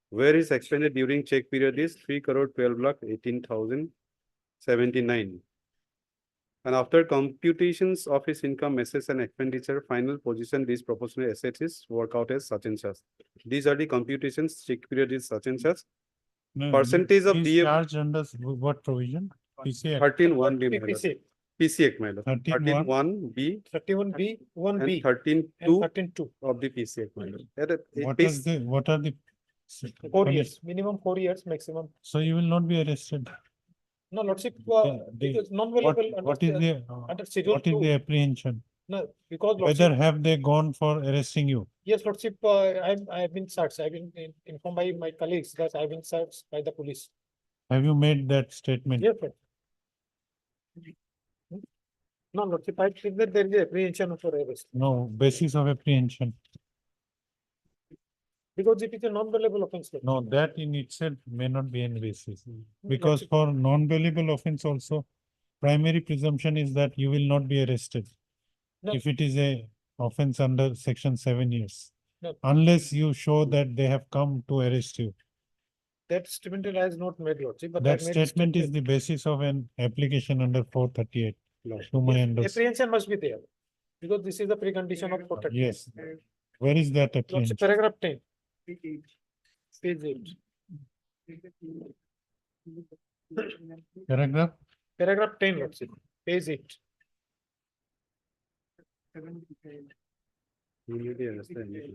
where his expended during check period is 3,12,18,079. And after computations of his income, assets and expenditure, final position, these proportional assets is work out as such and such. These are the computations, check period is such and such. No, Percentage of he's DF. charged under what provision? PC Act. 13(1)(b), my lord. PPC. PC Act, my lord. 13(1)(b). 13(1)(b), 31B, and 1B, 13(2) 13(2). of the PC Act, my lord. What are the 4 years, minimum 4 years, maximum. So you will not be arrested. No, Lordship, The- because What, non-available what is the, under Schedule what is 2. the apprehension? No, because Whether Lordship, have they gone for arresting you? yes, Lordship, I have been searched. I've been informed by my colleagues that I've been searched by the police. Have you made that statement? Yes, sir. No, Lordship, I think that there is apprehension for arrest. No, basis of apprehension. Because it is a non-bailable offense. Lordship. No, that in itself may not be any basis. No, Because Lordship. for non-bailable offense also, primary presumption is that you will not be arrested. No. If it is a offense under section 7 years. No. Unless you show that they have come to arrest you. That statement has not made, Lordship, but That I made a statement is the basis of an application under 438. To my understanding. apprehension must be there. Because this is the precondition of 438. Yes. Where is that Lordship, apprehension? paragraph 10. Page 8. Paragraph? Paragraph 10, Lordship, page 8. You need to understand it.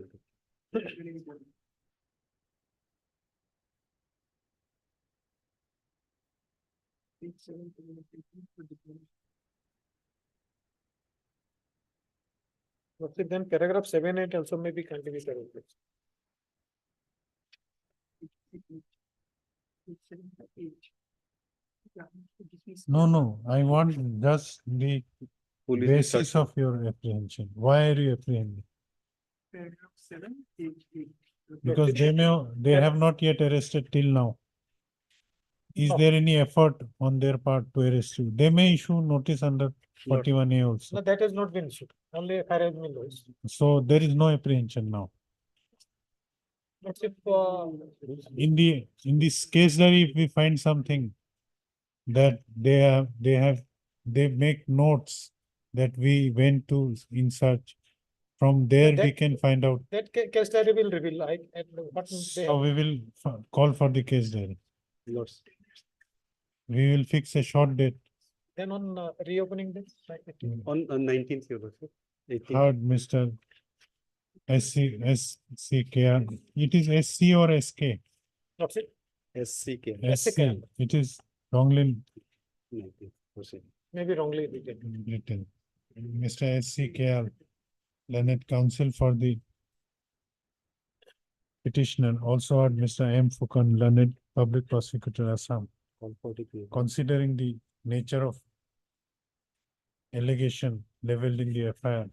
Lordship, then paragraph 7, 8 also may be contributed. No, I want just the Police basis instruction. of your apprehension. Why are you apprehending? Paragraph 7, page 8. Because they have not yet arrested till now. Is No. there any effort on their part to arrest you? They may issue notice under 41A also. No, that has not been issued. Only FIR has been lodged. So there is no apprehension now. Lordship, In this case study, if we find something that they make notes that we went to in search, from there we that- can find out. that case study will reveal, what they So have. we will call for the case diary. We will fix a short date Then on reopening this, On 19th, Your Lordship. 18th. Heard Mr. SCKR. It is SC or SK? Lordship, SCK. SC. It is wrongly 19th. Proceed. maybe wrongly written. written. Mr. SCKR, Learned Counsel for the petitioner, also heard Mr. M. Fukan, Learned Public Prosecutor, Assam. 143. Considering the nature of allegation leveled in the FIR,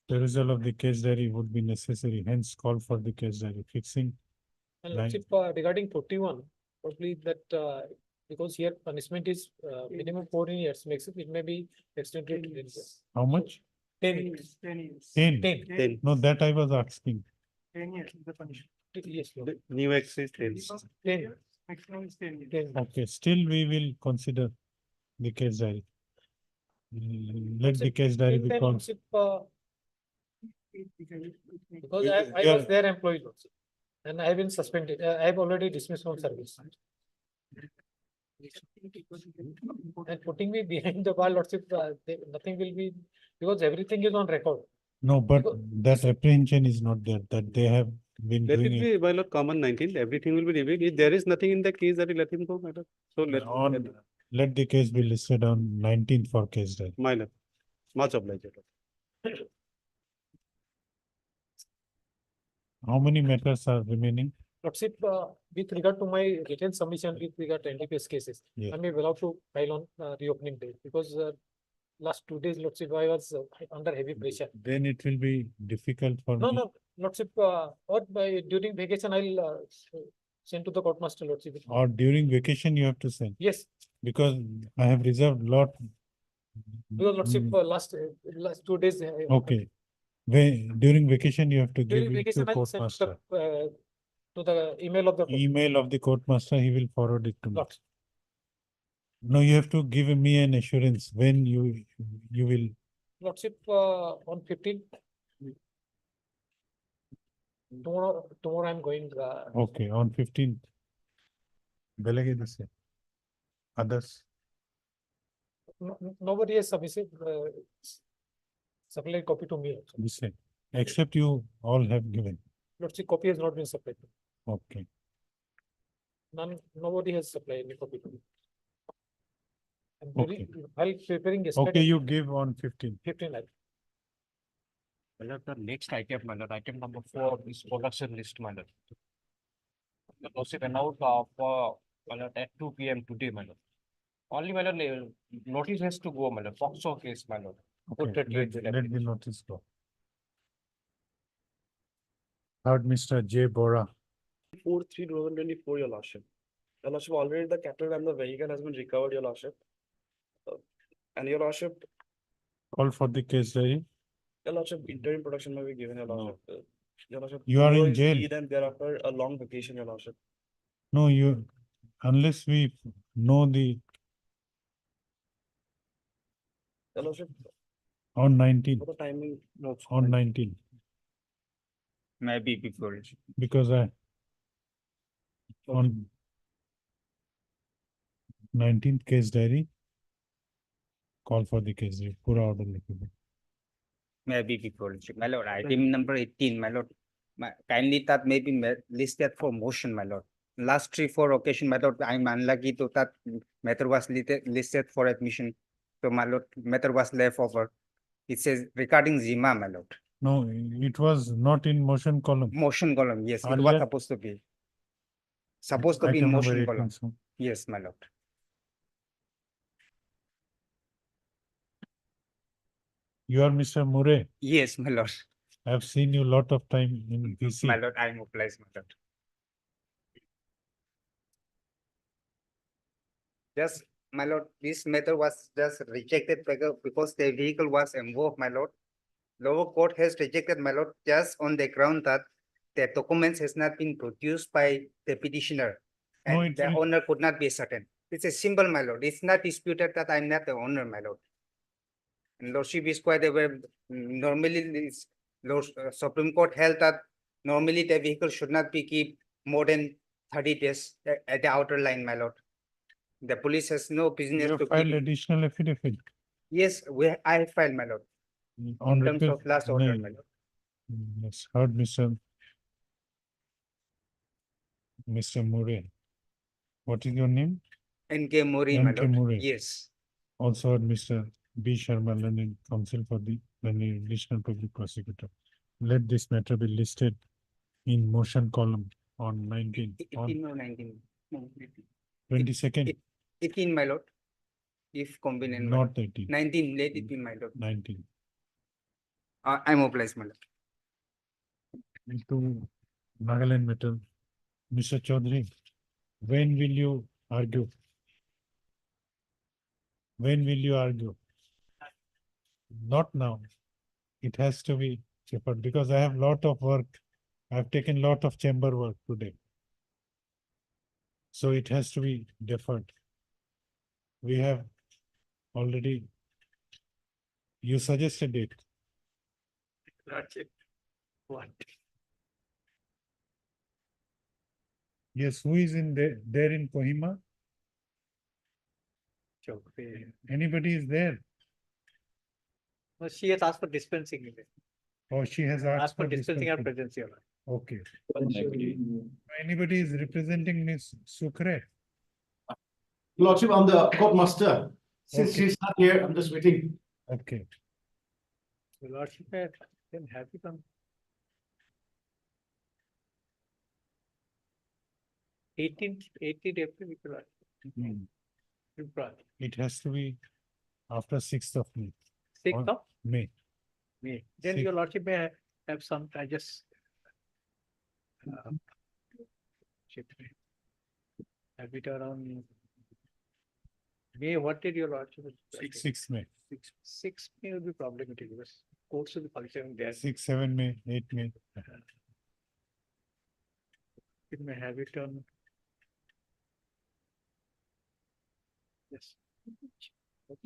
the result of the case diary would be necessary, hence call for the case diary fixing. And Line- Lordship, regarding 41, probably that because here punishment is minimum 14 years, makes it may be extended to 10 years. How much? 10 years. 10. 10. No, that I was asking. 10 years is the punishment. Yes, Lord. The new X is 10. 10 years. Maximum is 10 years. 10 years. Okay, still we will consider the case diary. Let the case diary be Then called. Lordship, because I Yeah. was their employee, Lordship, and I have been suspended. I have already dismissed from service. And putting me behind the bar, Lordship, nothing will be, because everything is on record. No, but that apprehension is not there, that they have been Let it doing it. be, by law, common 19th, everything will be revealed. If there is nothing in the case that will let him go, my lord. So let, Let the case be listed on 19th for case diary. my lord. Much obliged. Your Lord. How many matters are remaining? Lordship, with regard to my written submission with regard to NDPS cases, Yeah. I may allowed to file on reopening date because last 2 days, Lordship, I was under heavy pressure. Then it will be difficult for No, me. no, Lordship, or during vacation, I'll send to the court master, Lordship. Or during vacation you have to send. Yes, Because I have reserved lot. because Lordship, Mm, last 2 days. Okay. During vacation you have to give During it to vacation, I'll court send master. to the email of the court. Email of the court master, he will forward it to me. Lordship. No, you have to give me an assurance when you will. Lordship, on 15th. Tomorrow I'm going, Okay, on 15th. Belage dise. Others, nobody has submitted, supplied copy to me. Also. this same. Except you all have given. Lordship, copy has not been supplied. Okay. Nobody has supplied any copy to me. And Okay. while preparing yesterday. Okay, you give on 15th. 15, My lord, the next item, my lord, item number 4 is production list, my lord. The lordship announced for, my lord, at 2 PM today, my lord. Only, my lord, notice has to go, my lord, POCSO case, my lord. Okay, let the notice go. Heard Mr. J. Bora. 4/3/2024, your lordship. Your lordship, already the capital and the vehicle has been recovered, your lordship. And your lordship, Call for the case diary. your lordship, interim production may be given, your lordship. Your lordship. You are in tomorrow is jail. Eid and thereafter a long vacation, your lordship. No, you, unless we know the, Your lordship, on 19, for the timing. No. on 19, Maybe before. because on 19th case diary, call for the case diary, pura order लिखिए. Maybe before, my lord, item number 18, my lord. Kindly that may be listed for motion, my lord. Last 3-4 occasion, my lord, I'm unlucky to that matter was listed for admission. So my lord, matter was left over. It says regarding Zima, my lord. No, it was not in motion column. Motion column, yes, it was Earlier- supposed to be. Supposed to be in Item number motion 18, column. so. Yes, my lord. You are Mr. Murray. Yes, my lord. I have seen you lot of time in PC. My lord, I am obliged, my lord. Just, my lord, this matter was just rejected because the vehicle was involved, my lord. Lower court has rejected, my lord, just on the ground that the documents has not been produced by the petitioner. No, And it the will- owner could not be certain. It's a symbol, my lord. It's not disputed that I'm not the owner, my lord. And lordship is quite aware, normally this Supreme Court held that normally the vehicle should not be kept more than 30 days at the outer line, my lord. The police has no business You to have filed keep. additional affidavit Yes, I have filed, my lord, on in terms request. of last order, No, my lord. Yes, heard Mr. Murray. What is your name? NK Mori, my NK lord. Murray. Yes. Also heard Mr. B. Sharma, Learned Counsel for the Learned Additional Public Prosecutor. Let this matter be listed in motion column on 19, 18 or 19? No, 22nd, 18, my lord. If convenient. my not lord. 18, 19, let it be, my lord. 19. I'm obliged, my lord. Into Nagaland matter. Mr. Chaudhary, when will you argue? When will you argue? Not now. It has to be deferred because I have lot of work. I've taken lot of chamber work today. So it has to be deferred. We have already, you suggested it. What? Yes, who is in there in Kohima? Anybody is there? No, she has asked for dispensing it. Or she has asked for dispensing her dispensing? presence, Your Honor. Okay. Anybody is representing Miss Sukre? Lordship, I'm the court master. Since Okay. she's not here, I'm just waiting. Okay. Your Lordship, then have you come? 18th April, Your Lordship. Hmm. You brought. It has to be after 6th of May. 6th of May. May. Then Six. Your Lordship may have some, I just. Shit. Have it around. May, what did Your Lordship? 6 May. 6 May will be problematic because courts will be functioning there. 6, 7 May, 8 May. It may have it on. Yes. Let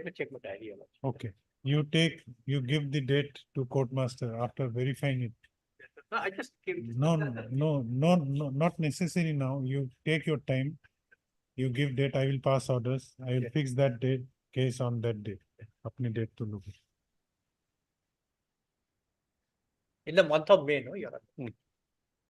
me check my diary. Your Lordship. Okay. You give the date to court master after verifying it. No, I just give. No, not necessary now. You take your time. You give date, I will pass orders. I will fix that date, case on that date. Apni date to look. In the month of May, no, Your Honor.